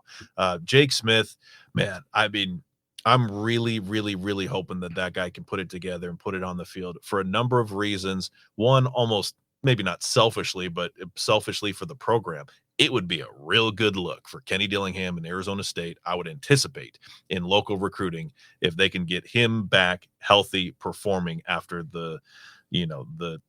Jake Smith, man, I mean, I'm really, really, really hoping that guy can put it together and put it on the field for a number of reasons. One, almost maybe not selfishly, but selfishly for the program. It would be a real good look for Kenny Dillingham and Arizona State, I would anticipate, in local recruiting if they can get him back healthy, performing after the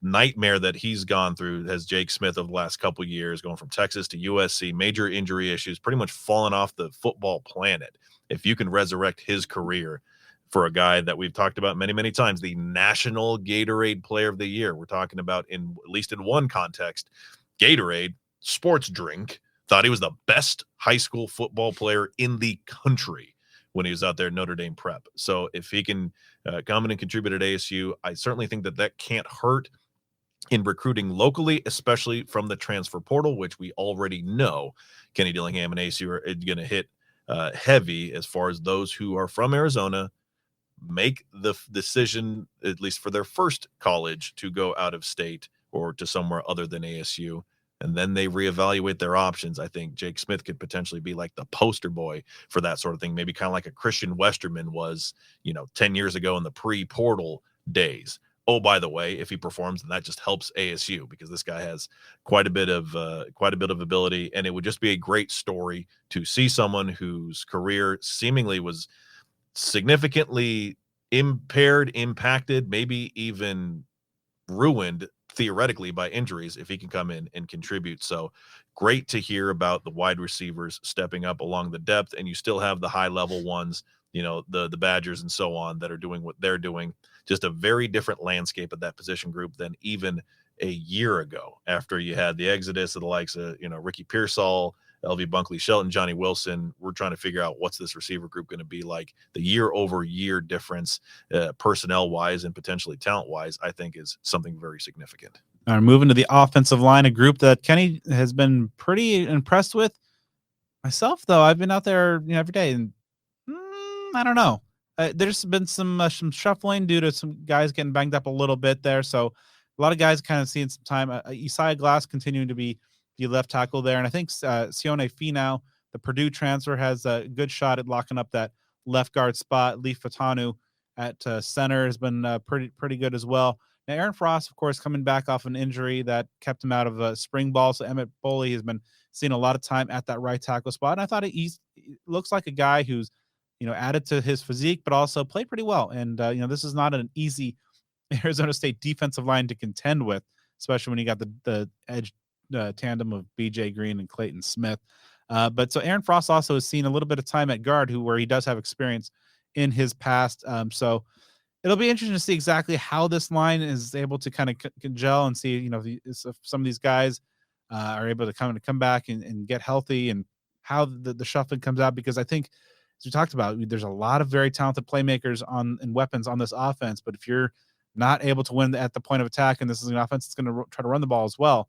nightmare that he's gone through as Jake Smith over the last couple of years, going from Texas to USC, major injury issues, pretty much fallen off the football planet. If you can resurrect his career for a guy that we've talked about many, many times, the National Gatorade Player of the Year, we're talking about, in at least in one context, Gatorade, sports drink, thought he was the best high school football player in the country when he was out there at Notre Dame Prep. So if he can come in and contribute at ASU, I certainly think that can't hurt in recruiting locally, especially from the transfer portal, which we already know Kenny Dillingham and ASU are going to hit heavy as far as those who are from Arizona make the decision, at least for their first college, to go out of state or to somewhere other than ASU. And then they reevaluate their options. I think Jake Smith could potentially be like the poster boy for that sort of thing. Maybe kind of like a Christian Westerman was, 10 years ago in the pre-portal days. Oh, by the way, if he performs, then that just helps ASU because this guy has quite a bit of ability, and it would just be a great story to see someone whose career seemingly was significantly impacted, maybe even ruined theoretically by injuries, if he can come in and contribute. So great to hear about the wide receivers stepping up along the depth, and you still have the high level ones, the Badgers and so on, that are doing what they're doing. Just a very different landscape of that position group than even a year ago, after you had the exodus of the likes of Ricky Pearsall, LV Bunkley Shelton, Johnny Wilson. We're trying to figure out what's this receiver group going to be like. The year-over-year difference, personnel-wise and potentially talent-wise, I think is something very significant. All right, moving to the offensive line, a group that Kenny has been pretty impressed with. Myself, though, I've been out there every day, and I don't know. There's been some shuffling due to some guys getting banged up a little bit there, so a lot of guys kind of seeing some time. Isaiah Glass continuing to be the left tackle there. And I think Sione Finau, the Purdue transfer, has a good shot at locking up that left guard spot. Leif Fatanu at center has been pretty good as well. Now, Aaron Frost, of course, coming back off an injury that kept him out of spring ball. So Emmett Boley has been seeing a lot of time at that right tackle spot. And I thought he looks like a guy who's, added to his physique, but also played pretty well. And, this is not an easy Arizona State defensive line to contend with, especially when you got the edge tandem of BJ Green and Clayton Smith. But so Aaron Frost also has seen a little bit of time at guard, where he does have experience in his past. So it'll be interesting to see exactly how this line is able to kind of gel and see, if some of these guys are able to come back and get healthy, and how the shuffling comes out. Because I think, as we talked about, there's a lot of very talented playmakers and weapons on this offense. But if you're not able to win at the point of attack, and this is an offense that's going to try to run the ball as well,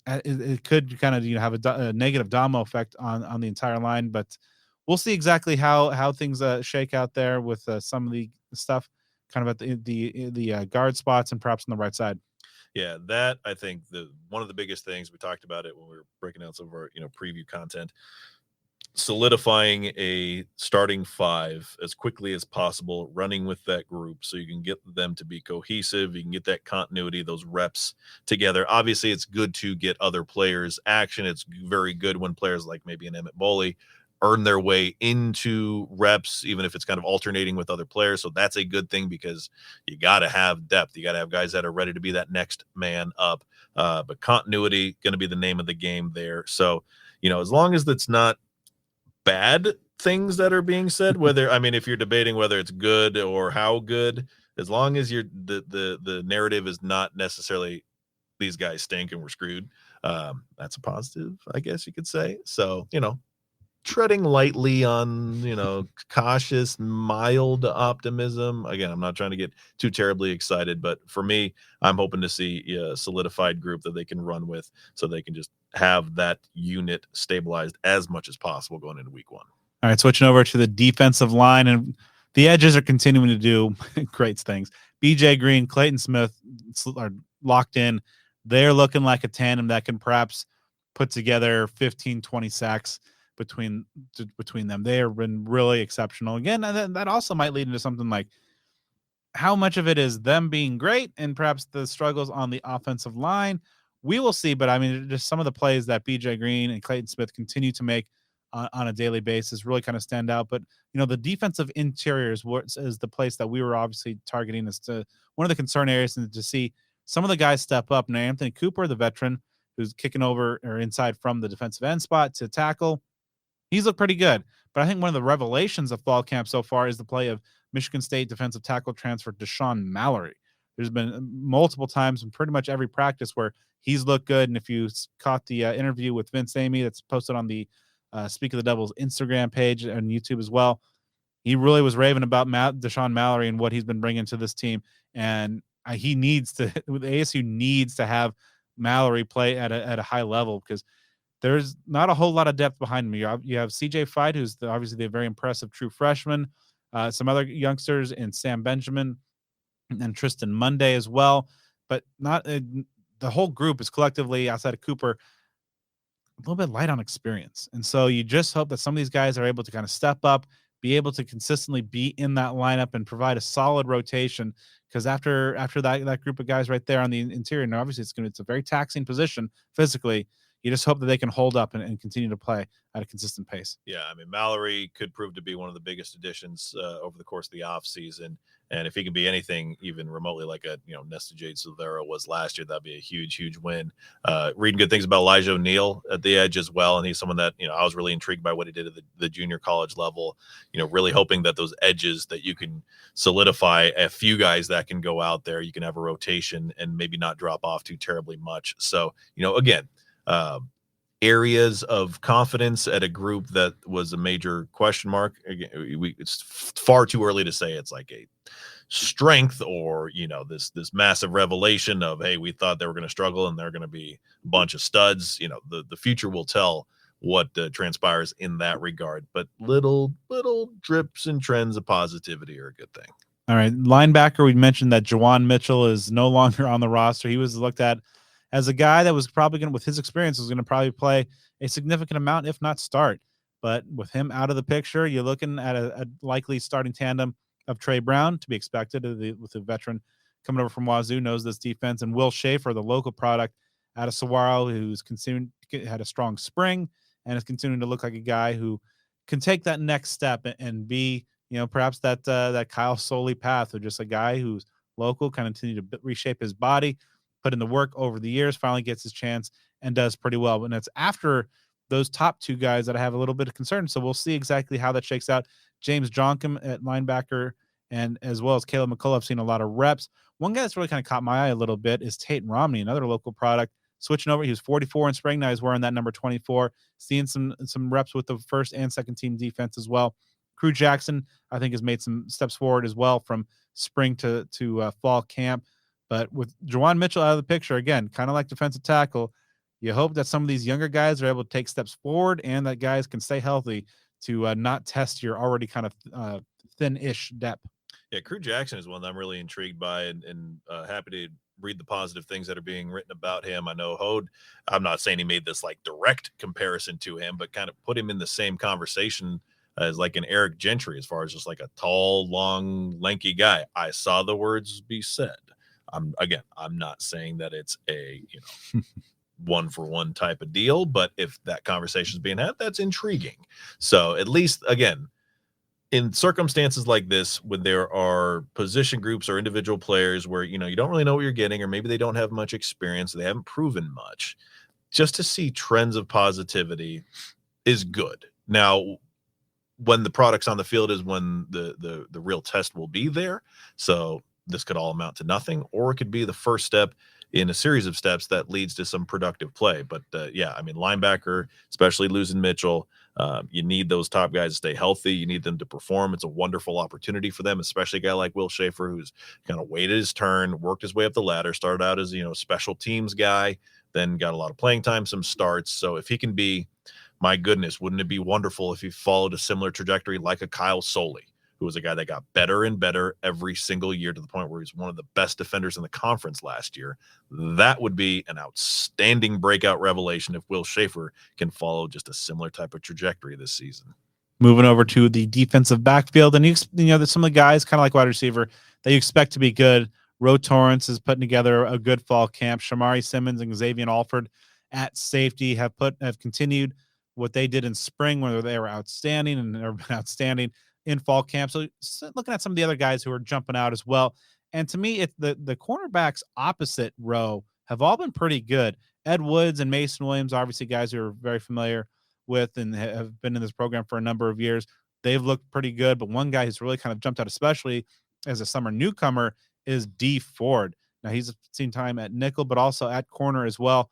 it could kind of have a negative domino effect on the entire line. But we'll see exactly how things shake out there with some of the stuff kind of at the guard spots and perhaps on the right side. Yeah, that I think one of the biggest things, we talked about it when we were breaking out some of our preview content, solidifying a starting five as quickly as possible, running with that group so you can get them to be cohesive, you can get that continuity, those reps together. Obviously, it's good to get other players action. It's very good when players like maybe an Emmett Boley earn their way into reps, even if it's kind of alternating with other players. So that's a good thing, because you got to have depth. You got to have guys that are ready to be that next man up. But continuity going to be the name of the game there. So, as long as that's not bad things that are being said, if you're debating whether it's good or how good, as long as the narrative is not necessarily these guys stink and we're screwed, that's a positive, I guess you could say. So, treading lightly on, cautious, mild optimism. Again, I'm not trying to get too terribly excited, but for me, I'm hoping to see a solidified group that they can run with so they can just have that unit stabilized as much as possible going into week 1. All right, switching over to the defensive line, and the edges are continuing to do great things. BJ Green, Clayton Smith are locked in. They're looking like a tandem that can perhaps put together 15, 20 sacks between them. They have been really exceptional. Again, that also might lead into something like how much of it is them being great and perhaps the struggles on the offensive line. We will see, but I mean, just some of the plays that BJ Green and Clayton Smith continue to make on a daily basis really kind of stand out. But, the defensive interior is the place that we were obviously targeting as to one of the concern areas, and to see some of the guys step up. Now, Anthony Cooper, the veteran who's kicking over or inside from the defensive end spot to tackle, he's looked pretty good. But I think one of the revelations of fall camp so far is the play of Michigan State defensive tackle transfer Deshaun Mallory. There's been multiple times in pretty much every practice where he's looked good. And if you caught the interview with Vince Amy that's posted on the Speak of the Devil's Instagram page and YouTube as well, he really was raving about Deshaun Mallory and what he's been bringing to this team. And he needs to, ASU needs to have Mallory play at a high level, because there's not a whole lot of depth behind me. You have CJ Fight, who's obviously the very impressive true freshman, some other youngsters in Sam Benjamin and Tristan Monday as well, but not the whole group is collectively, outside of Cooper, a little bit light on experience. And so you just hope that some of these guys are able to kind of step up, be able to consistently be in that lineup and provide a solid rotation. Because after that group of guys right there on the interior, and obviously it's a very taxing position physically, you just hope that they can hold up and continue to play at a consistent pace. Yeah, I mean, Mallory could prove to be one of the biggest additions over the course of the offseason. And if he can be anything even remotely like a, Nesta Jade Silvera was last year, that'd be a huge, huge win. Reading good things about Elijah O'Neal at the edge as well. And he's someone that, I was really intrigued by what he did at the junior college level, really hoping that those edges that you can solidify a few guys that can go out there, you can have a rotation and maybe not drop off too terribly much. So, again, areas of confidence at a group that was a major question mark. Again, it's far too early to say it's like a strength or, this massive revelation of, hey, we thought they were going to struggle and they're going to be a bunch of studs. The future will tell what transpires in that regard, but little drips and trends of positivity are a good thing. All right. Linebacker, we mentioned that Jawan Mitchell is no longer on the roster. He was looked at as a guy that was probably going to, with his experience, was going to probably play a significant amount, if not start. But with him out of the picture, you're looking at a likely starting tandem of Trey Brown, to be expected with the veteran coming over from Wazoo, knows this defense, and Will Schaefer, the local product out of Saguaro, who's had a strong spring and is continuing to look like a guy who can take that next step and be, perhaps that Kyle Soley path, or just a guy who's local, kind of continue to reshape his body, put in the work over the years, finally gets his chance and does pretty well. And it's after those top two guys that I have a little bit of concern. So we'll see exactly how that shakes out. James Jonkum at linebacker, and as well as Caleb McCullough, I've seen a lot of reps. One guy that's really kind of caught my eye a little bit is Tate Romney, another local product. Switching over, he was 44 in spring. Now he's wearing that number 24, seeing some reps with the first and second team defense as well. Crew Jackson, I think, has made some steps forward as well from spring to fall camp. But with Jawan Mitchell out of the picture, again, kind of like defensive tackle, you hope that some of these younger guys are able to take steps forward and that guys can stay healthy to not test your already kind of thin-ish depth. Yeah, Crew Jackson is one that I'm really intrigued by and happy to read the positive things that are being written about him. I know Hode, I'm not saying he made this like direct comparison to him, but kind of put him in the same conversation as like an Eric Gentry, as far as just like a tall, long, lanky guy. I saw the words be said. I'm not saying that it's a, one for one type of deal, but if that conversation is being had, that's intriguing. So at least, again, in circumstances like this, when there are position groups or individual players where, you don't really know what you're getting, or maybe they don't have much experience, they haven't proven much, just to see trends of positivity is good. Now, when the product's on the field is when the real test will be there. So this could all amount to nothing, or it could be the first step in a series of steps that leads to some productive play. But yeah, I mean, linebacker, especially losing Mitchell, you need those top guys to stay healthy. You need them to perform. It's a wonderful opportunity for them, especially a guy like Will Schaefer, who's kind of waited his turn, worked his way up the ladder, started out as, special teams guy, then got a lot of playing time, some starts. So if he can be, my goodness, wouldn't it be wonderful if he followed a similar trajectory like a Kyle Soley, who was a guy that got better and better every single year to the point where he's one of the best defenders in the conference last year. That would be an outstanding breakout revelation if Will Schaefer can follow just a similar type of trajectory this season. Moving over to the defensive backfield, and there's some of the guys kind of like wide receiver that you expect to be good. Ro Torrance is putting together a good fall camp. Shamari Simmons and Xavier Alford at safety have continued what they did in spring, where they were outstanding and have been outstanding in fall camp. So looking at some of the other guys who are jumping out as well. And to me, the cornerbacks opposite row have all been pretty good. Ed Woods and Mason Williams, obviously guys who are very familiar with and have been in this program for a number of years. They've looked pretty good, but one guy who's really kind of jumped out, especially as a summer newcomer, is D Ford. Now he's seen time at nickel, but also at corner as well.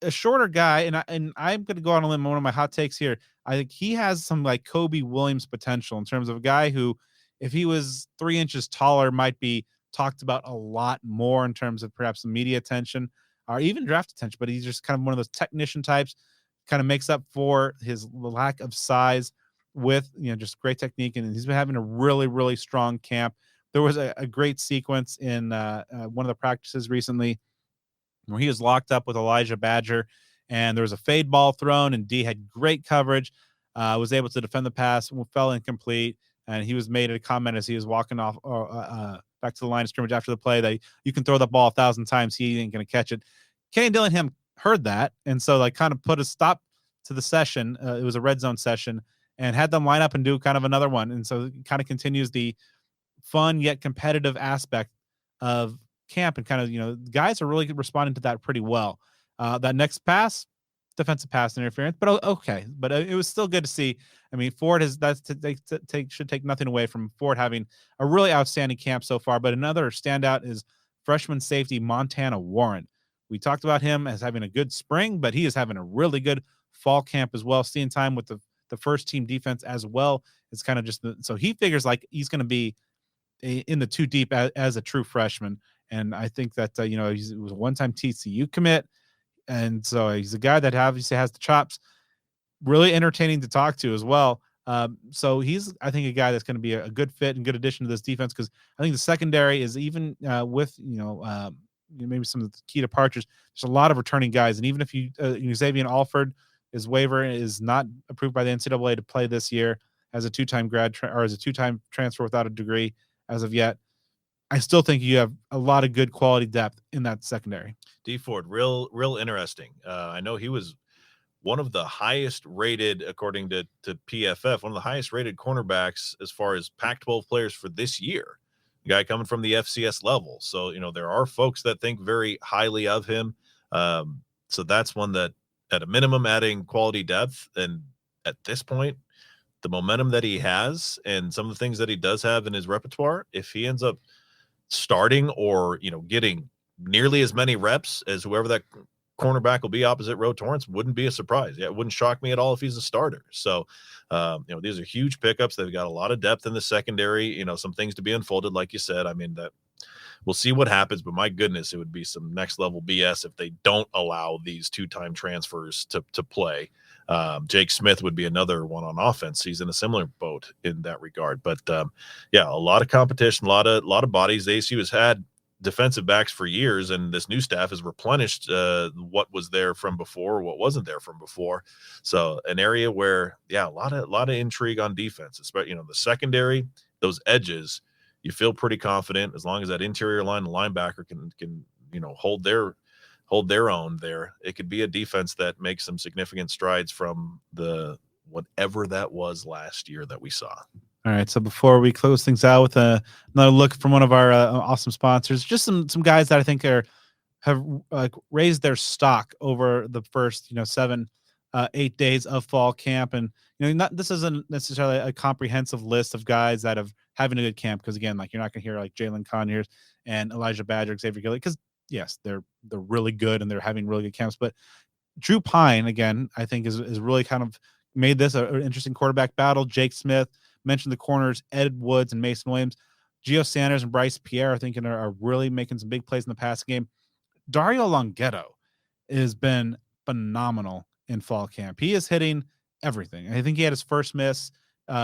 A shorter guy, and I'm going to go on a limb. One of my hot takes here, I think he has some like Kobe Williams potential in terms of a guy who, if he was 3 inches taller, might be talked about a lot more in terms of perhaps the media attention or even draft attention. But he's just kind of one of those technician types, kind of makes up for his lack of size with just great technique, and he's been having a really, really strong camp. There was a great sequence in one of the practices recently where he was locked up with Elijah Badger, and there was a fade ball thrown, and D had great coverage, was able to defend the pass, fell incomplete, and he was made a comment as he was walking off back to the line of scrimmage after the play that you can throw the ball 1,000 times, he ain't going to catch it. Kenny Dillingham heard that, and so like kind of put a stop to the session. It was a red zone session, and had them line up and do kind of another one, and so it kind of continues the fun yet competitive aspect of camp, and kind of guys are really responding to that pretty well. That next pass, defensive pass interference, but okay, but it was still good to see. I mean, Ford should take nothing away from Ford having a really outstanding camp so far. But another standout is freshman safety Montana Warren. We talked about him as having a good spring, but he is having a really good fall camp as well. Seeing time with the first team defense as well. It's kind of just so he figures like he's going to be in the two deep as a true freshman. And I think that, he was a one-time TCU commit. And so he's a guy that obviously has the chops, really entertaining to talk to as well. So he's, I think, a guy that's going to be a good fit and good addition to this defense, because I think the secondary is even with, maybe some of the key departures, there's a lot of returning guys. And even if Xavier Alford, his waiver is not approved by the NCAA to play this year as a two-time or as a two-time transfer without a degree as of yet, I still think you have a lot of good quality depth in that secondary. D Ford, real interesting. I know he was one of the highest rated, according to PFF, one of the highest rated cornerbacks as far as Pac-12 players for this year. A guy coming from the FCS level. So, there are folks that think very highly of him. So that's one that, at a minimum, adding quality depth. And at this point, the momentum that he has and some of the things that he does have in his repertoire, if he ends up starting or getting nearly as many reps as whoever that cornerback will be opposite Ro Torrance, wouldn't be a surprise. Yeah, it wouldn't shock me at all if he's a starter. So these are huge pickups. They've got a lot of depth in the secondary, some things to be unfolded, like you said. I mean, that we'll see what happens, but my goodness, it would be some next level BS if they don't allow these two-time transfers to play. Jake Smith would be another one on offense. He's in a similar boat in that regard. But a lot of competition, a lot of bodies. The ASU has had defensive backs for years, and this new staff has replenished what was there from before, what wasn't there from before. So an area where, a lot of intrigue on defense, especially the secondary, those edges. You feel pretty confident as long as that interior line and linebacker can hold their own there. It could be a defense that makes some significant strides from the whatever that was last year that we saw. All right, so before we close things out with another look from one of our awesome sponsors, just some guys that I think have raised their stock over the first 7-8 days of fall camp. And this isn't necessarily a comprehensive list of guys that have having a good camp, because again, like you're not going to hear like Jalen Conyers and Elijah Badger, Xavier Gillett, because yes, they're really good and they're having really good camps. But Drew Pine, again, I think is really kind of made this an interesting quarterback battle. Jake Smith mentioned the corners, Ed Woods and Mason Williams. Gio Sanders and Bryce Pierre, I think, are really making some big plays in the passing game. Dario Longhetto has been phenomenal in fall camp. He is hitting everything. I think he had his first miss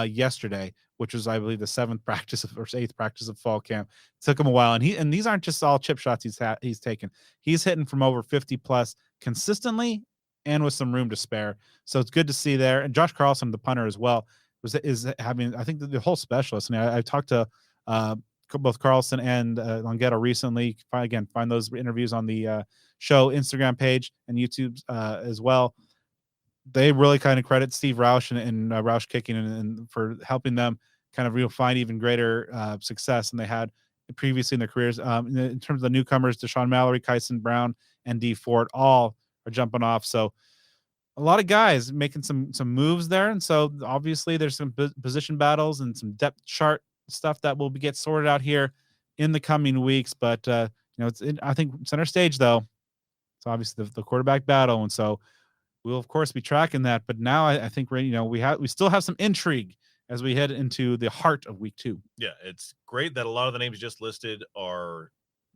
yesterday, which was, I believe, the 7th practice or 8th practice of fall camp. It took him a while, and these aren't just all chip shots he's taken. He's hitting from over 50 plus consistently and with some room to spare. So it's good to see there. And Josh Carlson, the punter as well, is having, I think, the whole specialist. And I talked to both Carlson and Longhetto recently. Find those interviews on the show Instagram page and YouTube as well. They really kind of credit Steve Roush and Roush Kicking and for helping them kind of find even greater success than they had previously in their careers. In terms of the newcomers, Deshaun Mallory, Kyson Brown, and D Ford all are jumping off. So a lot of guys making some moves there. And so obviously there's some position battles and some depth chart stuff that will get sorted out here in the coming weeks. But I think center stage though, it's obviously the quarterback battle, and so we'll of course be tracking that. But now I think we still have some intrigue as we head into the heart of week 2. Yeah, it's great that a lot of the names just listed are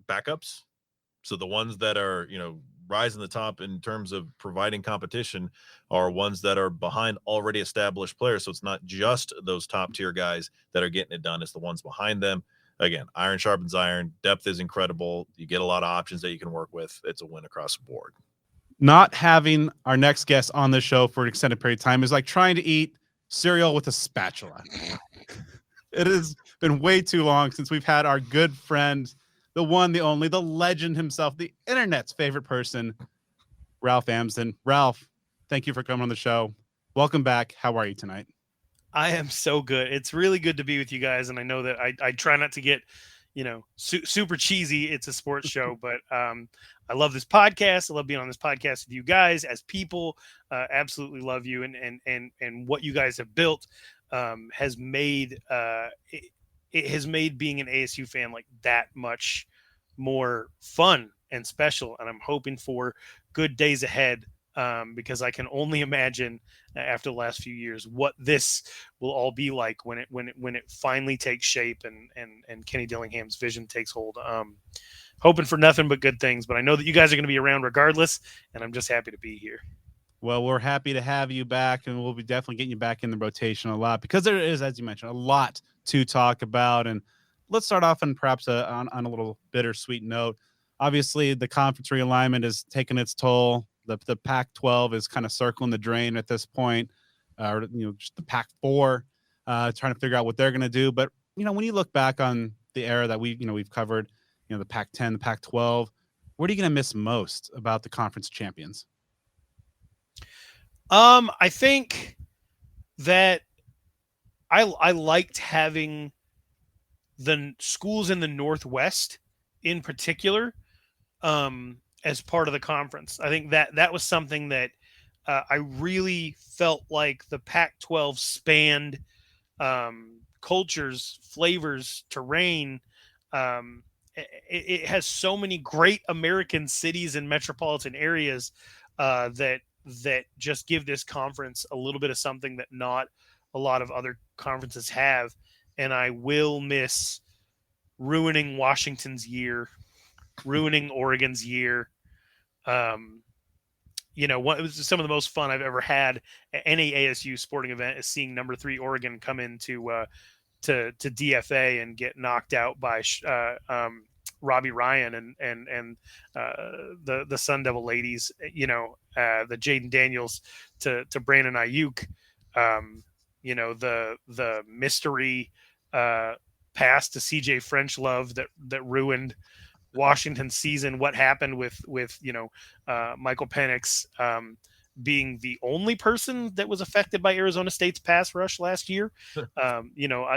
backups. So the ones that are, rising the top in terms of providing competition are ones that are behind already established players. So it's not just those top tier guys that are getting it done. It's the ones behind them. Again, iron sharpens iron. Depth is incredible. You get a lot of options that you can work with. It's a win across the board. Not having our next guest on the show for an extended period of time is like trying to eat cereal with a spatula. It has been way too long since we've had our good friend, the one, the only, the legend himself, the internet's favorite person, Ralph Amsden. Ralph, thank you for coming on the show. Welcome back. How are you tonight? I am so good. It's really good to be with you guys. And I know that I try not to get, super cheesy. It's a sports show, but I love this podcast. I love being on this podcast with you guys as people. Absolutely love you. And what you guys have built has made it has made being an ASU fan like that much more fun and special. And I'm hoping for good days ahead because I can only imagine after the last few years what this will all be like when it finally takes shape and Kenny Dillingham's vision takes hold. Hoping for nothing but good things, but I know that you guys are going to be around regardless, and I'm just happy to be here. Well, we're happy to have you back, and we'll be definitely getting you back in the rotation a lot because there is, as you mentioned, a lot to talk about. And let's start off on perhaps on a little bittersweet note. Obviously, the conference realignment has taken its toll. The Pac-12 is kind of circling the drain at this point, just the Pac-4, trying to figure out what they're going to do. But when you look back on the era that we've covered, the Pac-10, the Pac-12, what are you going to miss most about the conference champions? I think that I liked having the schools in the Northwest in particular as part of the conference. I think that was something that I really felt like the Pac-12 spanned cultures, flavors, terrain. It has so many great American cities and metropolitan areas that just give this conference a little bit of something that not a lot of other conferences have. And I will miss ruining Washington's year, ruining Oregon's year. What was some of the most fun I've ever had at any ASU sporting event is seeing number 3 Oregon come into to DFA and get knocked out by Robbie Ryan and the Sun Devil ladies, the Jaden Daniels to Brandon Ayuk, the mystery pass to CJ French-Love that ruined Washington's season. What happened with Michael Penix being the only person that was affected by Arizona State's pass rush last year.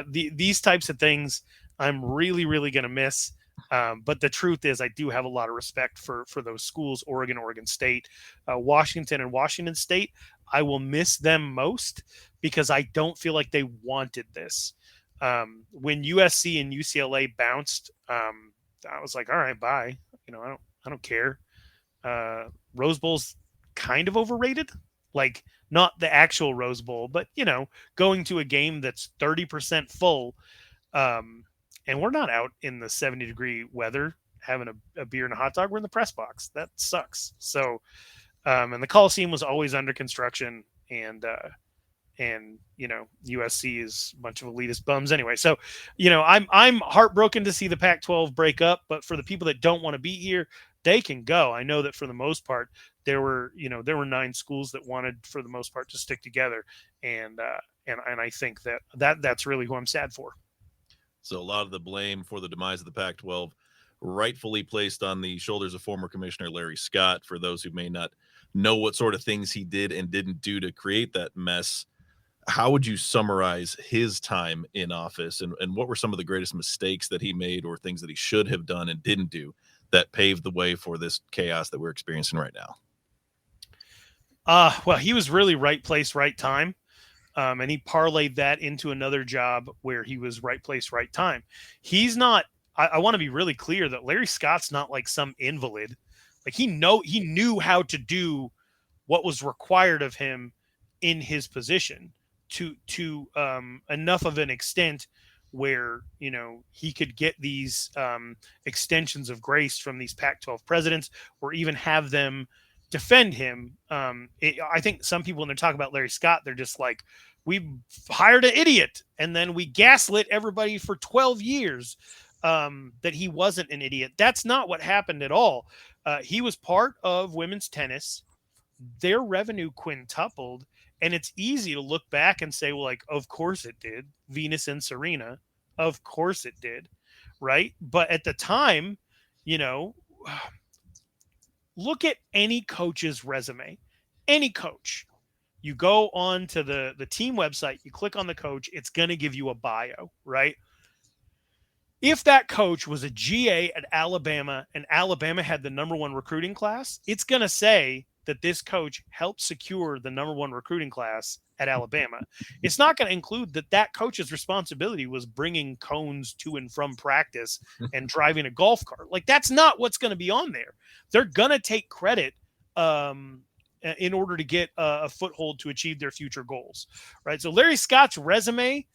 These types of things I'm really, really going to miss. But the truth is I do have a lot of respect for those schools, Oregon State, Washington and Washington State. I will miss them most because I don't feel like they wanted this. When USC and UCLA bounced, I was like, all right, bye. I don't care. Rose Bowl's kind of overrated, like not the actual Rose Bowl, but going to a game that's 30% full, and we're not out in the 70-degree weather having a beer and a hot dog. We're in the press box. That sucks. So, and the Coliseum was always under construction, and USC is a bunch of elitist bums anyway. So, I'm heartbroken to see the Pac-12 break up, but for the people that don't want to be here, they can go. I know that for the most part, there were 9 schools that wanted, for the most part, to stick together, and I think that's really who I'm sad for. So a lot of the blame for the demise of the Pac-12 rightfully placed on the shoulders of former Commissioner Larry Scott. For those who may not know what sort of things he did and didn't do to create that mess, how would you summarize his time in office, and what were some of the greatest mistakes that he made or things that he should have done and didn't do that paved the way for this chaos that we're experiencing right now? Well, he was really right place, right time. And he parlayed that into another job where he was right place, right time. He's not, I want to be really clear that Larry Scott's not like some invalid. Like he knew how to do what was required of him in his position to enough of an extent where, he could get these extensions of grace from these Pac-12 presidents, or even have them defend him. I think some people, when they're talking about Larry Scott, they're just like, we hired an idiot and then we gaslit everybody for 12 years that he wasn't an idiot. That's not what happened at all. He was part of women's tennis. Their revenue quintupled, and it's easy to look back and say, well, like, of course it did. Venus and Serena, of course it did, right? But at the time, look at any coach's resume. Any coach. You go on to the team website, you click on the coach, it's going to give you a bio, right? If that coach was a GA at Alabama and Alabama had the #1 recruiting class, it's going to say that this coach helped secure the #1 recruiting class at Alabama. It's not going to include that coach's responsibility was bringing cones to and from practice and driving a golf cart. Like, that's not what's going to be on there. They're going to take credit in order to get a foothold to achieve their future goals, right? So Larry Scott's resume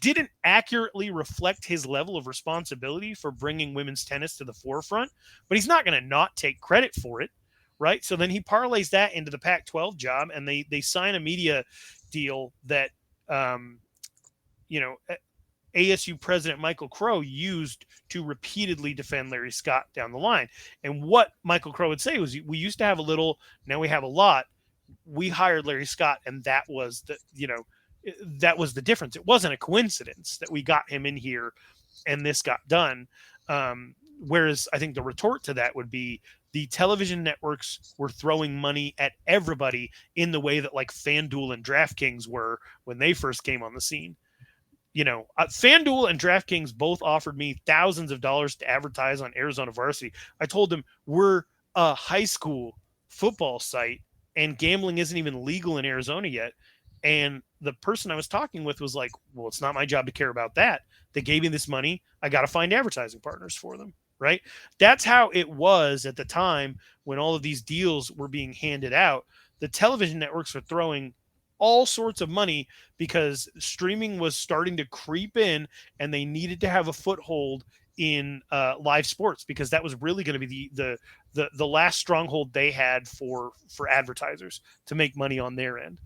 didn't accurately reflect his level of responsibility for bringing women's tennis to the forefront, but he's not going to not take credit for it, right? So then he parlays that into the Pac-12 job, and they sign a media deal that, ASU President Michael Crow used to repeatedly defend Larry Scott down the line. And what Michael Crow would say was, we used to have a little, now we have a lot. We hired Larry Scott, and that was that was the difference. It wasn't a coincidence that we got him in here and this got done. Whereas I think the retort to that would be, the television networks were throwing money at everybody in the way that like FanDuel and DraftKings were when they first came on the scene. FanDuel and DraftKings both offered me thousands of dollars to advertise on Arizona Varsity. I told them, we're a high school football site and gambling isn't even legal in Arizona yet. And the person I was talking with was like, well, it's not my job to care about that. They gave me this money. I got to find advertising partners for them, right? That's how it was at the time when all of these deals were being handed out. The television networks were throwing all sorts of money because streaming was starting to creep in, and they needed to have a foothold in live sports, because that was really going to be the last stronghold they had for advertisers to make money on their end.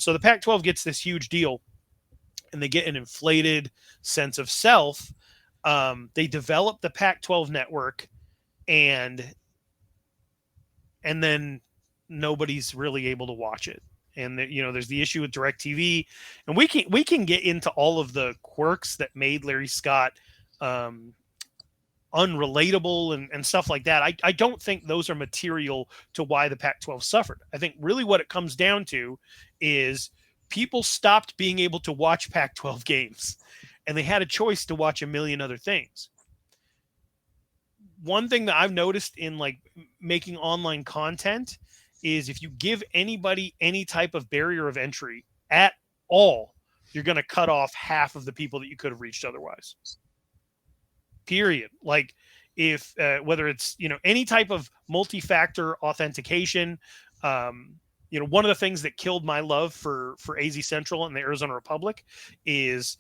So the Pac-12 gets this huge deal, and they get an inflated sense of self. They develop the Pac-12 network, and then nobody's really able to watch it. And there's the issue with DirecTV, and we can get into all of the quirks that made Larry Scott unrelatable and stuff like that. I don't think those are material to why the Pac-12 suffered. I think really what it comes down to is people stopped being able to watch Pac-12 games, and they had a choice to watch a million other things. One thing that I've noticed in like making online content is, if you give anybody any type of barrier of entry at all, you're going to cut off half of the people that you could have reached otherwise. Period. Like, if whether it's any type of multi-factor authentication. One of the things that killed my love for AZ Central and the Arizona Republic is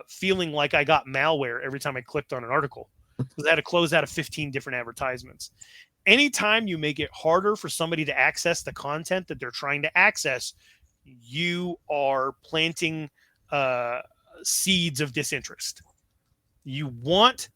feeling like I got malware every time I clicked on an article, because I had to close out of 15 different advertisements. Anytime you make it harder for somebody to access the content that they're trying to access, you are planting seeds of disinterest. You want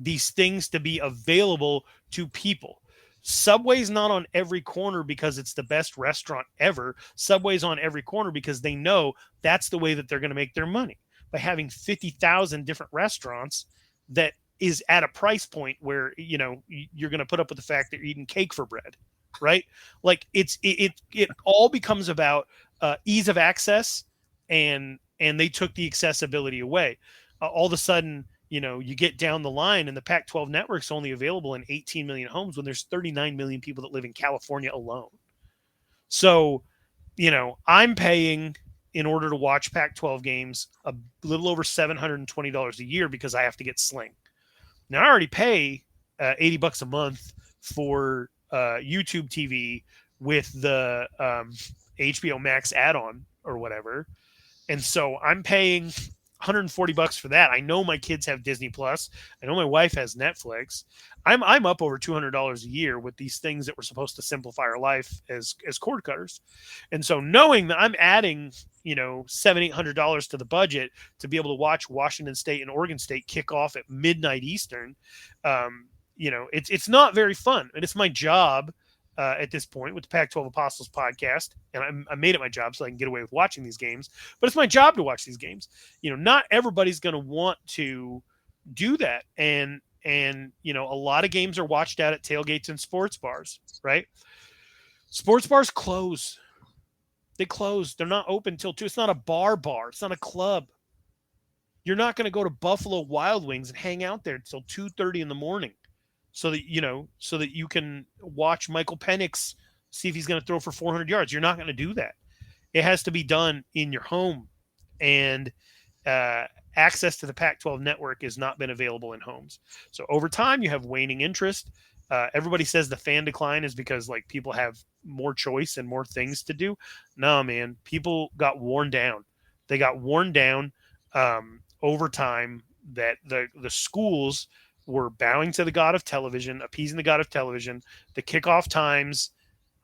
these things to be available to people. Subway's not on every corner because it's the best restaurant ever. Subway's on every corner because they know that's the way that they're going to make their money, by having 50,000 different restaurants that is at a price point where, you're going to put up with the fact that you're eating cake for bread, right? Like it all becomes about ease of access, and they took the accessibility away. All of a sudden, you get down the line and the Pac-12 network's only available in 18 million homes when there's 39 million people that live in California alone. So, I'm paying, in order to watch Pac-12 games, a little over $720 a year because I have to get Sling. Now, I already pay $80 a month for YouTube TV with the HBO Max add-on or whatever. And so I'm paying $140 for that. I know my kids have Disney Plus. I know my wife has Netflix. I'm up over $200 a year with these things that were supposed to simplify our life as cord cutters. And so knowing that I'm adding, $700-800 to the budget to be able to watch Washington State and Oregon State kick off at midnight Eastern, it's not very fun. And it's my job at this point with the Pac-12 Apostles podcast, and I made it my job so I can get away with watching these games, but it's my job to watch these games. Not everybody's going to want to do that. And a lot of games are watched at tailgates and sports bars, right? Sports bars close. They close. They're not open till 2. It's not a bar. It's not a club. You're not going to go to Buffalo Wild Wings and hang out there until 2:30 in the morning. So that you can watch Michael Penix, see if he's going to throw for 400 yards. You're not going to do that. It has to be done in your home, and access to the Pac-12 network has not been available in homes. So over time, you have waning interest. Everybody says the fan decline is because people have more choice and more things to do. No, man, people got worn down. They got worn down over time. That the schools were bowing to the god of television, appeasing the god of television. The kickoff times,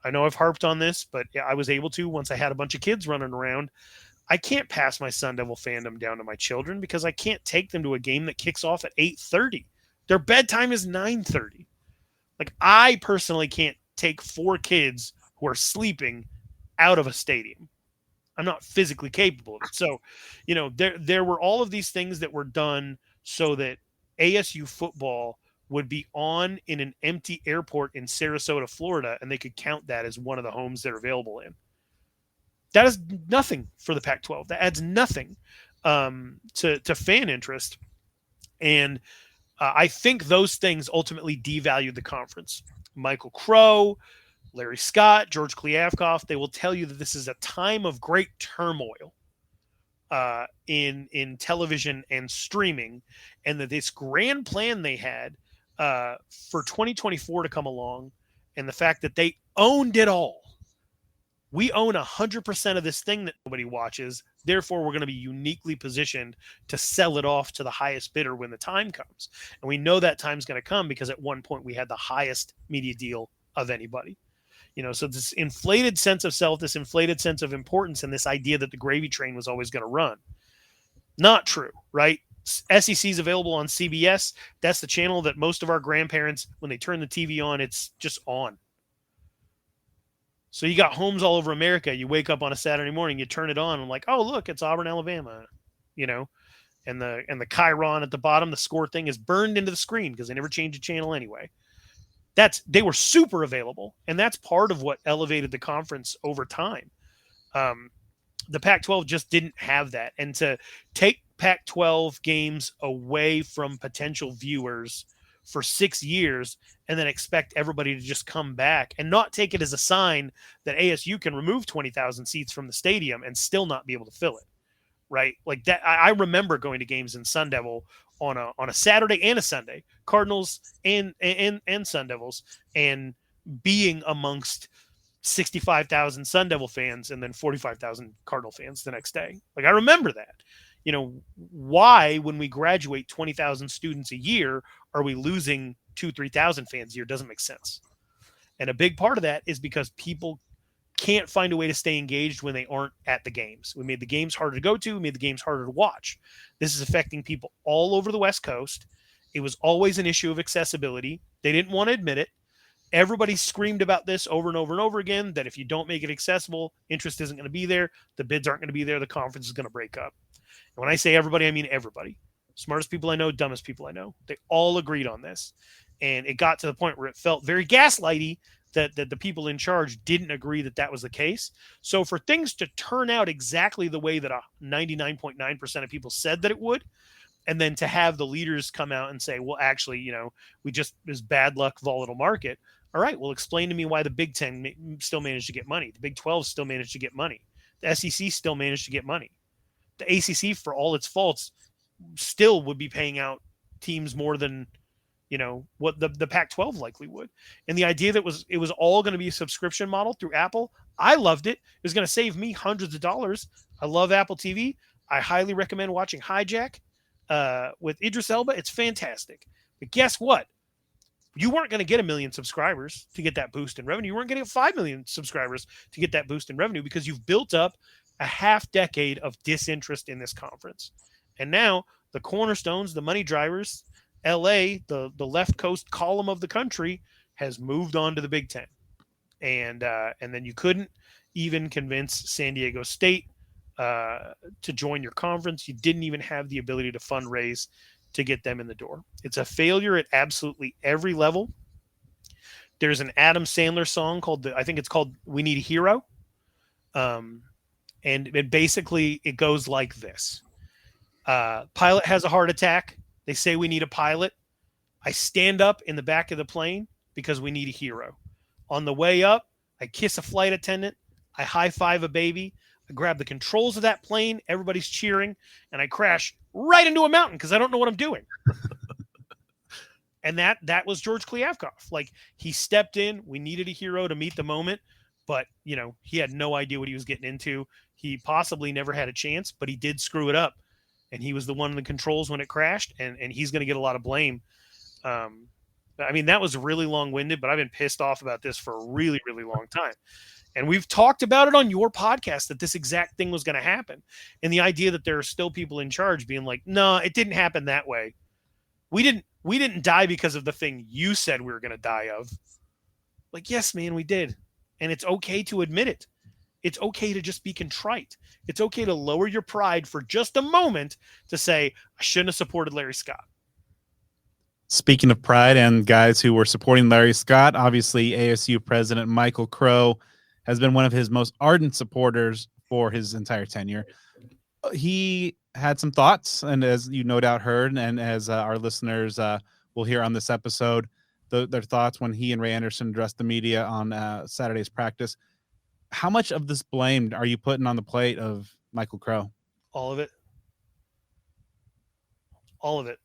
I know I've harped on this, but I was able to once I had a bunch of kids running around. I can't pass my Sun Devil fandom down to my children because I can't take them to a game that kicks off at 8:30. Their bedtime is 9:30. I personally can't take 4 kids who are sleeping out of a stadium. I'm not physically capable of it. So, there were all of these things that were done so that ASU football would be on in an empty airport in Sarasota, Florida, and they could count that as one of the homes they're available in. That is nothing for the Pac-12. That adds nothing to fan interest. And I think those things ultimately devalued the conference. Michael Crow, Larry Scott, George Kliavkoff, they will tell you that this is a time of great turmoil in television and streaming, and that this grand plan they had for 2024 to come along, and the fact that they owned it all. We own 100% of this thing that nobody watches. Therefore, we're going to be uniquely positioned to sell it off to the highest bidder when the time comes. And we know that time's going to come because at one point we had the highest media deal of anybody. So this inflated sense of self, this inflated sense of importance, and this idea that the gravy train was always going to run. Not true, right? SEC is available on CBS. That's the channel that most of our grandparents, when they turn the TV on, it's just on. So you got homes all over America. You wake up on a Saturday morning, you turn it on, and oh, look, it's Auburn, Alabama, and the chyron at the bottom, the score thing is burned into the screen because they never changed the channel anyway. They were super available, and that's part of what elevated the conference over time. The Pac-12 just didn't have that, and to take Pac-12 games away from potential viewers for 6 years and then expect everybody to just come back and not take it as a sign that ASU can remove 20,000 seats from the stadium and still not be able to fill it, right? Like that. I remember going to games in Sun Devil on a Saturday and a Sunday, Cardinals and Sun Devils, and being amongst 65,000 Sun Devil fans and then 45,000 Cardinal fans the next day. Like, I remember that. You know, why, when we graduate 20,000 students a year, are we losing 2,000-3,000 fans a year? Doesn't make sense. And a big part of that is because people can't find a way to stay engaged when they aren't at the games. We made the games harder to go to. We made the games harder to watch. This is affecting people all over the West Coast. It was always an issue of accessibility. They didn't want to admit it. Everybody screamed about this over and over and over again, that if you don't make it accessible, interest isn't going to be there. The bids aren't going to be there. The conference is going to break up. And when I say everybody, I mean everybody. Smartest people I know, dumbest people I know. They all agreed on this. And it got to the point where it felt very gaslighty that the people in charge didn't agree that that was the case. So for things to turn out exactly the way that 99.9% of people said that it would, and then to have the leaders come out and say, well, actually, you know, we just, this bad luck, volatile market. All right, well, explain to me why the Big Ten still managed to get money. The Big 12 still managed to get money. The SEC still managed to get money. The ACC, for all its faults, still would be paying out teams more than, you know, what the Pac-12 likely would. And the idea that it was all going to be a subscription model through Apple, I loved it. It was going to save me hundreds of dollars. I love Apple TV. I highly recommend watching Hijack with Idris Elba. It's fantastic. But guess what? You weren't going to get 1 million subscribers to get that boost in revenue. You weren't going to get 5 million subscribers to get that boost in revenue because you've built up a half decade of disinterest in this conference. And now the cornerstones, the money drivers, LA, the left coast column of the country, has moved on to the Big Ten. And then you couldn't even convince San Diego State to join your conference. You didn't even have the ability to fundraise to get them in the door. It's a failure at absolutely every level. There's an Adam Sandler song I think it's called We Need a Hero. And it basically, it goes like this. Pilot has a heart attack. They say we need a pilot. I stand up in the back of the plane because we need a hero. On the way up, I kiss a flight attendant. I high-five a baby. I grab the controls of that plane. Everybody's cheering. And I crash right into a mountain because I don't know what I'm doing. And that was George Kliavkoff. Like, he stepped in. We needed a hero to meet the moment. But, you know, he had no idea what he was getting into. He possibly never had a chance, but he did screw it up. And he was the one in the controls when it crashed, and he's going to get a lot of blame. I mean, that was really long-winded, but I've been pissed off about this for a really, really long time. And we've talked about it on your podcast that this exact thing was going to happen. And the idea that there are still people in charge being like, no, it didn't happen that way. We didn't die because of the thing you said we were going to die of. Like, yes, man, we did. And it's okay to admit it. It's okay to just be contrite. It's okay to lower your pride for just a moment to say, I shouldn't have supported Larry Scott. Speaking of pride and guys who were supporting Larry Scott, obviously ASU President Michael Crow has been one of his most ardent supporters for his entire tenure. He had some thoughts, and as you no doubt heard, and as our listeners will hear on this episode, their thoughts when he and Ray Anderson addressed the media on Saturday's practice. How much of this blame are you putting on the plate of Michael Crow? All of it. All of it.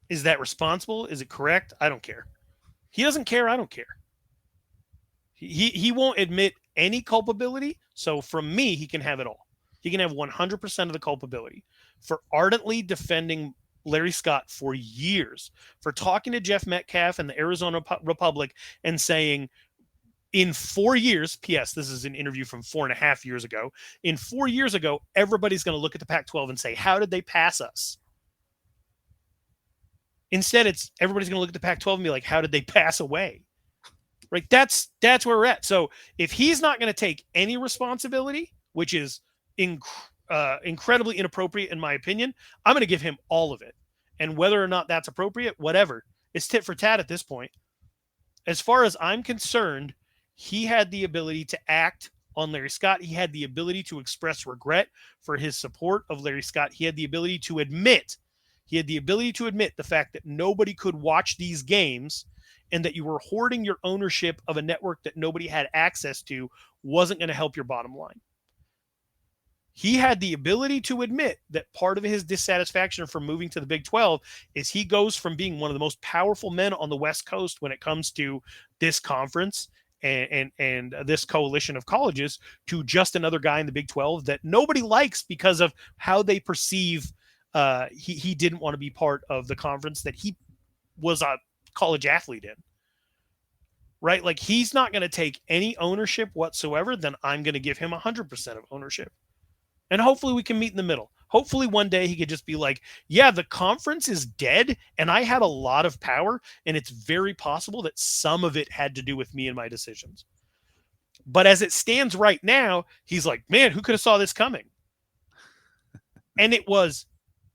Is that responsible? Is it correct? I don't care. He doesn't care. I don't care. He won't admit any culpability. So from me, he can have it all. He can have 100% of the culpability for ardently defending Larry Scott for years, for talking to Jeff Metcalf and the Arizona Republic and saying, in 4 years, P.S., this is an interview from 4.5 years ago. In 4 years ago, everybody's going to look at the Pac-12 and say, how did they pass us? Instead, everybody's going to look at the Pac-12 and be like, how did they pass away? Right? That's where we're at. So if he's not going to take any responsibility, which is incredibly inappropriate in my opinion, I'm going to give him all of it. And whether or not that's appropriate, whatever. It's tit for tat at this point. As far as I'm concerned, he had the ability to act on Larry Scott. He had the ability to express regret for his support of Larry Scott. He had the ability to admit the fact that nobody could watch these games and that you were hoarding your ownership of a network that nobody had access to wasn't going to help your bottom line. He had the ability to admit that part of his dissatisfaction from moving to the Big 12 is he goes from being one of the most powerful men on the West Coast when it comes to this conference and this coalition of colleges to just another guy in the Big 12 that nobody likes because of how they perceive he didn't want to be part of the conference that he was a college athlete in. Right? Like, he's not going to take any ownership whatsoever, then I'm going to give him 100% of ownership. And hopefully we can meet in the middle. Hopefully one day he could just be like, yeah, the conference is dead and I had a lot of power, and it's very possible that some of it had to do with me and my decisions. But as it stands right now, he's like, man, who could have saw this coming? And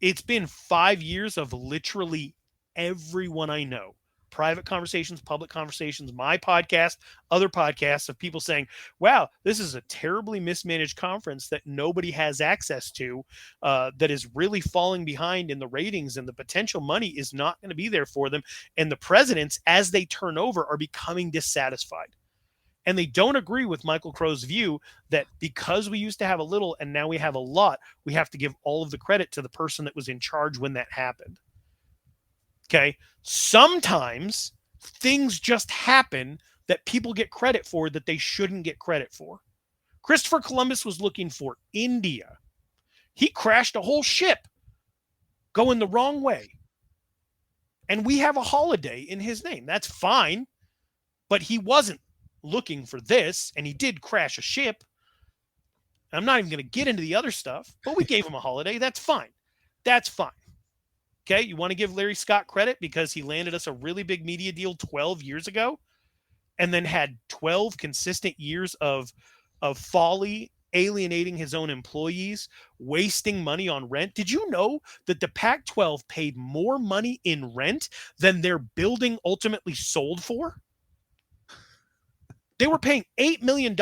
it's been 5 years of literally everyone I know. Private conversations, public conversations, my podcast, other podcasts of people saying, wow, this is a terribly mismanaged conference that nobody has access to, that is really falling behind in the ratings, and the potential money is not going to be there for them. And the presidents, as they turn over, are becoming dissatisfied. And they don't agree with Michael Crow's view that because we used to have a little and now we have a lot, we have to give all of the credit to the person that was in charge when that happened. Okay. Sometimes things just happen that people get credit for that they shouldn't get credit for. Christopher Columbus was looking for India. He crashed a whole ship going the wrong way. And we have a holiday in his name. That's fine. But he wasn't looking for this, and he did crash a ship. I'm not even going to get into the other stuff, but we gave him a holiday. That's fine. That's fine. Okay, you want to give Larry Scott credit because he landed us a really big media deal 12 years ago and then had 12 consistent years of folly, alienating his own employees, wasting money on rent. Did you know that the Pac-12 paid more money in rent than their building ultimately sold for? They were paying $8 million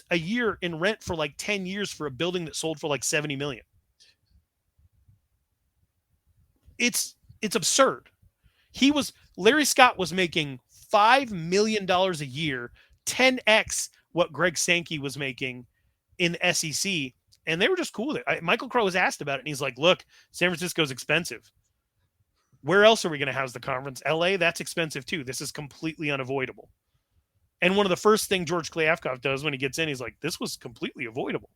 a year in rent for like 10 years for a building that sold for like $70 million. It's absurd. Larry Scott was making $5 million a year, 10x what Greg Sankey was making in SEC, and they were just cool with it. Michael Crow was asked about it, and he's like, look, San Francisco's expensive. Where else are we going to house the conference? LA, that's expensive too. This is completely unavoidable. And one of the first things George Kliavkoff does when he gets in, he's like, this was completely avoidable.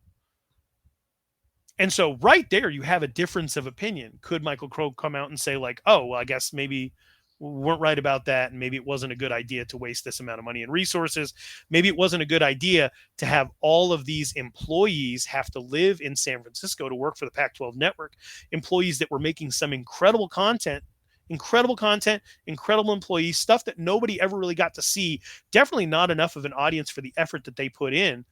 And so right there, you have a difference of opinion. Could Michael Crow come out and say like, oh, well, I guess maybe we weren't right about that, and maybe it wasn't a good idea to waste this amount of money and resources. Maybe it wasn't a good idea to have all of these employees have to live in San Francisco to work for the Pac-12 network, employees that were making some incredible content, incredible employees, stuff that nobody ever really got to see, definitely not enough of an audience for the effort that they put in.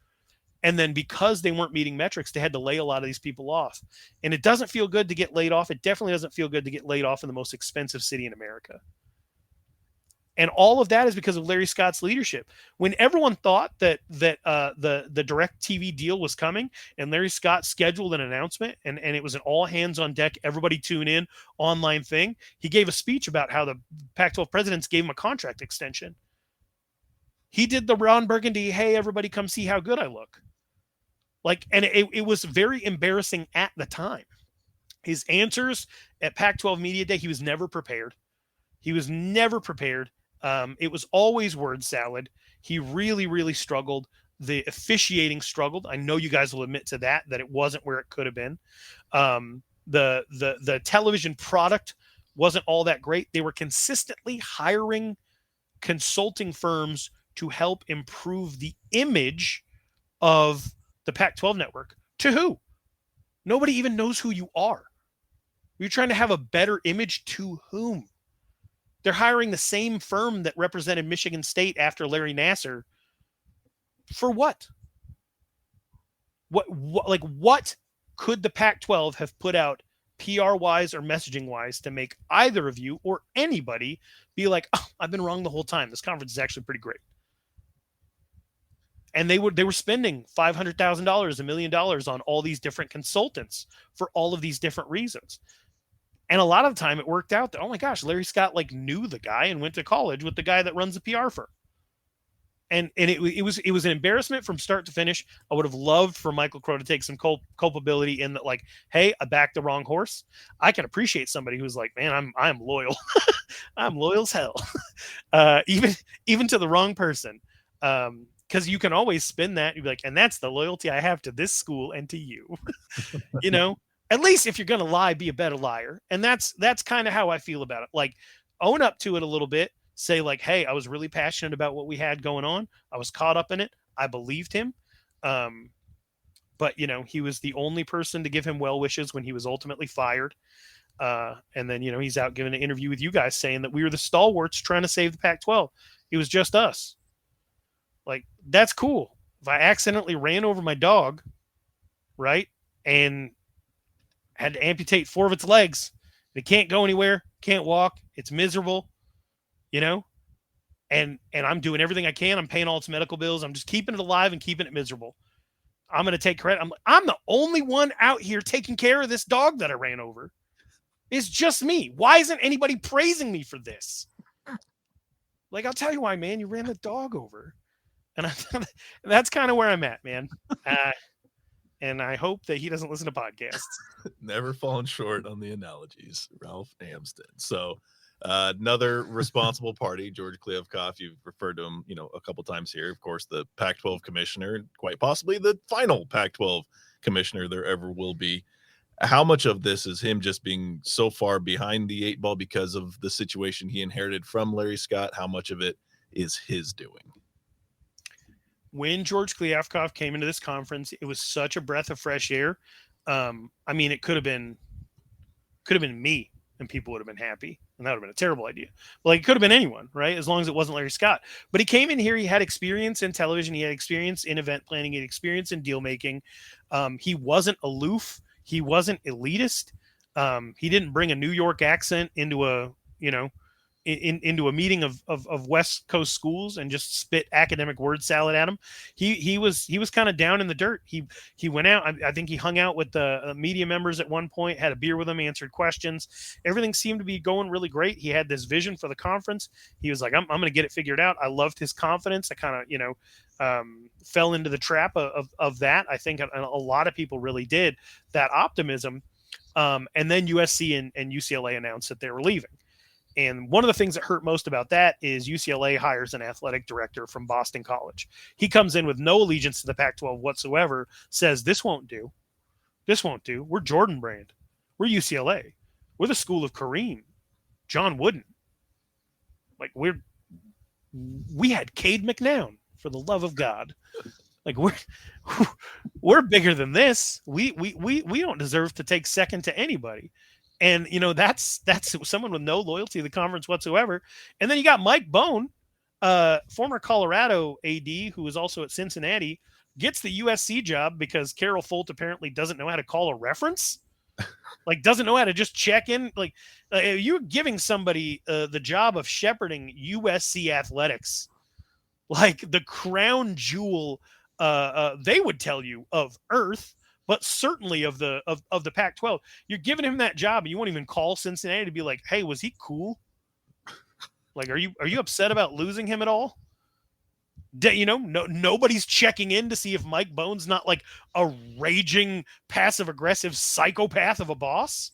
And then because they weren't meeting metrics, they had to lay a lot of these people off. And it doesn't feel good to get laid off. It definitely doesn't feel good to get laid off in the most expensive city in America. And all of that is because of Larry Scott's leadership. When everyone thought that the direct TV deal was coming and Larry Scott scheduled an announcement and it was an all hands on deck, everybody tune in online thing, he gave a speech about how the Pac-12 presidents gave him a contract extension. He did the Ron Burgundy, hey, everybody come see how good I look. And it was very embarrassing at the time. His answers at Pac-12 Media Day, he was never prepared. It was always word salad. He really, really struggled. The officiating struggled. I know you guys will admit to that it wasn't where it could have been. The television product wasn't all that great. They were consistently hiring consulting firms to help improve the image of the Pac-12 network. To who? Nobody even knows who you are. You're trying to have a better image to whom? They're hiring the same firm that represented Michigan State after Larry Nassar. For what? What could the Pac-12 have put out PR-wise or messaging-wise to make either of you or anybody be like, oh, I've been wrong the whole time. This conference is actually pretty great. And they were spending $500,000, $1 million on all these different consultants for all of these different reasons. And a lot of the time it worked out that, oh my gosh, Larry Scott knew the guy and went to college with the guy that runs the PR firm. And it was an embarrassment from start to finish. I would have loved for Michael Crow to take some culpability in that, like, hey, I backed the wrong horse. I can appreciate somebody who's like, man, I'm loyal. I'm loyal as hell. Even to the wrong person. Because you can always spin that. You'd be like, and that's the loyalty I have to this school and to you. You know, at least if you're going to lie, be a better liar. And that's kind of how I feel about it. Like, own up to it a little bit. Say like, hey, I was really passionate about what we had going on. I was caught up in it. I believed him. But, you know, he was the only person to give him well wishes when he was ultimately fired. And then, you know, he's out giving an interview with you guys saying that we were the stalwarts trying to save the Pac-12. It was just us. Like, that's cool. If I accidentally ran over my dog, right, and had to amputate 4 of its legs, it can't go anywhere, can't walk, it's miserable. You know, and I'm doing everything I can. I'm paying all its medical bills. I'm just keeping it alive and keeping it miserable. I'm going to take credit. I'm the only one out here taking care of this dog that I ran over. It's just me. Why isn't anybody praising me for this? Like, I'll tell you why, man. You ran the dog over. And that's kind of where I'm at, man. And I hope that he doesn't listen to podcasts. Never fallen short on the analogies, Ralph Amsden. So, another responsible party, George Kliavkoff, you've referred to him, you know, a couple times here. Of course, the Pac-12 commissioner, and quite possibly the final Pac-12 commissioner there ever will be. How much of this is him just being so far behind the 8 ball because of the situation he inherited from Larry Scott? How much of it is his doing? When George Kliavkoff came into this conference, it was such a breath of fresh air. I mean, it could have been me, and people would have been happy, and that would have been a terrible idea. Like, it could have been anyone, right? As long as it wasn't Larry Scott. But he came in here, he had experience in television, he had experience in event planning, he had experience in deal making. He wasn't aloof, he wasn't elitist. He didn't bring a New York accent into a, you know, into a meeting of West Coast schools and just spit academic word salad at him. He was kind of down in the dirt. He went out. I think he hung out with the media members at one point, had a beer with them, answered questions. Everything seemed to be going really great. He had this vision for the conference. He was like, I'm going to get it figured out. I loved his confidence. I kind of, you know, fell into the trap of that. I think a lot of people really did, that optimism. And then USC and UCLA announced that they were leaving. And one of the things that hurt most about that is UCLA hires an athletic director from Boston College. He comes in with no allegiance to the Pac-12 whatsoever, says, this won't do. This won't do. We're Jordan Brand. We're UCLA. We're the school of Kareem, John Wooden. Like, we had Cade McNown, for the love of God. Like, we're bigger than this. We don't deserve to take second to anybody. And, you know, that's someone with no loyalty to the conference whatsoever. And then you got Mike Bone, former Colorado AD, who was also at Cincinnati, gets the USC job because Carol Folt apparently doesn't know how to call a reference. Like, doesn't know how to just check in. Like, you're giving somebody the job of shepherding USC athletics, like the crown jewel, they would tell you, of Earth, but certainly of the Pac-12. You're giving him that job, and you won't even call Cincinnati to be like, hey, was he cool? Like, are you upset about losing him at all? You know, nobody's checking in to see if Mike Bone's not like a raging, passive-aggressive psychopath of a boss.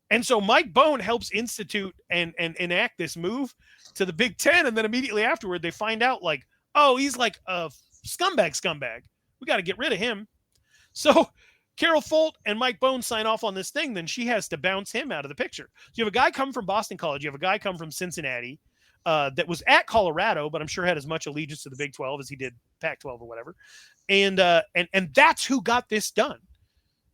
And so Mike Bone helps institute and enact this move to the Big Ten, and then immediately afterward, they find out, like, oh, he's like a scumbag. We got to get rid of him. So Carol Folt and Mike Bone sign off on this thing, then she has to bounce him out of the picture. So you have a guy come from Boston College, you have a guy come from Cincinnati, that was at Colorado, but I'm sure had as much allegiance to the Big 12 as he did Pac-12 or whatever. And that's who got this done.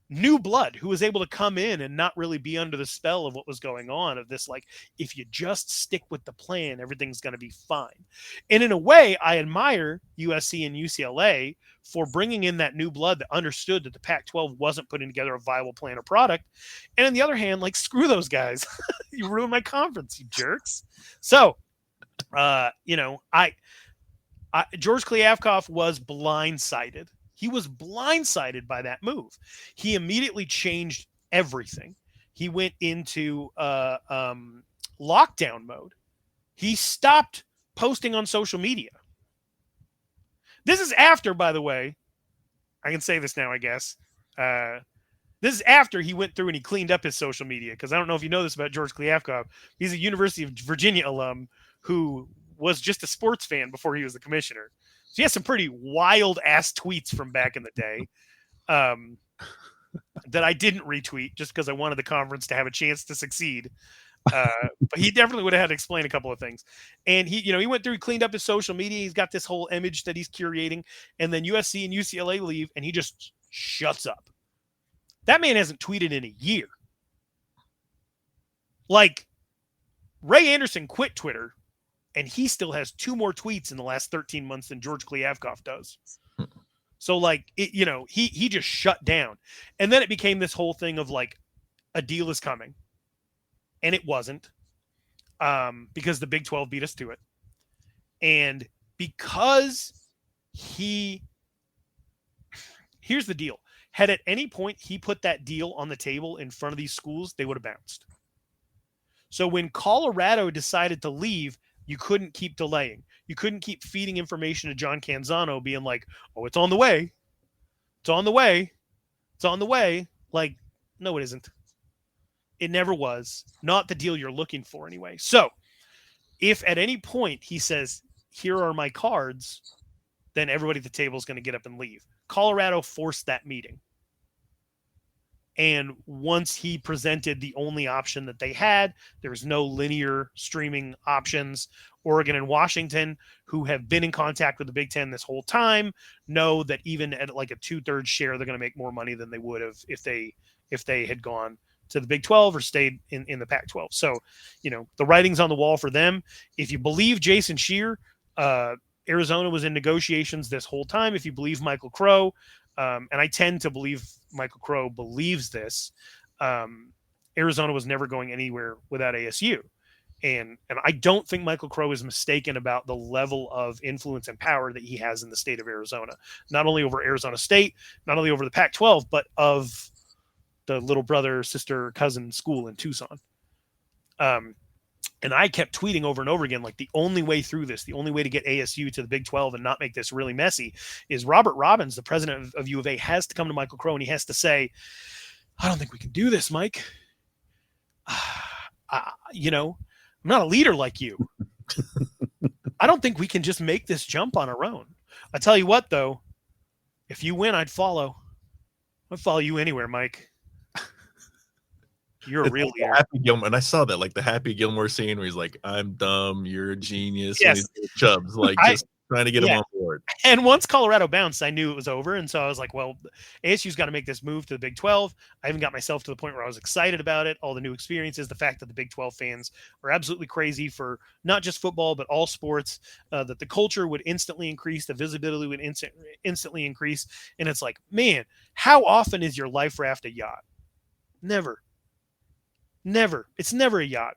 New blood who was able to come in and not really be under the spell of what was going on, of this, like, if you just stick with the plan, everything's going to be fine. And in a way, I admire USC and UCLA for bringing in that new blood that understood that the Pac-12 wasn't putting together a viable plan or product. And on the other hand, like, screw those guys. You ruined my conference, you jerks. So, you know, George Kliavkoff was blindsided. He was blindsided by that move. He immediately changed everything. He went into lockdown mode. He stopped posting on social media. This is after, by the way, I can say this now, I guess. This is after he went through and he cleaned up his social media, because I don't know if you know this about George Kliavkoff. He's a University of Virginia alum who was just a sports fan before he was the commissioner. So he has some pretty wild-ass tweets from back in the day that I didn't retweet just because I wanted the conference to have a chance to succeed. But he definitely would have had to explain a couple of things. And he went through, he cleaned up his social media. He's got this whole image that he's curating. And then USC and UCLA leave, and he just shuts up. That man hasn't tweeted in a year. Like, Ray Anderson quit Twitter, and he still has 2 more tweets in the last 13 months than George Kliavkoff does. So, like, he just shut down. And then it became this whole thing of, like, a deal is coming. And it wasn't, because the Big 12 beat us to it. And because here's the deal. Had at any point he put that deal on the table in front of these schools, they would have bounced. So when Colorado decided to leave, you couldn't keep delaying. You couldn't keep feeding information to John Canzano being like, oh, it's on the way. It's on the way. It's on the way. Like, no, it isn't. It never was. Not the deal you're looking for anyway. So if at any point he says, here are my cards, then everybody at the table is going to get up and leave. Colorado forced that meeting. And once he presented the only option that they had, there was no linear streaming options. Oregon and Washington, who have been in contact with the Big Ten this whole time, know that even at like a 2/3 share, they're going to make more money than they would have if they had gone to the Big 12 or stayed in the Pac-12. So, the writing's on the wall for them. If you believe Jason Scheer, Arizona was in negotiations this whole time. If you believe Michael Crow, and I tend to believe Michael Crow believes this, Arizona was never going anywhere without ASU. And I don't think Michael Crow is mistaken about the level of influence and power that he has in the state of Arizona, not only over Arizona State, not only over the Pac-12, but of the little brother, sister, cousin school in Tucson. And I kept tweeting over and over again, like, the only way through this, the only way to get ASU to the Big 12 and not make this really messy is Robert Robbins, the president of U of A, has to come to Michael Crow and he has to say, I don't think we can do this, Mike. I'm not a leader like you. I don't think we can just make this jump on our own. I tell you what, though, if you win, I'd follow. I'd follow you anywhere, Mike. You're a real leader. Happy Gilmore, and I saw that, like the Happy Gilmore scene where he's like, "I'm dumb, you're a genius." Yes. And he's Chubbs, like just trying to get him on board. And once Colorado bounced, I knew it was over, and so I was like, "Well, ASU's got to make this move to the Big 12." I even got myself to the point where I was excited about it, all the new experiences, the fact that the Big 12 fans are absolutely crazy for not just football but all sports. That the culture would instantly increase, the visibility would instantly increase, and it's like, man, how often is your life raft a yacht? Never. It's never a yacht.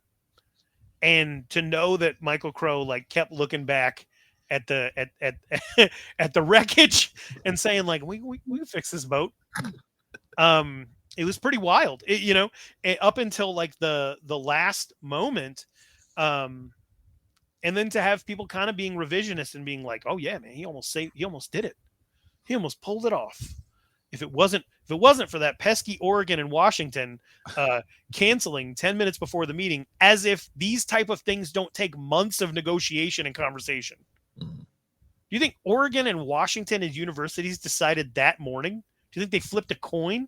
And to know that Michael Crow like kept looking back at the at the wreckage and saying like we can fix this boat. It was pretty wild. Up until like the last moment. And then to have people kind of being revisionist and being like, oh yeah, man, he almost did it. He almost pulled it off. If it wasn't for that pesky Oregon and Washington canceling 10 minutes before the meeting, as if these type of things don't take months of negotiation and conversation. Do you think Oregon and Washington as universities decided that morning? Do you think they flipped a coin?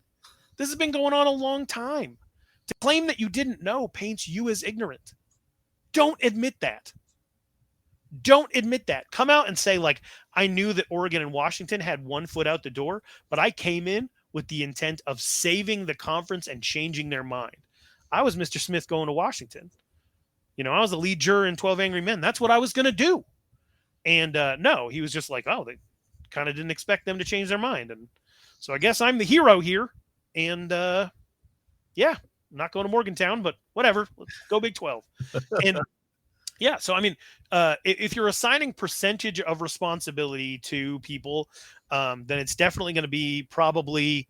This has been going on a long time. To claim that you didn't know paints you as ignorant. Don't admit that. Don't admit that. Come out and say, like, I knew that Oregon and Washington had one foot out the door, but I came in with the intent of saving the conference and changing their mind. I was Mr. Smith going to Washington. I was the lead juror in 12 Angry Men. That's what I was going to do. And no, he was just like, oh, they kind of didn't expect them to change their mind. And so I guess I'm the hero here. And yeah, I'm not going to Morgantown, but whatever. Let's go Big 12. And yeah, so I mean, if you're assigning percentage of responsibility to people, then it's definitely going to be probably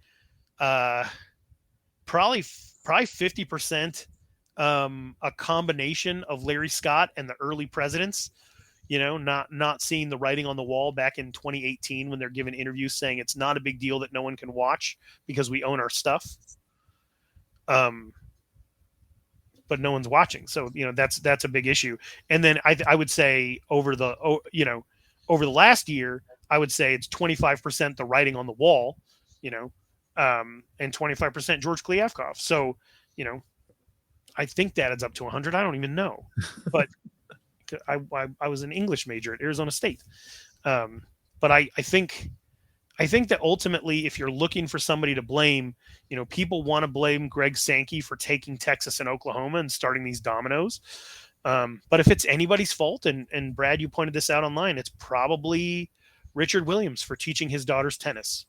50% a combination of Larry Scott and the early presidents. not seeing the writing on the wall back in 2018 when they're giving interviews saying it's not a big deal that no one can watch because we own our stuff. But no one's watching. So, that's a big issue. And then I would say over the last year, I would say it's 25% the writing on the wall, and 25% George Kliavkoff. So, I think that adds up to 100. I don't even know, but I was an English major at Arizona State. But I think that ultimately, if you're looking for somebody to blame, people want to blame Greg Sankey for taking Texas and Oklahoma and starting these dominoes. But if it's anybody's fault, and Brad, you pointed this out online, it's probably Richard Williams for teaching his daughters tennis.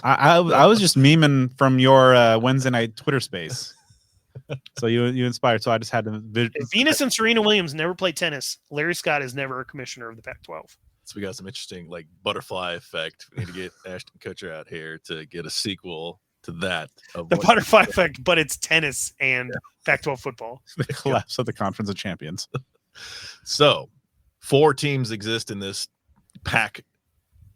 I was just memeing from your Wednesday night Twitter space. So you inspired. So I just had to. If Venus and Serena Williams never played tennis, Larry Scott is never a commissioner of the Pac-12. So we got some interesting butterfly effect. We need to get Ashton Kutcher out here to get a sequel to that. The butterfly effect, but it's tennis and Pac-12 football. The collapse of the Conference of Champions. So 4 teams exist in this Pac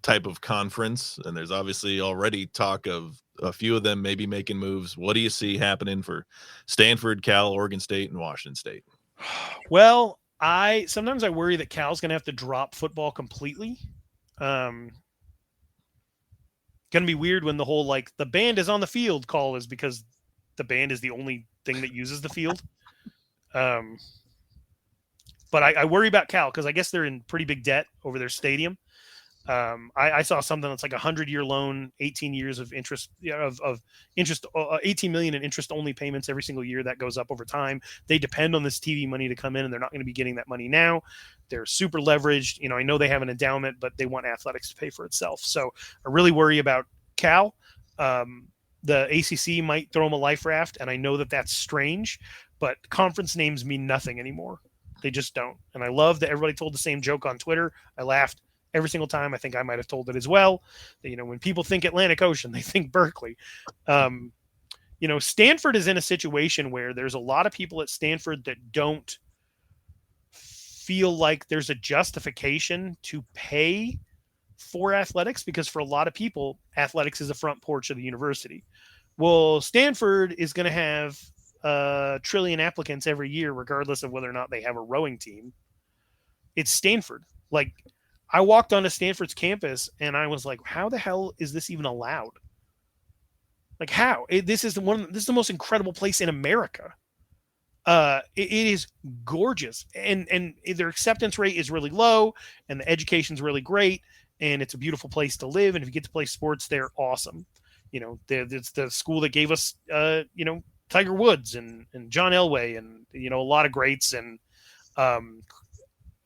type of conference, and there's obviously already talk of a few of them maybe making moves. What do you see happening for Stanford, Cal, Oregon State, and Washington State? Well, sometimes I worry that Cal's going to have to drop football completely. Going to be weird when the whole the band is on the field call is because the band is the only thing that uses the field. But I worry about Cal because I guess they're in pretty big debt over their stadium. I saw something that's like 100-year loan, 18 years of interest, of interest, 18 million in interest only payments every single year. That goes up over time. They depend on this TV money to come in, and they're not going to be getting that money now. They're super leveraged. I know they have an endowment, but they want athletics to pay for itself. So I really worry about Cal. The ACC might throw them a life raft, and I know that that's strange, but conference names mean nothing anymore. They just don't. And I love that everybody told the same joke on Twitter. I laughed every single time. I think I might have told it as well. That, when people think Atlantic Ocean, they think Berkeley. Stanford is in a situation where there's a lot of people at Stanford that don't feel like there's a justification to pay for athletics, because for a lot of people, athletics is the front porch of the university. Well, Stanford is going to have a trillion applicants every year, regardless of whether or not they have a rowing team. It's Stanford. I walked onto Stanford's campus and I was like, how the hell is this even allowed? How? This is the most incredible place in America. It is gorgeous, and their acceptance rate is really low, and the education's really great, and it's a beautiful place to live. And if you get to play sports, they're awesome. It's the school that gave us, Tiger Woods and John Elway and, a lot of greats, and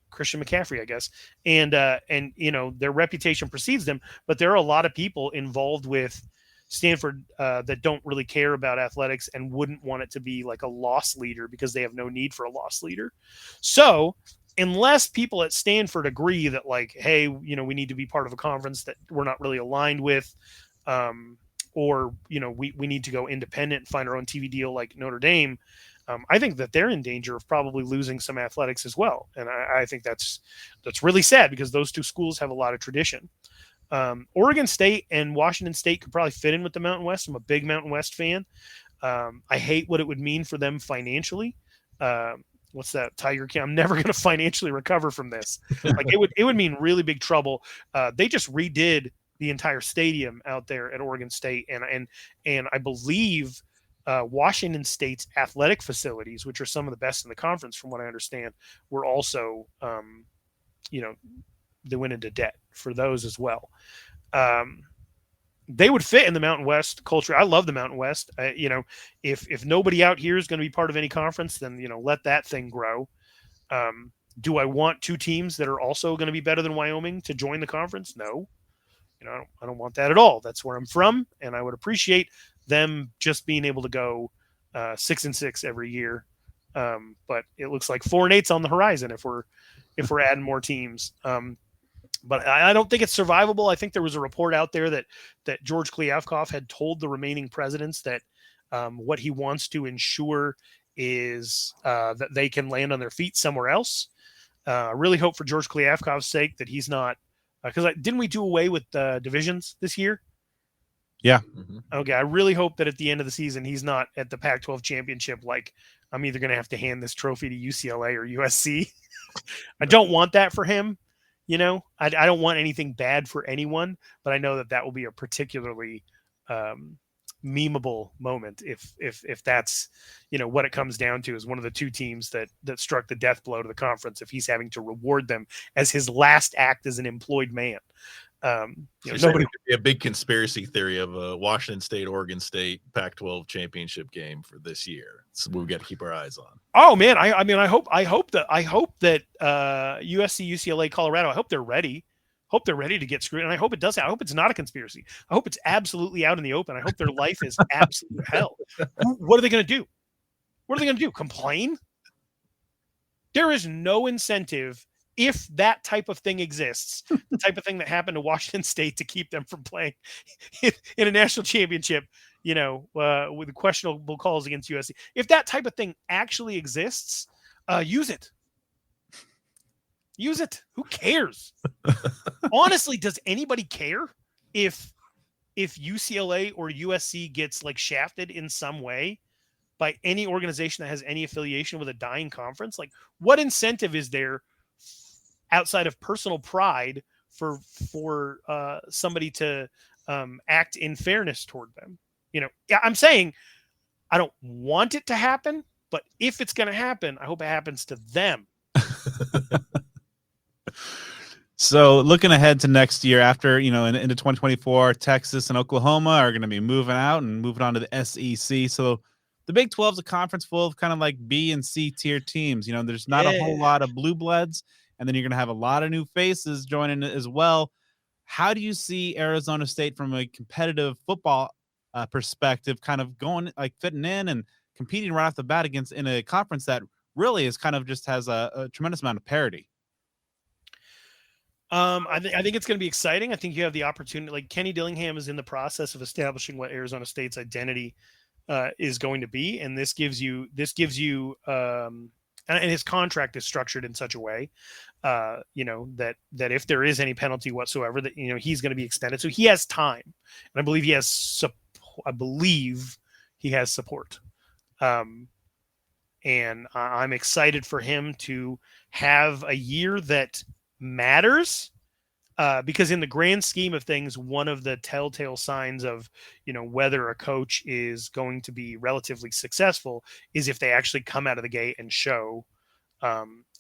Christian McCaffrey, I guess. And their reputation precedes them, but there are a lot of people involved with Stanford that don't really care about athletics and wouldn't want it to be like a loss leader because they have no need for a loss leader. So unless people at Stanford agree that hey, we need to be part of a conference that we're not really aligned with, or, we need to go independent and find our own TV deal like Notre Dame, I think that they're in danger of probably losing some athletics as well. And I think that's really sad because those two schools have a lot of tradition. Oregon State and Washington State could probably fit in with the Mountain West. I'm a big Mountain West fan. I hate what it would mean for them financially. What's that, Tiger King? I'm never going to financially recover from this. It would mean really big trouble. They just redid the entire stadium out there at Oregon State, and I believe Washington State's athletic facilities, which are some of the best in the conference, from what I understand, were also, they went into debt for those as well. They would fit in the Mountain West culture. I love the Mountain West. If nobody out here is going to be part of any conference, then, let that thing grow. Do I want two teams that are also going to be better than Wyoming to join the conference? No. I don't want that at all. That's where I'm from, and I would appreciate them just being able to go 6-6 every year. But it looks like 4-8's on the horizon if we're adding more teams. But I don't think it's survivable. I think there was a report out there that George Kliavkoff had told the remaining presidents that what he wants to ensure is that they can land on their feet somewhere else. I really hope for George Kliavkov's sake that he's not, because didn't we do away with divisions this year? Yeah. Okay. I really hope that at the end of the season, he's not at the Pac-12 championship. Like, I'm either going to have to hand this trophy to UCLA or USC. I don't want that for him. You know, I don't want anything bad for anyone, but I know that that will be a particularly memeable moment if that's, you know, what it comes down to is one of the two teams that struck the death blow to the conference, if he's having to reward them as his last act as an employed man. Nobody could be a big conspiracy theory of a Washington State, Oregon State Pac-12 championship game for this year. So we've got to keep our eyes on. Oh man, I mean, I hope that USC, UCLA, Colorado, I hope they're ready. Hope they're ready to get screwed, and I hope it does. I hope it's not a conspiracy. I hope it's absolutely out in the open. I hope their life is absolute hell. What are they going to do? What are they going to do? Complain? There is no incentive. If that type of thing exists, the type of thing that happened to Washington State to keep them from playing in a national championship, you know, with questionable calls against USC. If that type of thing actually exists, use it. Use it. Who cares? Honestly, does anybody care if UCLA or USC gets like shafted in some way by any organization that has any affiliation with a dying conference? Like, what incentive is there outside of personal pride for somebody to act in fairness toward them? You know, I'm saying I don't want it to happen, but if it's going to happen, I hope it happens to them. So looking ahead to next year, after, you know, into 2024, Texas and Oklahoma are going to be moving out and moving on to the SEC. So the Big 12 is a conference full of kind of like B and C tier teams. You know, there's not a whole lot of blue bloods, and then you're going to have a lot of new faces joining as well. How do you see Arizona State from a competitive football perspective kind of going, like fitting in and competing right off the bat against in a conference that really is kind of just has a tremendous amount of parity? I think it's going to be exciting. I think you have the opportunity, like Kenny Dillingham is in the process of establishing what Arizona State's identity is going to be. And this gives you, and his contract is structured in such a way, you know, that if there is any penalty whatsoever, that, you know, he's going to be extended. So he has time, and I believe he has support. And I'm excited for him to have a year that matters, because in the grand scheme of things, one of the telltale signs of, you know, whether a coach is going to be relatively successful is if they actually come out of the gate and show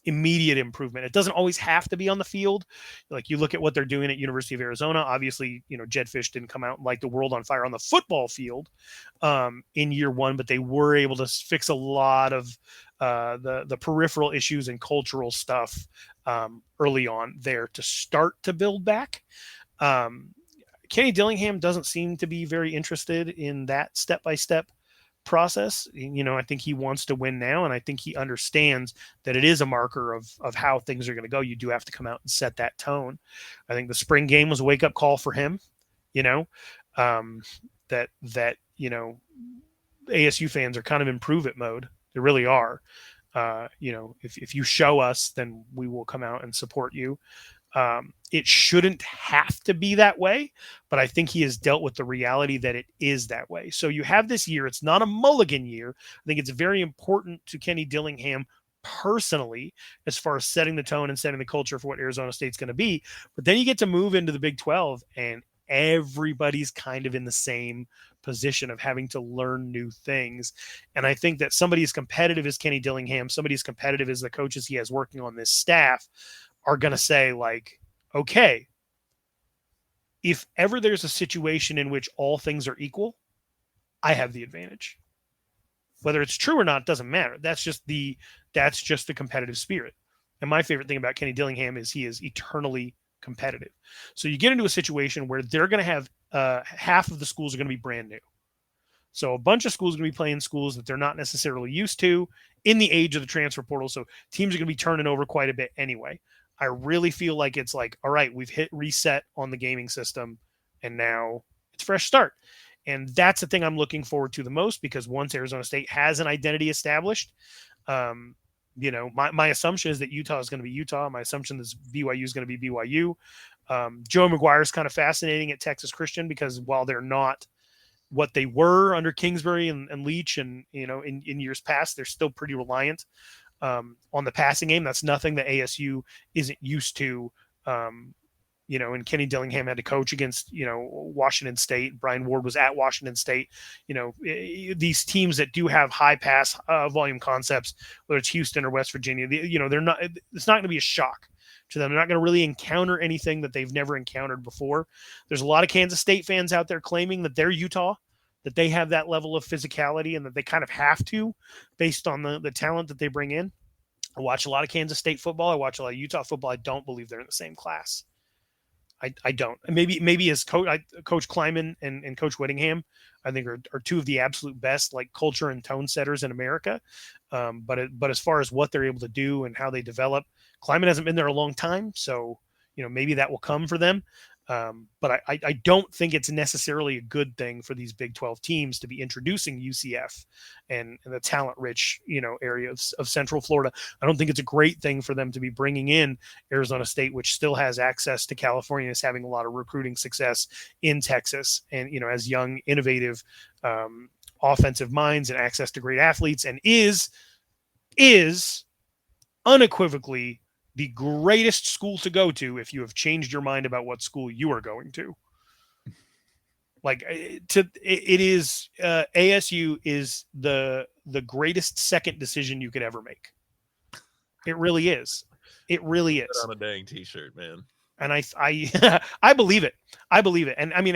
immediate improvement. It doesn't always have to be on the field. Like, you look at what they're doing at University of Arizona. Obviously, you know, Jed Fish didn't come out and light the world on fire on the football field in year one, but they were able to fix a lot of the peripheral issues and cultural stuff early on there to start to build back. Kenny Dillingham doesn't seem to be very interested in that step-by-step process. You know, I think he wants to win now, and I think he understands that it is a marker of how things are going to go. You do have to come out and set that tone. I think the spring game was a wake-up call for him, you know, that you know, ASU fans are kind of in prove-it mode. They really are. You know, if you show us, then we will come out and support you. It shouldn't have to be that way, but I think he has dealt with the reality that it is that way. So you have this year. It's not a mulligan year. I think it's very important to Kenny Dillingham personally, as far as setting the tone and setting the culture for what Arizona State's going to be. But then you get to move into the Big 12, and everybody's kind of in the same position of having to learn new things. And I think that somebody as competitive as Kenny Dillingham, somebody as competitive as the coaches he has working on this staff, are going to say, like, okay, if ever there's a situation in which all things are equal, I have the advantage. Whether it's true or not doesn't matter. That's just the competitive spirit. And my favorite thing about Kenny Dillingham is he is eternally competitive. So you get into a situation where they're going to have half of the schools are going to be brand new. So a bunch of schools are going to be playing schools that they're not necessarily used to in the age of the transfer portal. So teams are going to be turning over quite a bit anyway. I really feel like it's like, all right, we've hit reset on the gaming system, and now it's a fresh start. And that's the thing I'm looking forward to the most, because once Arizona State has an identity established, My assumption is that Utah is going to be Utah. My assumption is BYU is going to be BYU. Joe McGuire is kind of fascinating at Texas Christian because while they're not what they were under Kingsbury and Leach and, in years past, they're still pretty reliant on the passing game. That's nothing that ASU isn't used to. And Kenny Dillingham had to coach against, Washington State. Brian Ward was at Washington State. These teams that do have high pass volume concepts, whether it's Houston or West Virginia, they're not. It's not going to be a shock to them. They're not going to really encounter anything that they've never encountered before. There's a lot of Kansas State fans out there claiming that they're Utah, that they have that level of physicality and that they kind of have to based on the talent that they bring in. I watch a lot of Kansas State football. I watch a lot of Utah football. I don't believe they're in the same class. I don't. Maybe as Coach Kleiman and Coach Whittingham, I think are two of the absolute best like culture and tone setters in America. But as far as what they're able to do and how they develop, Kleiman hasn't been there a long time, so maybe that will come for them. But I don't think it's necessarily a good thing for these Big 12 teams to be introducing UCF and the talent-rich, area of Central Florida. I don't think it's a great thing for them to be bringing in Arizona State, which still has access to California, is having a lot of recruiting success in Texas, and as young, innovative, offensive minds and access to great athletes, and is unequivocally the greatest school to go to if you have changed your mind about what school you are going to. ASU is the greatest second decision you could ever make. It really is. It really is. Put on a dang t-shirt, man. And I believe it. I believe it. And I mean,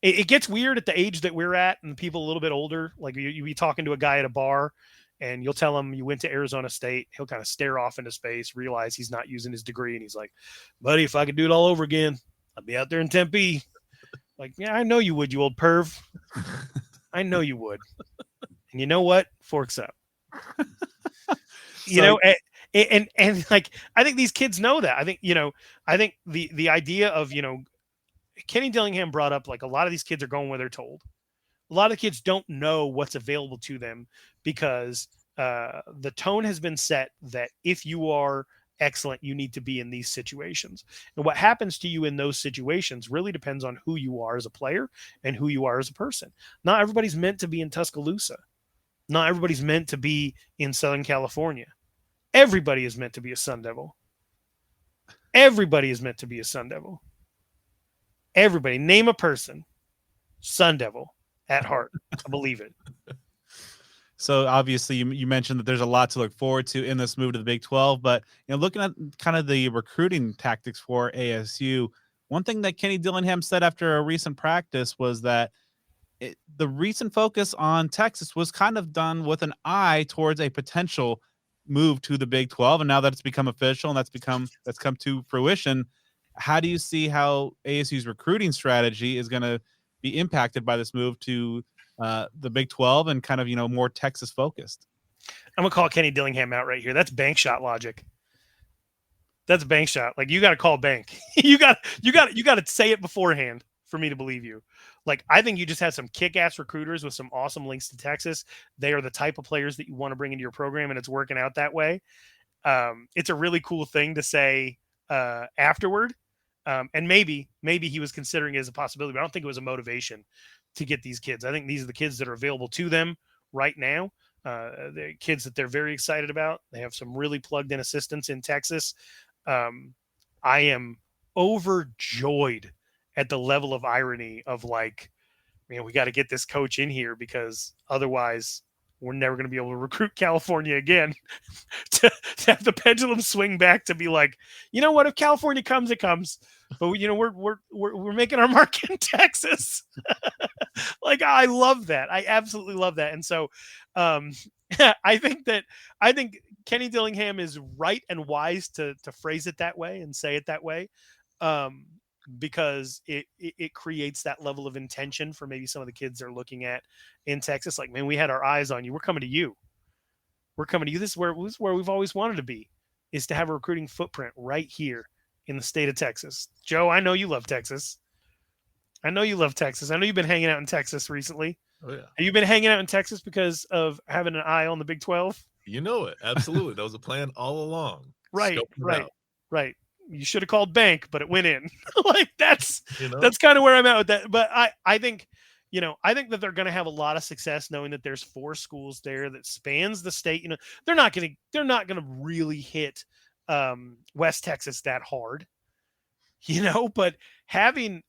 it gets weird at the age that we're at and people a little bit older. Like you be talking to a guy at a bar and you'll tell him you went to Arizona State. He'll kind of stare off into space, realize he's not using his degree. And he's like, buddy, if I could do it all over again, I'd be out there in Tempe. Like, yeah, I know you would, you old perv. I know you would. And you know what? Forks up. And like, I think these kids know that. I think the idea of, Kenny Dillingham brought up, like, a lot of these kids are going where they're told. A lot of kids don't know what's available to them because the tone has been set that if you are excellent, you need to be in these situations. And what happens to you in those situations really depends on who you are as a player and who you are as a person. Not everybody's meant to be in Tuscaloosa. Not everybody's meant to be in Southern California. Everybody is meant to be a Sun Devil. Everybody is meant to be a Sun Devil. Everybody. Name a person. Sun Devil at heart. I believe it. So obviously you mentioned that there's a lot to look forward to in this move to the Big 12, but looking at kind of the recruiting tactics for ASU, one thing that Kenny Dillingham said after a recent practice was that the recent focus on Texas was kind of done with an eye towards a potential move to the Big 12, and now that it's become official and that's come to fruition, how do you see how ASU's recruiting strategy is going to be impacted by this move to the Big 12 and kind of more Texas focused? I'm gonna call Kenny Dillingham out right here. That's bank shot logic. That's bank shot. Like, you got to call bank. you got to say it beforehand for me to believe you. Like, I think you just had some kick-ass recruiters with some awesome links to Texas. They are the type of players that you want to bring into your program, and it's working out that way. It's a really cool thing to say afterward. And maybe he was considering it as a possibility, but I don't think it was a motivation to get these kids. I think these are the kids that are available to them right now. The kids that they're very excited about. They have some really plugged in assistants in Texas. I am overjoyed at the level of irony of, like, we got to get this coach in here because otherwise we're never going to be able to recruit California again. to have the pendulum swing back to be like, you know what, if California comes, it comes. But we're making our mark in Texas. Like, I love that. I absolutely love that. And so I think Kenny Dillingham is right and wise to phrase it that way and say it that way. Because it creates that level of intention for maybe some of the kids they're looking at in Texas. Like, man, we had our eyes on you. We're coming to you. We're coming to you. This is where we've always wanted to be, is to have a recruiting footprint right here in the state of Texas. Joe, I know you love Texas. I know you've been hanging out in Texas recently. Oh, yeah. Have you been hanging out in Texas because of having an eye on the Big 12? You know it. Absolutely. That was a plan all along. Right, Scoping it right, out. right. You should have called bank, but it went in. Like that's You know? that's kind of where I'm at with that. But I think, I think that they're going to have a lot of success knowing that there's 4 schools there that spans the state. They're not going to really hit West Texas that hard, but having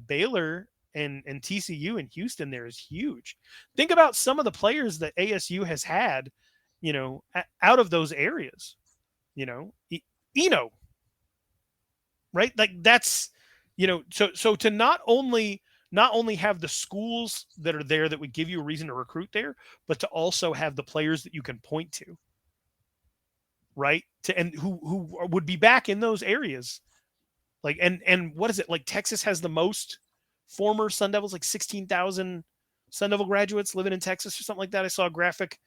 Baylor and TCU and Houston there is huge. Think about some of the players that ASU has had, out of those areas, Eno, right? Like that's, so to not only have the schools that are there that would give you a reason to recruit there, but to also have the players that you can point to, right? And who would be back in those areas. Like, and what is it? Like Texas has the most former Sun Devils, like 16,000 Sun Devil graduates living in Texas or something like that. I saw a graphic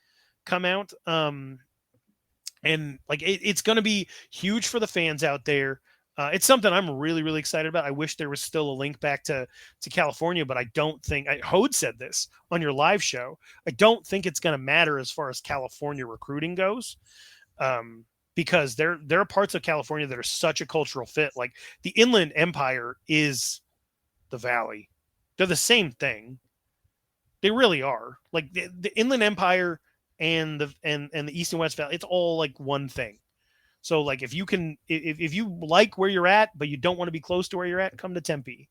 come out. And like, it's going to be huge for the fans out there. It's something I'm really, really excited about. I wish there was still a link back to California, but I don't think Hode said this on your live show. I don't think it's going to matter as far as California recruiting goes. Because there are parts of California that are such a cultural fit. Like the Inland Empire is the Valley. They're the same thing. They really are. Like the Inland Empire and the East and West Valley, it's all like one thing. So like if you like where you're at, but you don't want to be close to where you're at, come to Tempe.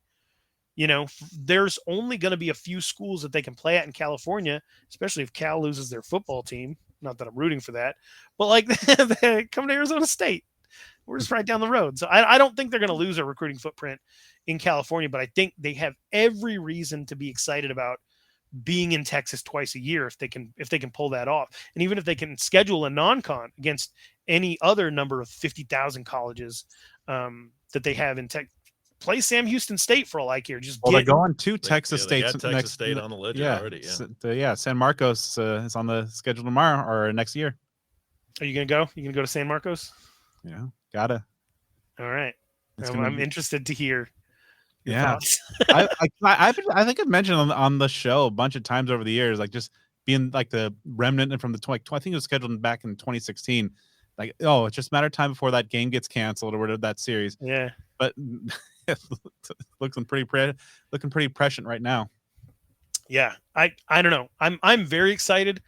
There's only going to be a few schools that they can play at in California, especially if Cal loses their football team. Not that I'm rooting for that, but like come to Arizona State. We're just right down the road. So I don't think they're going to lose a recruiting footprint in California, but I think they have every reason to be excited about being in Texas twice a year if they can pull that off. And even if they can schedule a non-con against any other number of 50,000 colleges that they have in Texas. Play Sam Houston State for all I care. They're going to Texas State. Texas State on the ledger already. Yeah. San Marcos is on the schedule tomorrow or next year. Are you gonna go? You gonna go to San Marcos? Yeah, gotta. All right. I'm interested to hear. Yeah, I think I've mentioned on the show a bunch of times over the years, like just being like the remnant from the I think it was scheduled back in 2016. Like, it's just a matter of time before that game gets canceled or whatever that series. Yeah, but. looking pretty prescient right now. Yeah, I don't know. I'm very excited.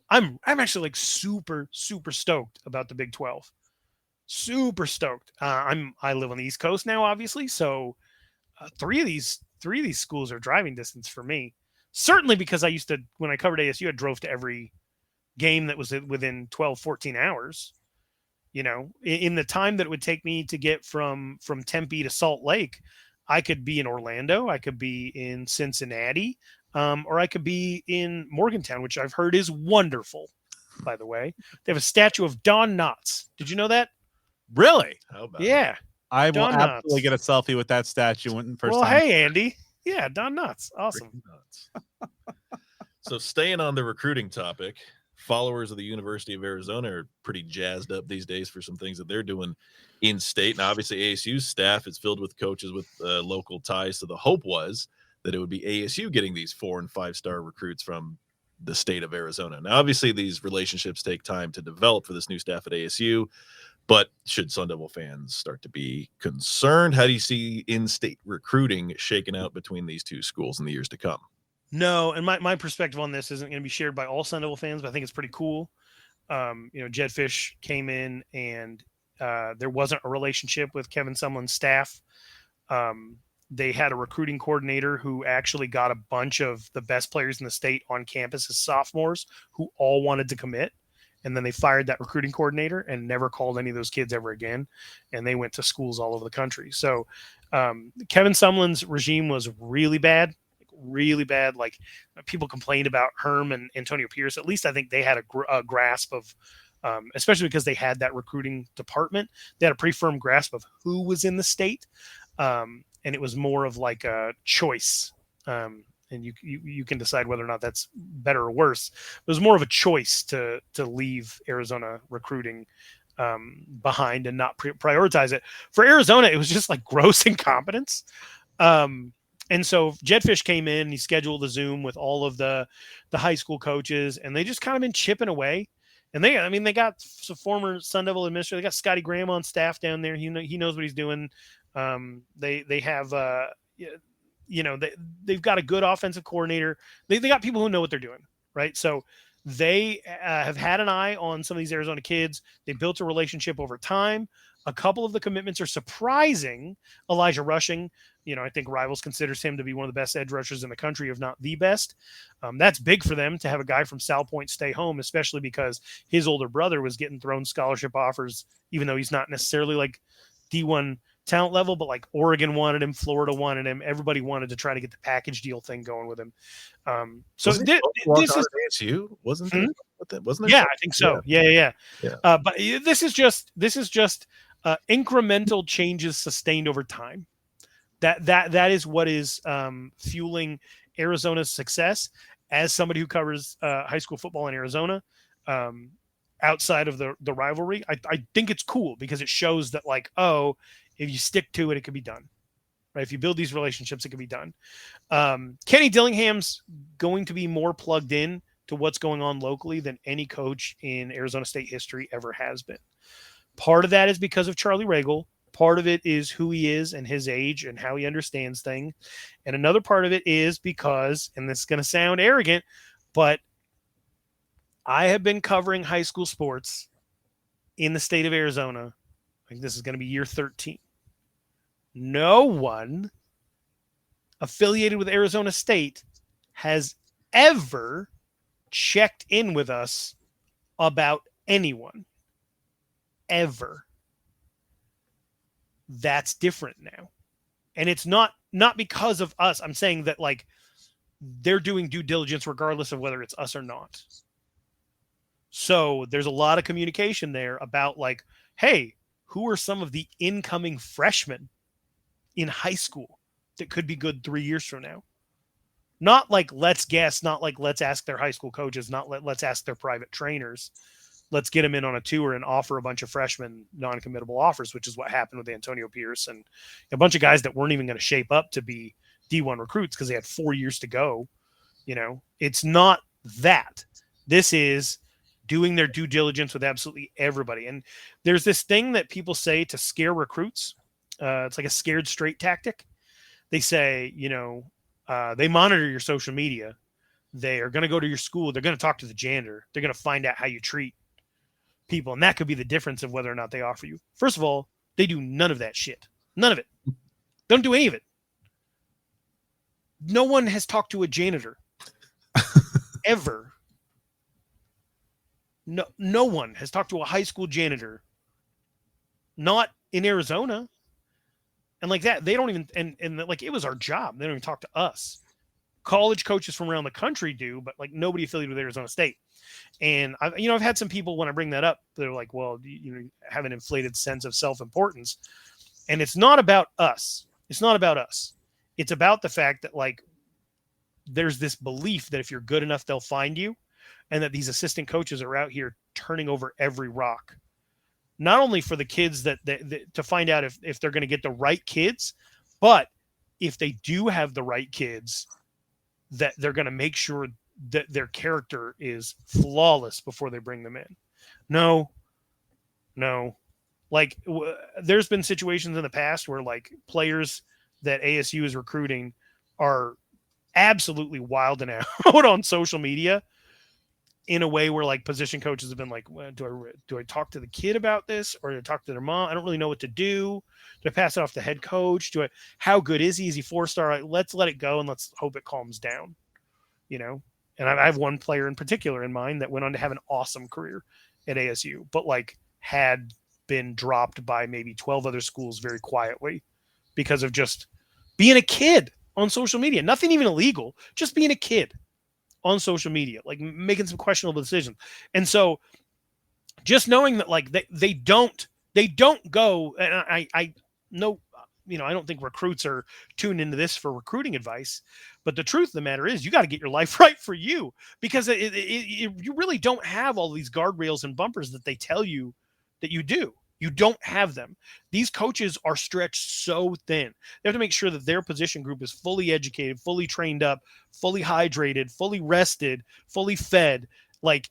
I'm actually like super stoked about the Big 12. Super stoked. I live on the East Coast now, obviously, so three of these schools are driving distance for me. Certainly because I used to, when I covered ASU, I drove to every game that was within 12, 14 hours. In the time that it would take me to get from Tempe to Salt Lake, I could be in Orlando, I could be in Cincinnati, or I could be in Morgantown, which I've heard is wonderful, by the way. They have a statue of Don Knotts. Did you know that? Really? How about yeah. I will absolutely get a selfie with that statue when first well, time. Hey, Andy. Yeah, Don Knotts. Awesome. So staying on the recruiting topic, followers of the University of Arizona are pretty jazzed up these days for some things that they're doing in state. And obviously ASU's staff is filled with coaches with local ties. So the hope was that it would be ASU getting these 4- and 5-star recruits from the state of Arizona. Now, obviously these relationships take time to develop for this new staff at ASU, but should Sun Devil fans start to be concerned? How do you see in-state recruiting shaken out between these two schools in the years to come? No, and my perspective on this isn't going to be shared by all Sun Devil fans, but I think it's pretty cool. Jed Fish came in and there wasn't a relationship with Kevin Sumlin's staff. They had a recruiting coordinator who actually got a bunch of the best players in the state on campus as sophomores who all wanted to commit. And then they fired that recruiting coordinator and never called any of those kids ever again. And they went to schools all over the country. So Kevin Sumlin's regime was really bad. Like people complained about Herm and Antonio Pierce. At least I think they had a grasp of, especially because they had that recruiting department. They had a pretty firm grasp of who was in the state. And it was more of like a choice. And you can decide whether or not that's better or worse. It was more of a choice to leave Arizona recruiting behind and not prioritize it. For Arizona, it was just like gross incompetence. And so Jetfish came in and he scheduled a Zoom with all of the high school coaches, and they just kind of been chipping away. And they got some former Sun Devil administrator. They got Scotty Graham on staff down there. He knows what he's doing. They have they've got a good offensive coordinator. They got people who know what they're doing, right? So they have had an eye on some of these Arizona kids. They built a relationship over time. A couple of the commitments are surprising. Elijah Rushing, I think Rivals considers him to be one of the best edge rushers in the country, if not the best. That's big for them to have a guy from Sal Point stay home, especially because his older brother was getting thrown scholarship offers, even though he's not necessarily like D1 talent level, but like Oregon wanted him, Florida wanted him. Everybody wanted to try to get the package deal thing going with him. So this is ASU, wasn't Hmm? it? Wasn't it? Yeah, I think so. Yeah. Yeah. But this is just incremental changes sustained over time. That is what is fueling Arizona's success. As somebody who covers high school football in Arizona, outside of the rivalry, I think it's cool because it shows that if you stick to it, it can be done. Right? If you build these relationships, it can be done. Kenny Dillingham's going to be more plugged in to what's going on locally than any coach in Arizona State history ever has been. Part of that is because of Charlie Ragle. Part of it is who he is and his age and how he understands things. And another part of it is because, and this is going to sound arrogant, but I have been covering high school sports in the state of Arizona. I think this is going to be year 13. No one affiliated with Arizona State has ever checked in with us about anyone. Ever. That's different now. And it's not because of us. I'm saying that they're doing due diligence regardless of whether it's us or not. So there's a lot of communication there about hey, who are some of the incoming freshmen in high school that could be good 3 years from now? Not let's guess, not let's ask their high school coaches, not let's ask their private trainers. Let's get them in on a tour and offer a bunch of freshmen non-committable offers, which is what happened with Antonio Pierce and a bunch of guys that weren't even going to shape up to be D1 recruits because they had 4 years to go. It's not that. This is doing their due diligence with absolutely everybody. And there's this thing that people say to scare recruits. It's like a scared straight tactic. They say, they monitor your social media. They are going to go to your school. They're going to talk to the janitor. They're going to find out how you treat people. And that could be the difference of whether or not they offer you. First of all, they do none of that shit. None of it. Don't do any of it. No one has talked to a janitor ever. No one has talked to a high school janitor. Not in Arizona. And that, they don't even, and it was our job. They don't even talk to us. College coaches from around the country do, but nobody affiliated with Arizona State. And I've had some people when I bring that up, they're like, well, you have an inflated sense of self-importance. And it's not about us. It's not about us. It's about the fact that there's this belief that if you're good enough, they'll find you. And that these assistant coaches are out here turning over every rock. Not only for the kids that to find out if they're going to get the right kids, but if they do have the right kids, that they're going to make sure that their character is flawless before they bring them in. No. There's been situations in the past where players that ASU is recruiting are absolutely wilding out on social media in a way where position coaches have been well, do I talk to the kid about this or do I talk to their mom? I don't really know what to do. Do I pass it off to the head coach? How good is he? Is he 4-star? Let's let it go and let's hope it calms down, And I have one player in particular in mind that went on to have an awesome career at ASU, but had been dropped by maybe 12 other schools very quietly because of just being a kid on social media. Nothing even illegal, just being a kid on social media, making some questionable decisions. And so just knowing that they don't go, and I know, I don't think recruits are tuned into this for recruiting advice, but the truth of the matter is you got to get your life right for you, because you really don't have all these guardrails and bumpers that they tell you that you do. You don't have them. These coaches are stretched so thin. They have to make sure that their position group is fully educated, fully trained up, fully hydrated, fully rested, fully fed,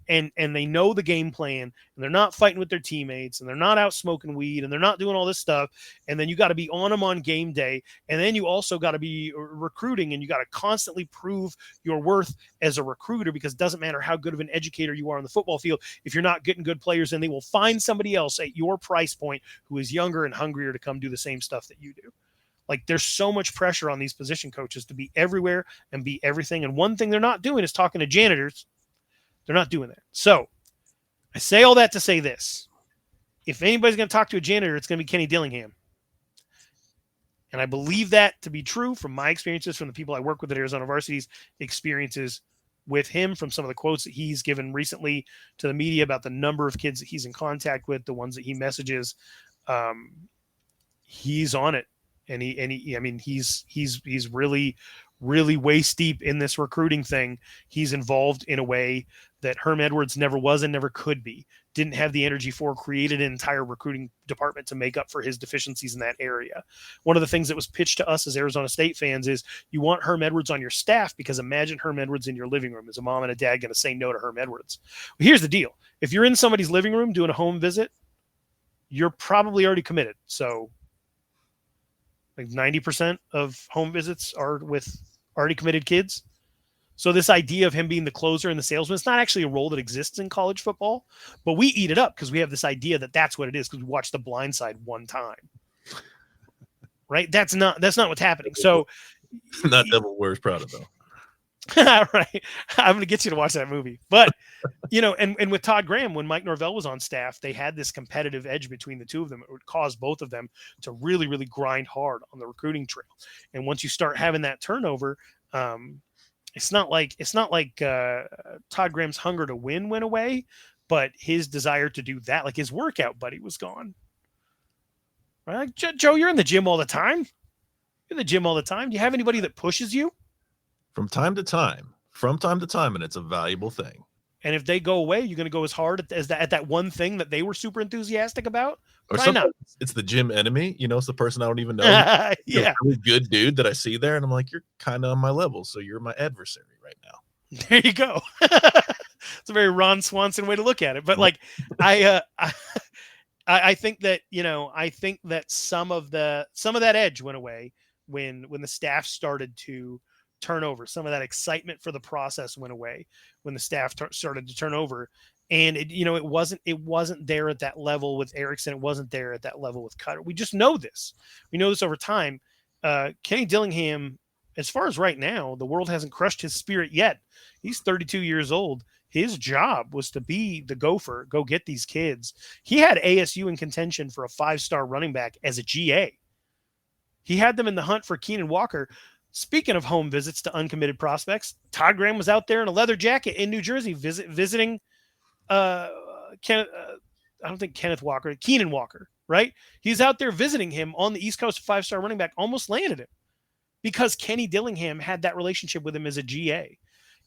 and they know the game plan, and they're not fighting with their teammates, and they're not out smoking weed, and they're not doing all this stuff. And then you got to be on them on game day. And then you also got to be recruiting, and you got to constantly prove your worth as a recruiter, because it doesn't matter how good of an educator you are on the football field. If you're not getting good players, then they will find somebody else at your price point who is younger and hungrier to come do the same stuff that you do. There's so much pressure on these position coaches to be everywhere and be everything. And one thing they're not doing is talking to janitors. They're not doing that. So I say all that to say this. If anybody's going to talk to a janitor, it's going to be Kenny Dillingham. And I believe that to be true from my experiences, from the people I work with at Arizona Varsity's experiences with him, from some of the quotes that he's given recently to the media about the number of kids that he's in contact with, the ones that he messages. He's on it. And he's really, really waist deep in this recruiting thing. He's involved in a way that Herm Edwards never was and never could be. Didn't have the energy for, created an entire recruiting department to make up for his deficiencies in that area. One of the things that was pitched to us as Arizona State fans is you want Herm Edwards on your staff, because imagine Herm Edwards in your living room. Is a mom and a dad going to say no to Herm Edwards? Well, here's the deal. If you're in somebody's living room doing a home visit, you're probably already committed. So 90% of home visits are with already committed kids. So this idea of him being the closer and the salesman, it's not actually a role that exists in college football, but we eat it up because we have this idea that that's what it is, because we watched The Blind Side one time. Right? That's not what's happening. So not Devil Wears Prada, though. Right. I'm going to get you to watch that movie. But, and with Todd Graham, when Mike Norvell was on staff, they had this competitive edge between the two of them. It would cause both of them to really, really grind hard on the recruiting trail. And once you start having that turnover, it's not like Todd Graham's hunger to win went away, but his desire to do that, like his workout buddy was gone. Right? Like, Joe, you're in the gym all the time. You're in the gym all the time. Do you have anybody that pushes you? From time to time, and it's a valuable thing. And if they go away, you're going to go as hard as that one thing that they were super enthusiastic about? Or Probably not. It's the gym enemy. It's the person I don't even know. Yeah. A really good dude that I see there, and I'm like, you're kind of on my level, so you're my adversary right now. There you go. It's a very Ron Swanson way to look at it. But I think that some of that edge went away when the staff started to turn over. Some of that excitement for the process went away when the staff started to turn over. And it wasn't there at that level with Erickson. It wasn't there at that level with Cutter. We just know this. We know this over time. Kenny Dillingham, as far as right now, the world hasn't crushed his spirit yet. He's 32 years old. His job was to be the gopher, go get these kids. He had ASU in contention for a 5-star running back as a GA. He had them in the hunt for Keenan Walker. Speaking of home visits to uncommitted prospects, Todd Graham was out there in a leather jacket in New Jersey visiting Keenan Walker, right? He's out there visiting him on the East Coast, 5-star running back, almost landed him because Kenny Dillingham had that relationship with him as a GA.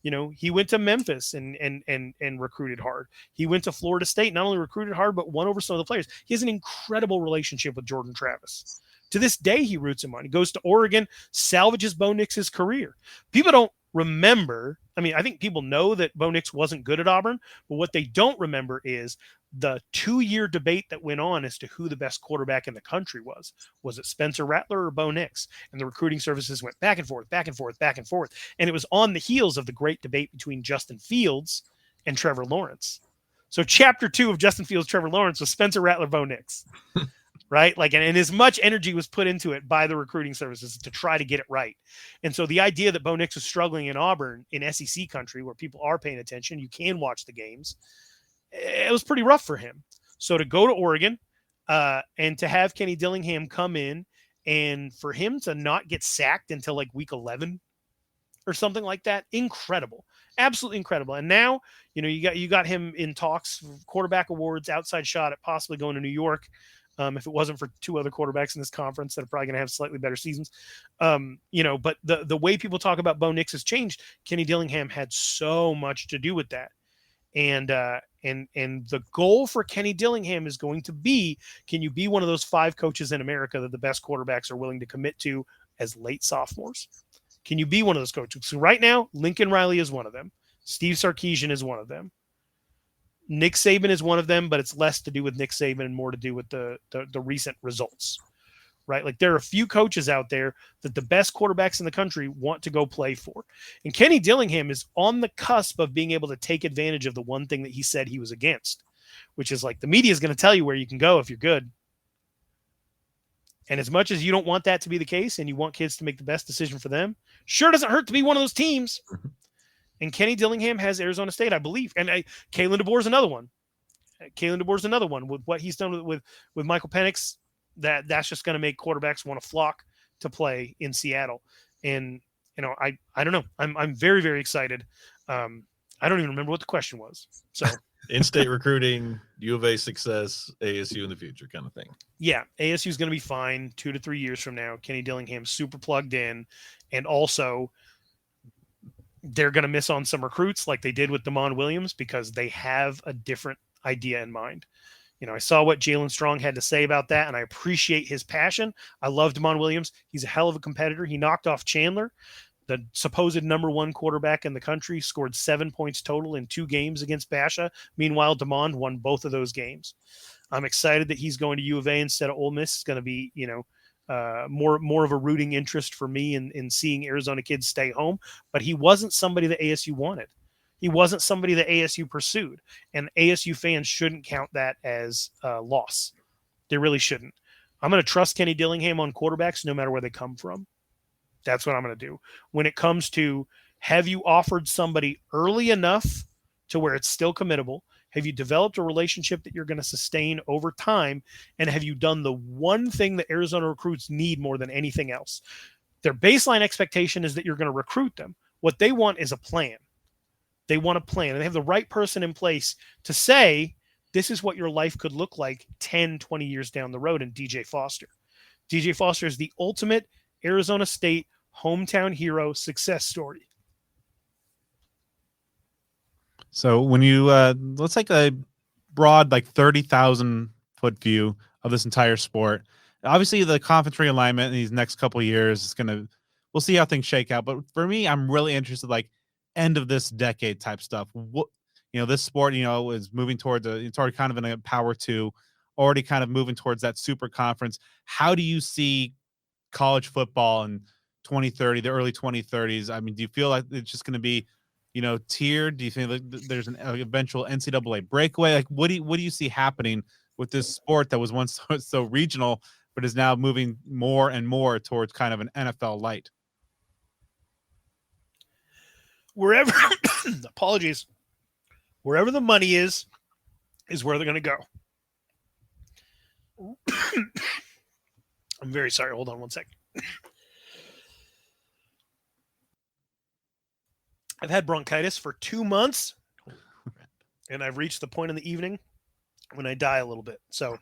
He went to Memphis and recruited hard. He went to Florida State, not only recruited hard, but won over some of the players. He has an incredible relationship with Jordan Travis. To this day, he roots him on. He goes to Oregon, salvages Bo Nix's career. People don't remember. I think people know that Bo Nix wasn't good at Auburn, but what they don't remember is the 2-year debate that went on as to who the best quarterback in the country was. Was it Spencer Rattler or Bo Nix? And the recruiting services went back and forth, back and forth, back and forth. And it was on the heels of the great debate between Justin Fields and Trevor Lawrence. So chapter 2 of Justin Fields, Trevor Lawrence was Spencer Rattler, Bo Nix. Right? And as much energy was put into it by the recruiting services to try to get it right. And so the idea that Bo Nix was struggling in Auburn, in SEC country, where people are paying attention, you can watch the games, it was pretty rough for him. So to go to Oregon and to have Kenny Dillingham come in and for him to not get sacked until like week 11 or something like that, incredible. Absolutely incredible. And now, you got him in talks, quarterback awards, outside shot at possibly going to New York. If it wasn't for 2 other quarterbacks in this conference that are probably going to have slightly better seasons. But the way people talk about Bo Nix has changed. Kenny Dillingham had so much to do with that. And the goal for Kenny Dillingham is going to be, can you be one of those 5 coaches in America that the best quarterbacks are willing to commit to as late sophomores? Can you be one of those coaches? So right now, Lincoln Riley is one of them. Steve Sarkisian is one of them. Nick Saban is one of them, but it's less to do with Nick Saban and more to do with the recent results, right? Like there are a few coaches out there that the best quarterbacks in the country want to go play for. And Kenny Dillingham is on the cusp of being able to take advantage of the one thing that he said he was against, which is like the media is going to tell you where you can go if you're good. And as much as you don't want that to be the case and you want kids to make the best decision for them, sure doesn't hurt to be one of those teams. And Kenny Dillingham has Arizona State, I believe. And Kalen DeBoer's another one. With what he's done with Michael Penix, that's just going to make quarterbacks want to flock to play in Seattle. And, I don't know. I'm very, very excited. I don't even remember what the question was. So in-state recruiting, U of A success, ASU in the future kind of thing. Yeah, ASU is going to be fine 2 to 3 years from now. Kenny Dillingham super plugged in, and also they're going to miss on some recruits like they did with Damon Williams because they have a different idea in mind. I saw what Jalen Strong had to say about that, and I appreciate his passion. I love Damon Williams. He's a hell of a competitor. He knocked off Chandler, the supposed number 1 quarterback in the country, scored 7 points total in 2 games against Basha. Meanwhile, Damon won both of those games. I'm excited that he's going to U of A instead of Ole Miss. It's going to be, more of a rooting interest for me in seeing Arizona kids stay home. But he wasn't somebody that ASU wanted. He wasn't somebody that ASU pursued. And ASU fans shouldn't count that as a loss. They really shouldn't. I'm going to trust Kenny Dillingham on quarterbacks no matter where they come from. That's what I'm going to do. When it comes to, have you offered somebody early enough to where it's still committable? Have you developed a relationship that you're going to sustain over time? And have you done the one thing that Arizona recruits need more than anything else? Their baseline expectation is that you're going to recruit them. What they want is a plan. They want a plan. And they have the right person in place to say, this is what your life could look like 10, 20 years down the road in DJ Foster. DJ Foster is the ultimate Arizona State hometown hero success story. So when you let's take a broad 30,000 foot view of this entire sport. Obviously, the conference realignment in these next couple of years is we'll see how things shake out. But for me, I'm really interested end of this decade type stuff. What this sport is moving towards it's already kind of in a power 2, already kind of moving towards that super conference. How do you see college football in 2030, the early 2030s? I mean, do you feel like it's just going to be tiered? Do you think there's an eventual NCAA breakaway? What do you see happening with this sport that was once so regional, but is now moving more and more towards kind of an NFL light? Wherever, apologies, wherever the money is where they're going to go. I'm very sorry. Hold on one second. I've had bronchitis for 2 months, and I've reached the point in the evening when I die a little bit. So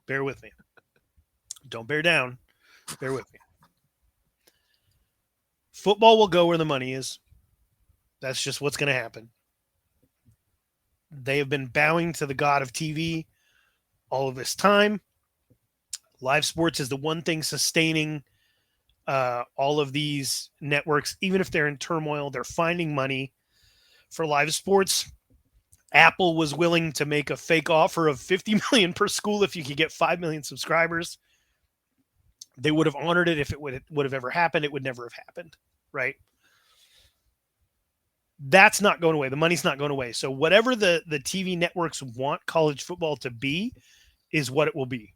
bear with me. Don't bear down. Bear with me. Football will go where the money is. That's just what's going to happen. They have been bowing to the god of TV all of this time. Live sports is the one thing sustaining all of these networks. Even if they're in turmoil, they're finding money for live sports. Apple was willing to make a fake offer of $50 million per school if you could get 5 million subscribers. They would have honored it if it would have ever happened. It would never have happened, right? That's not going away. The money's not going away. So whatever the TV networks want college football to be is what it will be.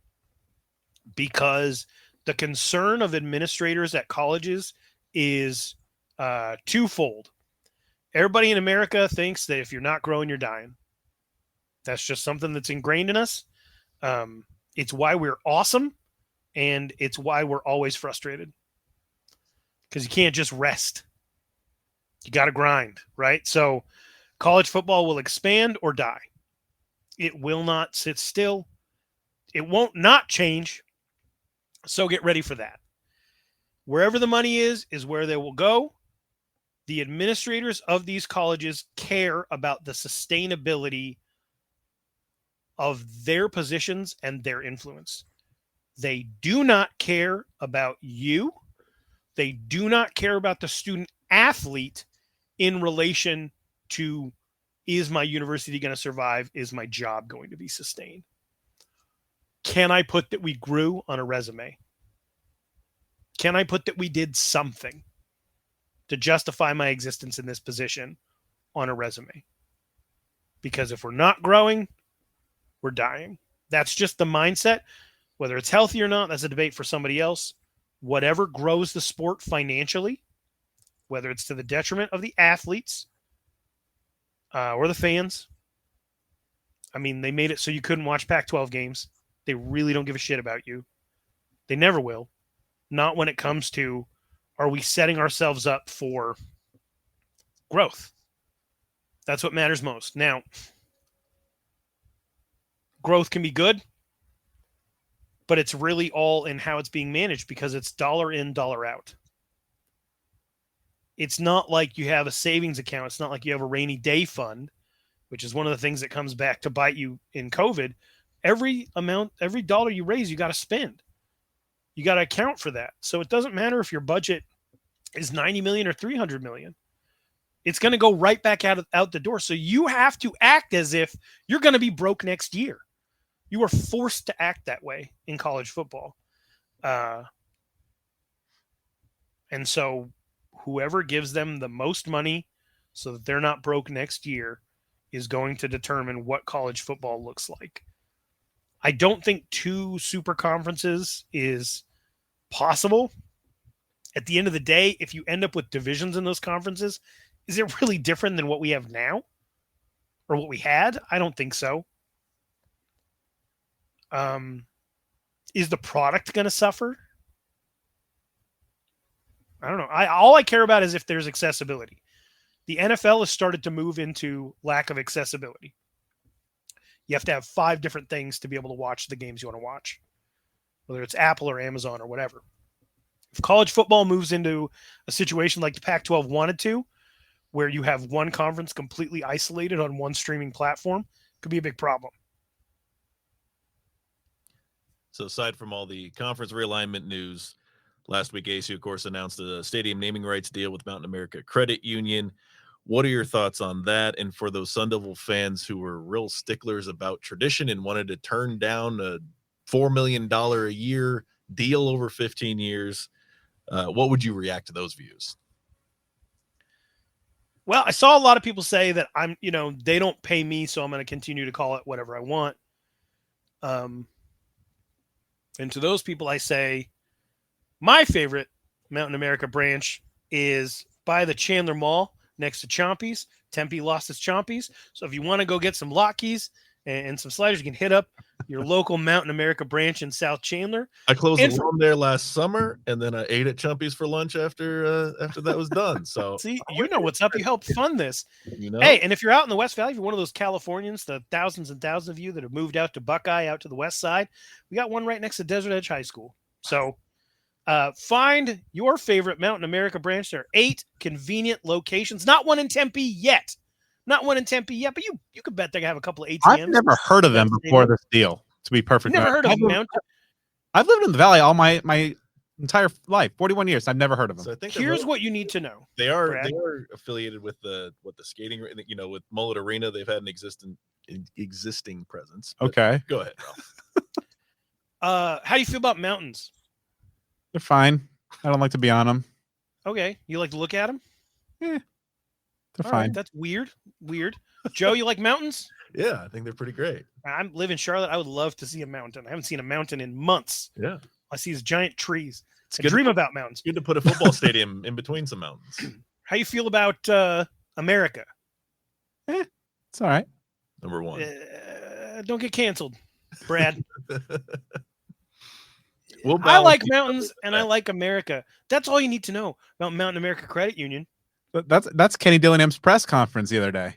Because the concern of administrators at colleges is twofold. Everybody in America thinks that if you're not growing, you're dying. That's just something that's ingrained in us. It's why we're awesome, and it's why we're always frustrated. Because you can't just rest. You got to grind, right? So college football will expand or die. It will not sit still. It won't not change. So get ready for that. Wherever the money is where they will go. The administrators of these colleges care about the sustainability of their positions and their influence. They do not care about you. They do not care about the student athlete in relation to, is my university going to survive? Is my job going to be sustained? Can I put that we grew on a resume? Can I put that we did something to justify my existence in this position on a resume? Because if we're not growing, we're dying. That's just the mindset. Whether it's healthy or not, that's a debate for somebody else. Whatever grows the sport financially, whether it's to the detriment of the athletes or the fans. I mean, they made it so you couldn't watch Pac-12 games. They really don't give a shit about you. They never will. Not when it comes to, are we setting ourselves up for growth? That's what matters most. Now, growth can be good, but it's really all in how it's being managed because it's dollar in, dollar out. It's not like you have a savings account. It's not like you have a rainy day fund, which is one of the things that comes back to bite you in COVID. Every dollar you raise, you got to spend. You got to account for that. So it doesn't matter if your budget is 90 million or 300 million. It's going to go right back out the door. So you have to act as if you're going to be broke next year. You are forced to act that way in college football. And so whoever gives them the most money so that they're not broke next year is going to determine what college football looks like. I don't think 2 super conferences is possible. At the end of the day, if you end up with divisions in those conferences, is it really different than what we have now or what we had? I don't think so. Is the product going to suffer? I don't know. All I care about is if there's accessibility. The NFL has started to move into lack of accessibility. You have to have 5 different things to be able to watch the games you want to watch, whether it's Apple or Amazon or whatever. If college football moves into a situation like the Pac-12 wanted to, where you have one conference completely isolated on one streaming platform, it could be a big problem. So aside from all the conference realignment news, last week ASU, of course, announced a stadium naming rights deal with Mountain America Credit Union. What are your thoughts on that? And for those Sun Devil fans who were real sticklers about tradition and wanted to turn down a $4 million a year deal over 15 years, what would you react to those views? Well, I saw a lot of people say that they don't pay me, so I'm going to continue to call it whatever I want. And to those people, I say, my favorite Mountain America branch is by the Chandler Mall next to Chompy's. Tempe lost its Chompy's. So if you want to go get some latkes and some sliders, you can hit up your local Mountain America branch in South Chandler. I closed the room there last summer, and then I ate at Chompy's for lunch after that was done. So see, you know what's up. You helped fund this. You know? Hey, and if you're out in the West Valley, if you're one of those Californians, the thousands and thousands of you that have moved out to Buckeye, out to the West Side, we got one right next to Desert Edge High School. So find your favorite Mountain America branch. There are 8 convenient locations. Not one in Tempe yet. But you could bet they have a couple of ATMs. I've never heard of them before this deal, to be perfect. Never heard of Mountain. I've lived in the Valley all my entire life, 41 years. I've never heard of them. So I think here's what you need to know. They are Brad. They are affiliated with the skating, with Mullet Arena. They've had an existing presence. Okay. Go ahead, Ralph. How do you feel about mountains? They're fine. I don't like to be on them. Okay. You like to look at them? They're All fine. right, that's weird. Joe, you like mountains? Yeah, I think they're pretty great. I live in Charlotte. I would love to see a mountain. I haven't seen a mountain in months. Yeah. I see these giant trees. It's I good dream about mountains. Good to put a football stadium in between some mountains. How you feel about America? It's all right. Number 1. Don't get canceled, Brad. We'll I like mountains and I like America. That's all you need to know about Mountain America Credit Union. That's Kenny Dillingham's press conference the other day.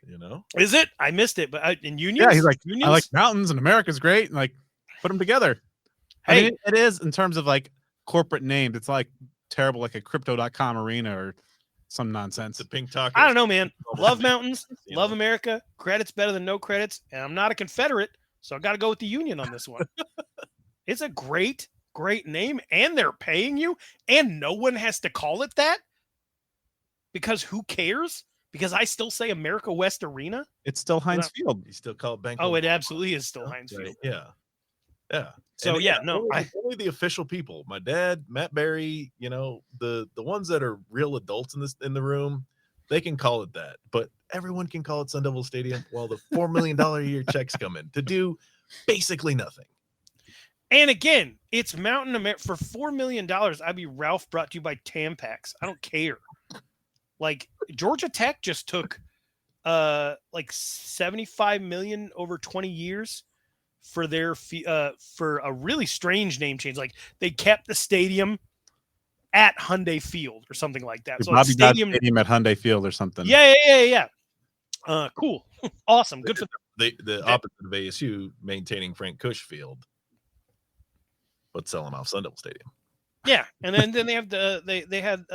Is it? I missed it, but in unions? Yeah, he's like, unions? I like mountains and America's great, and like put them together. Hey, I mean, it is in terms of like corporate names. It's like terrible, like a crypto.com arena or some nonsense. The pink tacos. I don't know, man. Love mountains, love America. Credits better than no credits, and I'm not a Confederate, so I got to go with the Union on this one. It's a great name, and they're paying you, and no one has to call it that because who cares? Because I still say America West Arena. It's still Heinz Field. You still call it Bank. Oh, it absolutely is still Heinz Field. Yeah. Yeah. So only the official people. My dad, Matt Berry, the ones that are real adults in the room, they can call it that. But everyone can call it Sun Devil Stadium while the $4 million a year checks come in to do basically nothing. And again, it's Mountain America for $4 million. I'd be Ralph, brought to you by Tampax. I don't care. Like Georgia Tech just took like $75 million over 20 years for their for a really strange name change. Like they kept the stadium at Hyundai Field or something like that. So Bobby Dodd Stadium at Hyundai Field or something. Yeah. Cool. Awesome. Good for them. The opposite of ASU maintaining Frank Cush Field, but selling off Sun Devil Stadium. Yeah, and then they have they had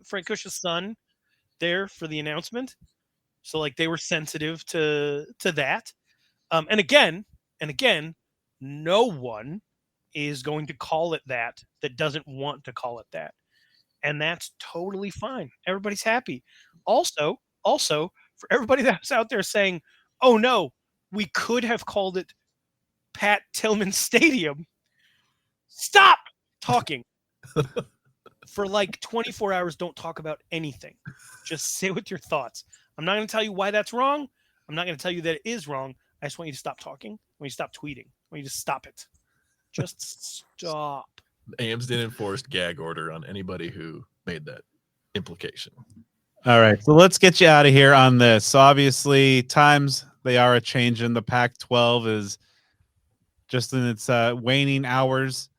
Frank Cush's son there for the announcement, so like they were sensitive to that. And again, no one is going to call it that doesn't want to call it that, and that's totally fine. Everybody's happy. Also, for everybody that's out there saying, "Oh no, we could have called it Pat Tillman Stadium," stop talking. For like 24 hours, don't talk about anything. Just sit with your thoughts. I'm not going to tell you why that's wrong. I'm not going to tell you that it is wrong. I just want you to stop talking. I want you to stop tweeting. I want you to stop it. Just stop. Amsden enforced gag order on anybody who made that implication. All right, so let's get you out of here on this. So obviously, times they are a change in the Pac-12 is just in its waning hours.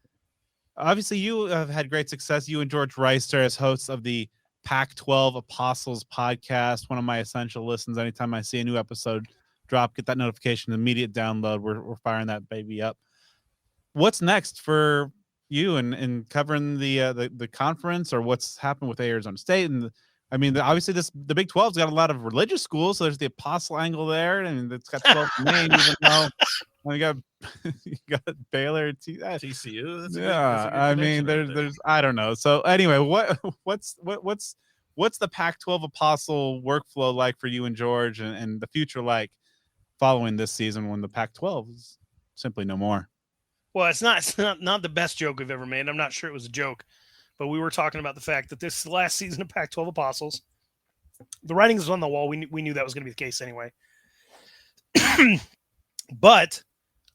Obviously, you have had great success. You and George Reister as hosts of the Pac-12 Apostles podcast, one of my essential listens. Anytime I see a new episode drop, get that notification, immediate download. We're firing that baby up. What's next for you in covering the conference, or what's happened with Arizona State? And I mean, obviously, the Big 12's got a lot of religious schools, so there's the Apostle angle there, and it's got 12 names, even though you got Baylor, TCU. Yeah, I mean, there's I don't know. So anyway, what's the Pac-12 Apostle workflow like for you and George, and the future like following this season when the Pac-12 is simply no more? Well, it's not the best joke we've ever made. I'm not sure it was a joke, but we were talking about the fact that this last season of Pac-12 Apostles, the writing is on the wall. We knew that was going to be the case anyway. But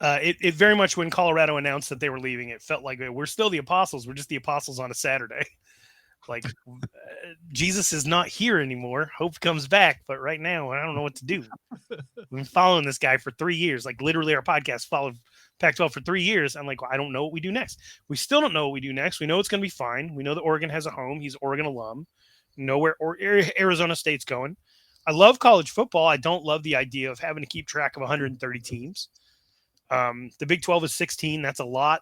it very much, when Colorado announced that they were leaving, it felt like we're still the Apostles. We're just the Apostles on a Saturday. Like Jesus is not here anymore. Hope comes back, but right now I don't know what to do. We've been following this guy for 3 years. Like literally, our podcast followed Pac-12 for 3 years. I'm like, I don't know what we do next. We still don't know what we do next. We know it's going to be fine. We know that Oregon has a home. He's Oregon alum. Know where Arizona State's going. I love college football. I don't love the idea of having to keep track of 130 teams. The Big 12 is 16. That's a lot.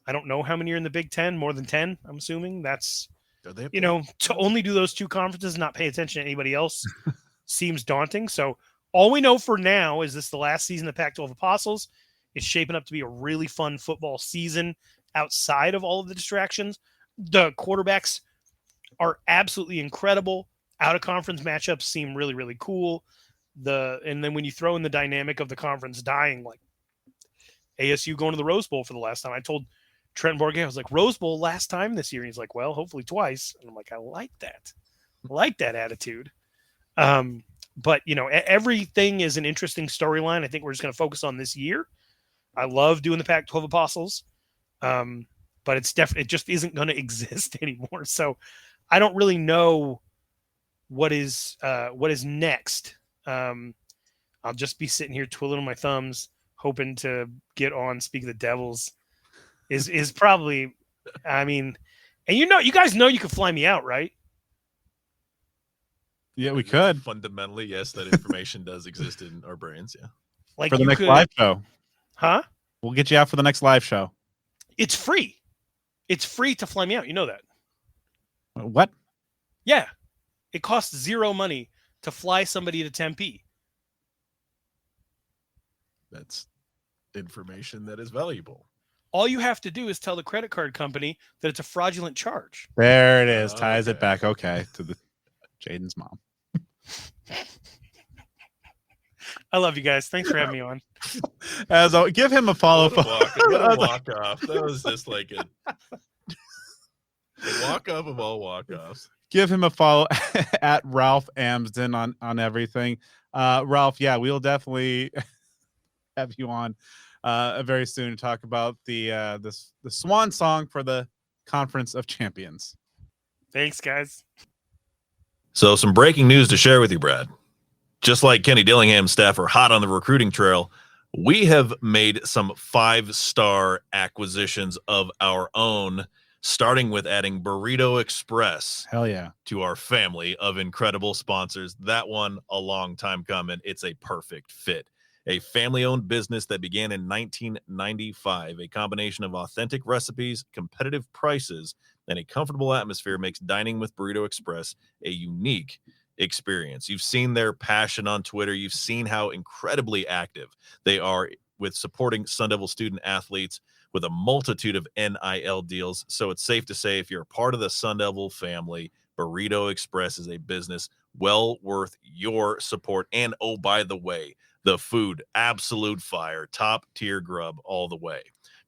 I don't know how many are in the Big 10. More than 10, I'm assuming. That's, to only do those two conferences, not pay attention to anybody else seems daunting. So all we know for now is this the last season of Pac-12 Apostles. It's shaping up to be a really fun football season outside of all of the distractions. The quarterbacks are absolutely incredible. Out-of-conference matchups seem really, really cool. And then when you throw in the dynamic of the conference dying, like ASU going to the Rose Bowl for the last time, I told Trent Borgay, I was like, Rose Bowl last time this year. And he's like, well, hopefully twice. And I'm like, I like that. I like that attitude. But, everything is an interesting storyline. I think we're just going to focus on this year. I love doing the Pac-12 Apostles, but it just isn't going to exist anymore. So I don't really know what is next. I'll just be sitting here twiddling my thumbs, hoping to get on Speak of the Devils. Is probably, I mean, and you guys know you could fly me out, right? Yeah, we could. Fundamentally, yes, that information does exist in our brains. Yeah, like for the next live show, huh? We'll get you out for the next live show. It's free. It's free to fly me out. You know that. What? Yeah. It costs zero money to fly somebody to Tempe. That's information that is valuable. All you have to do is tell the credit card company that it's a fraudulent charge. There it is. Ties it back. Okay. To the Jaden's mom. I love you guys. Thanks for having me on. As give him a follow. What a walk off. That was just like a walk off of all walk offs. Give him a follow at Ralph Amsden on everything. Ralph, yeah, we'll definitely have you on very soon to talk about the swan song for the Conference of Champions. Thanks, guys. So some breaking news to share with you, Brad. Just like Kenny Dillingham's staff are hot on the recruiting trail, we have made some 5-star acquisitions of our own, starting with adding Burrito Express. Hell yeah. To our family of incredible sponsors. That one, a long time coming. It's a perfect fit. A family-owned business that began in 1995. A combination of authentic recipes, competitive prices, and a comfortable atmosphere makes dining with Burrito Express a unique experience. You've seen their passion on Twitter. You've seen how incredibly active they are with supporting Sun Devil student athletes with a multitude of NIL deals. So it's safe to say if you're a part of the Sun Devil family, Burrito Express is a business well worth your support. And oh, by the way, the food, absolute fire, top tier grub all the way.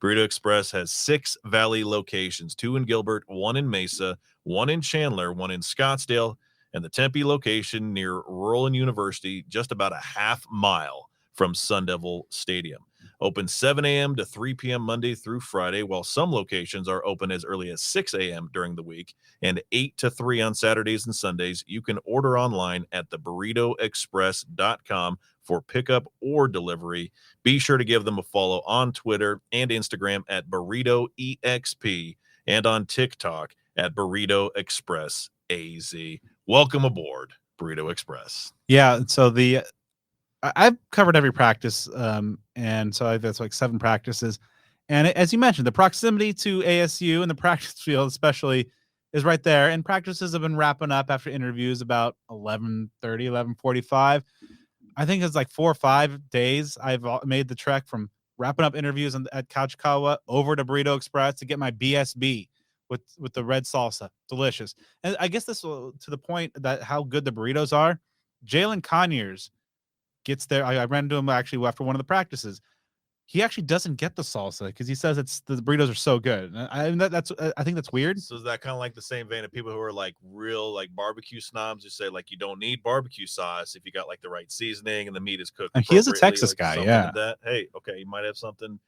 Burrito Express has 6 Valley locations, 2 in Gilbert, 1 in Mesa, 1 in Chandler, 1 in Scottsdale, and the Tempe location near Rural and University, just about a half mile from Sun Devil Stadium. Open 7 a.m. to 3 p.m. Monday through Friday, while some locations are open as early as 6 a.m. during the week and 8 to 3 on Saturdays and Sundays. You can order online at theburritoexpress.com for pickup or delivery. Be sure to give them a follow on Twitter and Instagram at BurritoEXP and on TikTok at Burrito Express AZ. Welcome aboard, Burrito Express. Yeah, so I've covered every practice, and so that's like 7 practices. And as you mentioned, the proximity to ASU and the practice field especially is right there. And practices have been wrapping up after interviews about 11:30, 11:45. I think it's like 4 or 5 days I've made the trek from wrapping up interviews at Couchkawa over to Burrito Express to get my BSB with the red salsa. Delicious. And I guess this will, to the point that how good the burritos are, Jalen Conyers gets there. I ran into him actually after one of the practices. He actually doesn't get the salsa because he says the burritos are so good. And I think that's weird. So is that kind of like the same vein of people who are like real like barbecue snobs who say like you don't need barbecue sauce if you got like the right seasoning and the meat is cooked. And he is a Texas like guy, yeah. That hey, okay, you might have something.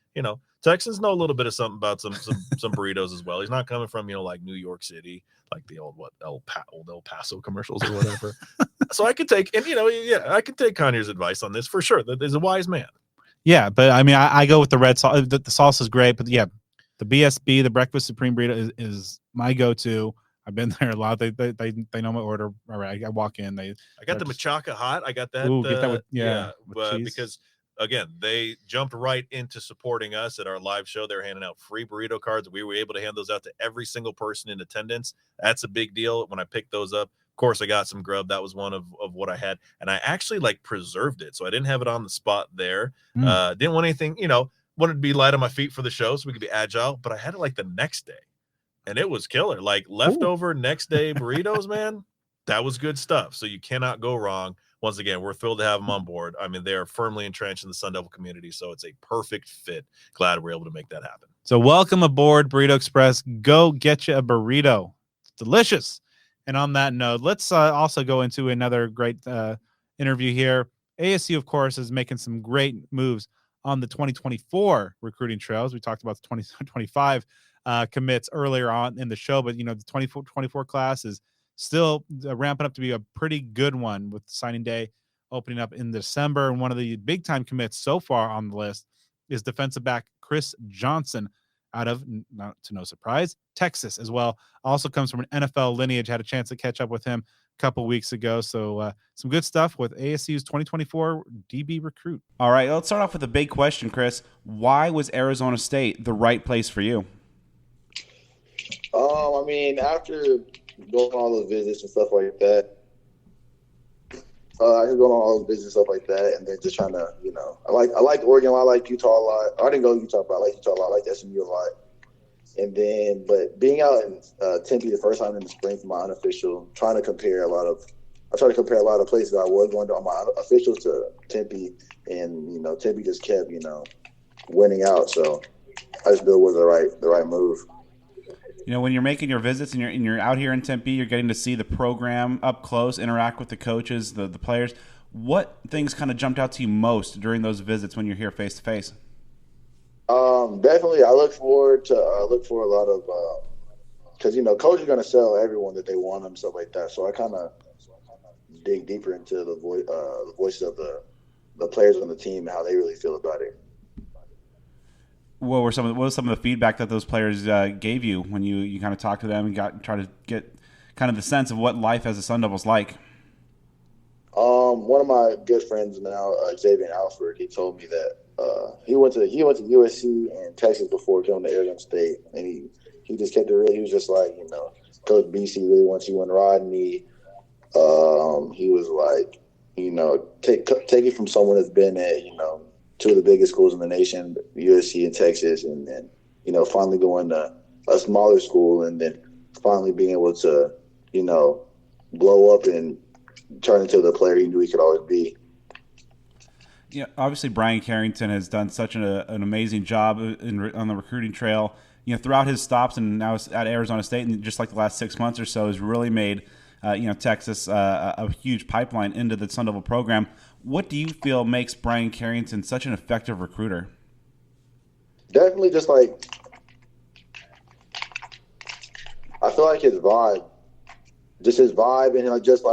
Texans know a little bit of something about some burritos as well. He's not coming from like New York City, like the old El Paso commercials or whatever. So I could take I could take Conyers' advice on this for sure. That is a wise man. Yeah, but I mean, I go with the red sauce. The sauce is great, but yeah, the BSB, the Breakfast Supreme burrito, is my go-to. I've been there a lot. They know my order. All right, I walk in. I got the machaca hot. I got that. Ooh, get that with because again, they jumped right into supporting us at our live show. They're handing out free burrito cards. We were able to hand those out to every single person in attendance. That's a big deal. When I picked those up, of course, I got some grub. That was one of what I had. And I actually preserved it. So I didn't have it on the spot there. Didn't want anything, wanted to be light on my feet for the show so we could be agile. But I had it the next day. And it was killer. Leftover next day burritos, man. That was good stuff. So you cannot go wrong. Once again, we're thrilled to have them on board. I mean, they are firmly entrenched in the Sun Devil community. So it's a perfect fit. Glad we're able to make that happen. So welcome aboard, Burrito Express. Go get you a burrito. It's delicious. And on that note, let's also go into another great interview here. ASU, of course, is making some great moves on the 2024 recruiting trails. We talked about the 2025 commits earlier on in the show, but the 2024 class is still ramping up to be a pretty good one with signing day opening up in December. And one of the big time commits so far on the list is defensive back Chris Johnson out of, not to no surprise, Texas as well. Also comes from an NFL lineage. Had a chance to catch up with him a couple weeks ago. So some good stuff with ASU's 2024 DB recruit. All right, let's start off with a big question, Chris. Why was Arizona State the right place for you? I mean, after going on all those visits and stuff like that, I just going on all those business stuff like that, and then just trying to, I like Oregon a lot, I like Utah a lot. I didn't go to Utah, but I like Utah a lot. I like SMU a lot. And then, but being out in Tempe the first time in the spring for my unofficial, I try to compare a lot of places I was going to on my officials to Tempe, and Tempe just kept winning out. So I just feel it was the right move. When you're making your visits and you're out here in Tempe, you're getting to see the program up close, interact with the coaches, the players. What things kind of jumped out to you most during those visits when you're here face to face? Definitely, I look for a lot of because coaches are going to sell everyone that they want them, stuff like that. So I kind of dig deeper into the voices of the players on the team and how they really feel about it. What was some of the feedback that those players gave you when you kind of talked to them and try to get kind of the sense of what life as a Sun Devil's like? One of my good friends now, Xavier Alford, he told me that he went to USC and Texas before coming to Arizona State, and he just kept it real. He was just like, Coach BC really wants you in Rodney. He was like, take it from someone that's been at two of the biggest schools in the nation, USC and Texas, and then finally going to a smaller school, and then finally being able to blow up and turn into the player he knew he could always be. Yeah, obviously Brian Carrington has done such an amazing job on the recruiting trail. Throughout his stops and now at Arizona State, and just like the last 6 months or so, has really made Texas a huge pipeline into the Sun Devil program. What do you feel makes Brian Carrington such an effective recruiter? Definitely, just like I feel like his vibe, and just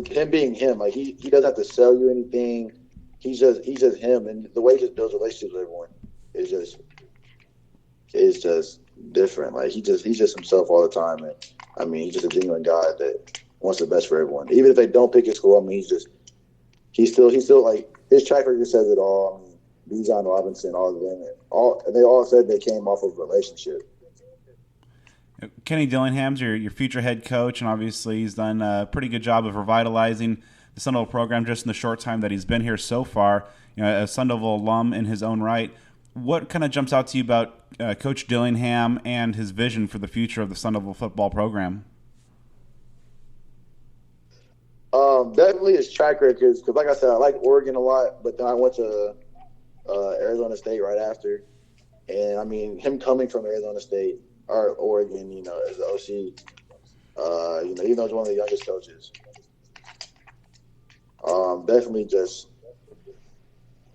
him being him. Like he doesn't have to sell you anything. He's just him, and the way he just builds relationships with everyone is just different. Like he's just himself all the time, and he's just a genuine guy that wants the best for everyone. Even if they don't pick his school, he's still like his track record says it all. Bijan Robinson, all of them, they all said they came off of a relationship. Kenny Dillingham's your future head coach, and obviously he's done a pretty good job of revitalizing the Sun Devil program just in the short time that he's been here so far. A Sun Devil alum in his own right. What kind of jumps out to you about Coach Dillingham and his vision for the future of the Sun Devil football program? Definitely his track record, because like I said, I like Oregon a lot, but then I went to Arizona State right after, and him coming from Arizona State or Oregon, as the OC, even though he's one of the youngest coaches, definitely just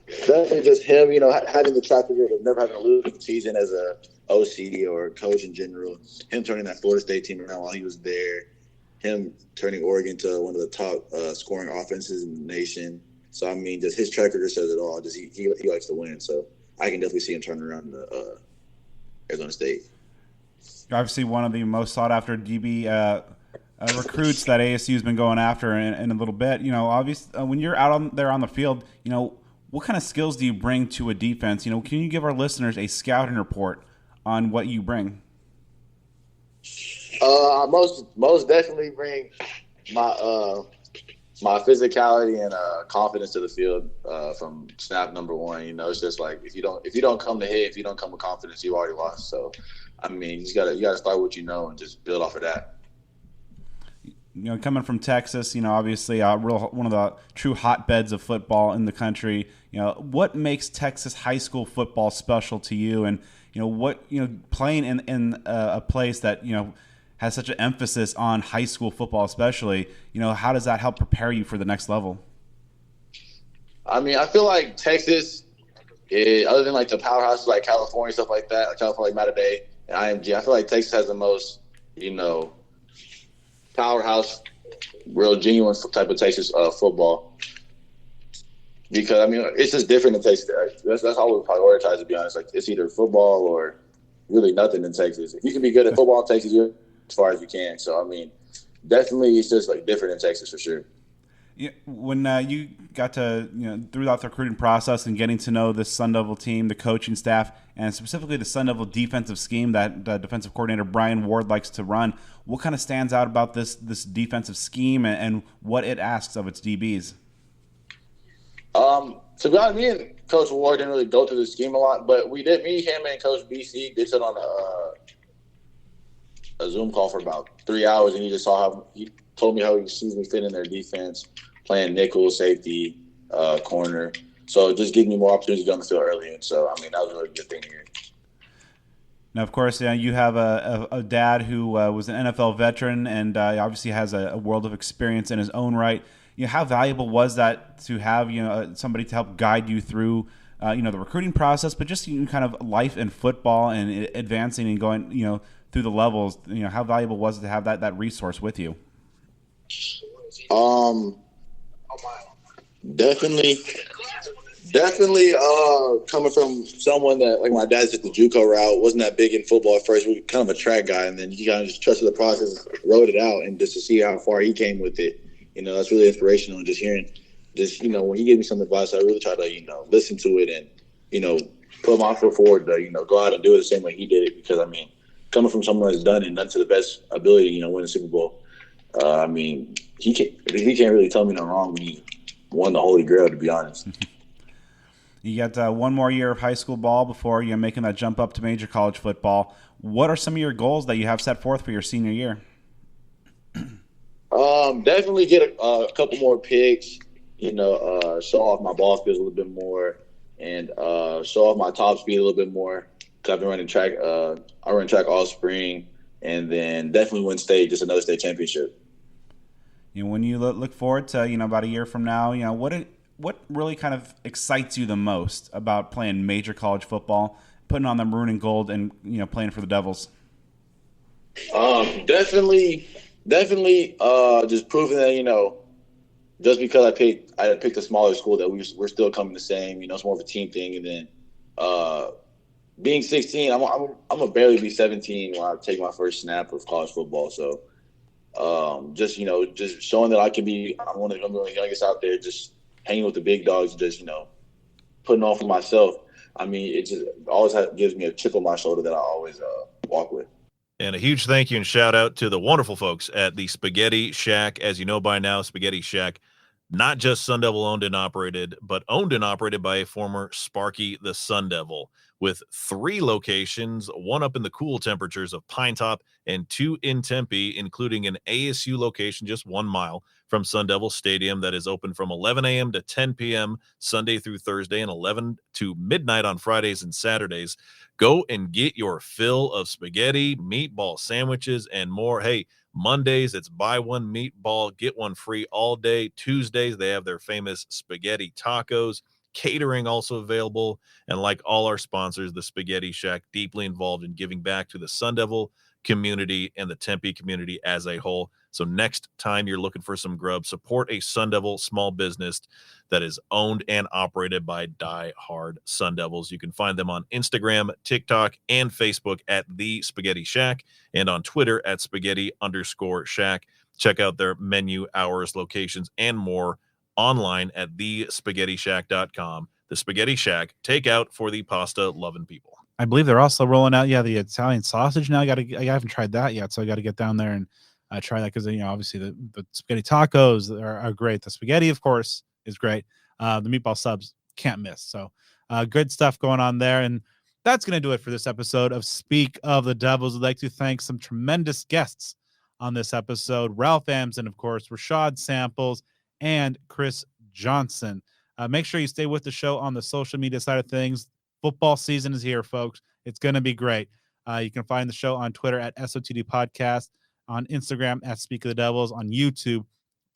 him, having the track record of never having a losing season as a OC or coach in general, him turning that Florida State team around while he was there, him turning Oregon to one of the top scoring offenses in the nation. So, just his track record says it all. Just he likes to win. So I can definitely see him turning around the Arizona State. You're obviously one of the most sought-after DB recruits that ASU has been going after in a little bit. Obviously, when you're out there on the field, what kind of skills do you bring to a defense? Can you give our listeners a scouting report on what you bring? Most definitely bring my physicality and confidence to the field from snap number one. It's just like if you don't come to hit, if you don't come with confidence, you already lost. So, you gotta start what and just build off of that. Coming from Texas, obviously one of the true hotbeds of football in the country. What makes Texas high school football special to you, and what playing in a place that has such an emphasis on high school football, especially, how does that help prepare you for the next level? I feel like Texas, other than like the powerhouses like California, stuff like that, like California, like Mater Dei, and IMG, I feel like Texas has the most, powerhouse, real genuine type of Texas football. Because it's just different in Texas. That's how we prioritize, to be honest. Like it's either football or really nothing in Texas. If you can be good at football in Texas, you're as far as you can. So definitely it's just like different in Texas for sure. Yeah, when you got to, throughout the recruiting process and getting to know this Sun Devil team, the coaching staff, and specifically the Sun Devil defensive scheme that defensive coordinator Brian Ward likes to run, what kind of stands out about this defensive scheme and what it asks of its DBs? To be honest, me and Coach Ward didn't really go through the scheme a lot, but we did. Me, him, and Coach BC did sit on a Zoom call for about 3 hours, and he told me how he sees me fit in their defense, playing nickel, safety, corner. So it just gave me more opportunities to get on the field early. And so, I mean, that was a really good thing here. Now, of course, you have a dad who was an NFL veteran and obviously has a world of experience in his own right. How valuable was that to have somebody to help guide you through the recruiting process, but just kind of life in football and advancing and going through the levels? How valuable was it to have that resource with you? Definitely coming from someone that, like, my dad's just the JUCO route, wasn't that big in football at first. We were kind of a track guy, and then he kind of just trusted the process, wrote it out, and just to see how far he came with it, that's really inspirational. And just hearing, when he gave me some advice, I really try to, listen to it and, put my foot forward to, go out and do it the same way he did it. Because, I mean, coming from someone that's done to the best ability, win a Super Bowl, I mean, he can't really tell me no wrong when he won the Holy Grail, to be honest. You got one more year of high school ball before you're making that jump up to major college football. What are some of your goals that you have set forth for your senior year? Definitely get a couple more picks, show off my ball skills a little bit more, and show off my top speed a little bit more. Cause I've been running track. I ran track all spring, and then definitely win state, just another state championship. When you look forward to about a year from now, what really kind of excites you the most about playing major college football, putting on the maroon and gold, and playing for the Devils? Definitely, just proving that just because I picked a smaller school, that we're still coming the same. It's more of a team thing, and then being 16, I'm gonna barely be 17 when I take my first snap of college football. So just showing that I'm one of the youngest out there, just hanging with the big dogs, just putting on for myself. I mean, it just always gives me a chip on my shoulder that I always walk with. And a huge thank you and shout out to the wonderful folks at the Spaghetti Shack. As you know by now, Spaghetti Shack, not just Sun Devil owned and operated, but owned and operated by a former Sparky the Sun Devil, with 3 locations, one up in the cool temperatures of Pine Top and 2 in Tempe, including an ASU location just 1 mile from Sun Devil Stadium that is open from 11 a.m. to 10 p.m. Sunday through Thursday and 11 to midnight on Fridays and Saturdays. Go and get your fill of spaghetti, meatball sandwiches, and more. Hey, Mondays, it's buy one meatball, get one free all day. Tuesdays, they have their famous spaghetti tacos. Catering also available. And like all our sponsors, the Spaghetti Shack, deeply involved in giving back to the Sun Devil community and the Tempe community as a whole. So next time you're looking for some grub, support a Sun Devil small business that is owned and operated by die-hard Sun Devils. You can find them on Instagram, TikTok, and Facebook at The Spaghetti Shack, and on Twitter at Spaghetti_Shack. Check out their menu, hours, locations, and more online at thespaghettishack.com. The Spaghetti Shack, takeout for the pasta-loving people. I believe they're also rolling out, the Italian sausage now. I haven't tried that yet, so I got to get down there and try that, because obviously the spaghetti tacos are great. The spaghetti, of course, is great. The meatball subs can't miss. So good stuff going on there. And that's going to do it for this episode of Speak of the Devils. I'd like to thank some tremendous guests on this episode: Ralph Amsden, of course, Rashad Samples, and Chris Johnson. Make sure you stay with the show on the social media side of things. Football season is here, folks. It's going to be great. You can find the show on Twitter at SOTD Podcast, on Instagram at Speak of the Devils, on YouTube,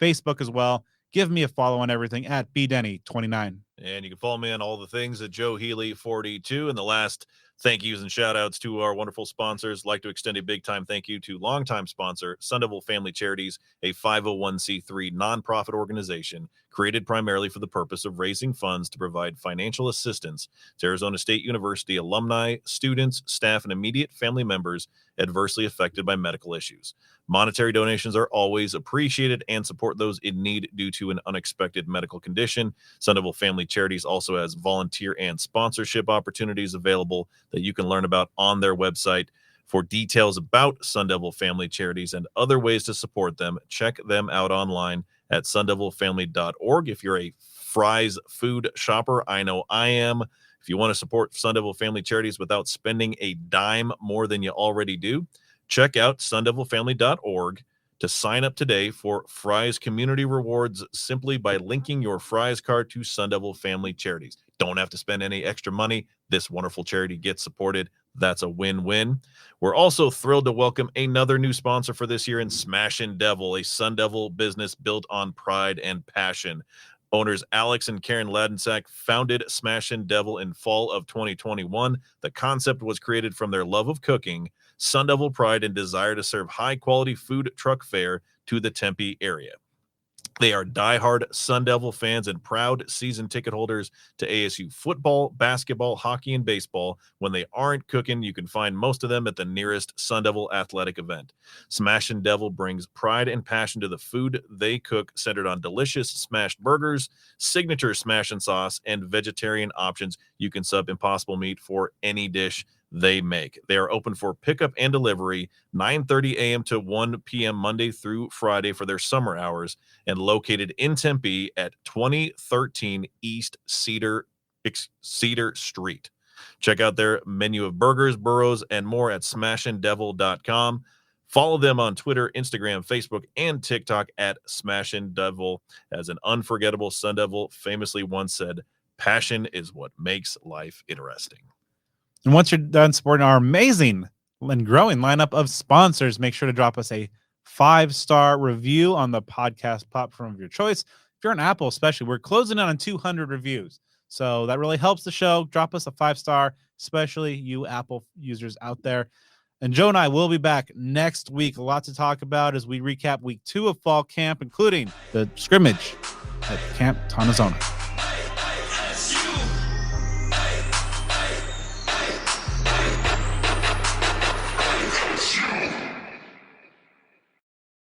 Facebook as well. Give me a follow on everything at BDenny29. And you can follow me on all the things at Joe Healy 42. And the last thank yous and shout outs to our wonderful sponsors. I'd like to extend a big time thank you to longtime sponsor Sun Devil Family Charities, a 501c3 nonprofit organization created primarily for the purpose of raising funds to provide financial assistance to Arizona State University alumni, students, staff, and immediate family members adversely affected by medical issues. Monetary donations are always appreciated and support those in need due to an unexpected medical condition. Sun Devil Family Charities also has volunteer and sponsorship opportunities available that you can learn about on their website. For details about Sun Devil Family Charities and other ways to support them, check them out online at sundevilfamily.org. If you're a Fry's food shopper, I know I am. If you want to support Sun Devil Family Charities without spending a dime more than you already do, check out sundevilfamily.org to sign up today for Fry's Community Rewards simply by linking your Fry's card to Sun Devil Family Charities. Don't have to spend any extra money. This wonderful charity gets supported. That's a win-win. We're also thrilled to welcome another new sponsor for this year in Smashin' Devil, a Sun Devil business built on pride and passion. Owners Alex and Karen Ladensack founded Smashin' Devil in fall of 2021. The concept was created from their love of cooking, Sun Devil pride, and desire to serve high-quality food truck fare to the Tempe area. They are diehard Sun Devil fans and proud season ticket holders to ASU football, basketball, hockey, and baseball. When they aren't cooking, you can find most of them at the nearest Sun Devil athletic event. Smashin' Devil brings pride and passion to the food they cook, centered on delicious smashed burgers, signature smash and sauce, and vegetarian options. You can sub Impossible Meat for any dish they make. They are open for pickup and delivery 9:30 a.m. to 1 p.m. Monday through Friday for their summer hours, and located in Tempe at 2013 East Cedar Street. Check out their menu of burgers, burros, and more at smashin'devil.com. Follow them on Twitter, Instagram, Facebook, and TikTok at Smashin' Devil. As an unforgettable Sun Devil famously once said, "Passion is what makes life interesting." And once you're done supporting our amazing and growing lineup of sponsors, make sure to drop us a 5-star review on the podcast platform of your choice. If you're on Apple, especially, we're closing in on 200 reviews. So that really helps the show. Drop us a 5-star, especially you Apple users out there. And Joe and I will be back next week. A lot to talk about as we recap week 2 of fall camp, including the scrimmage at Camp Tonazona.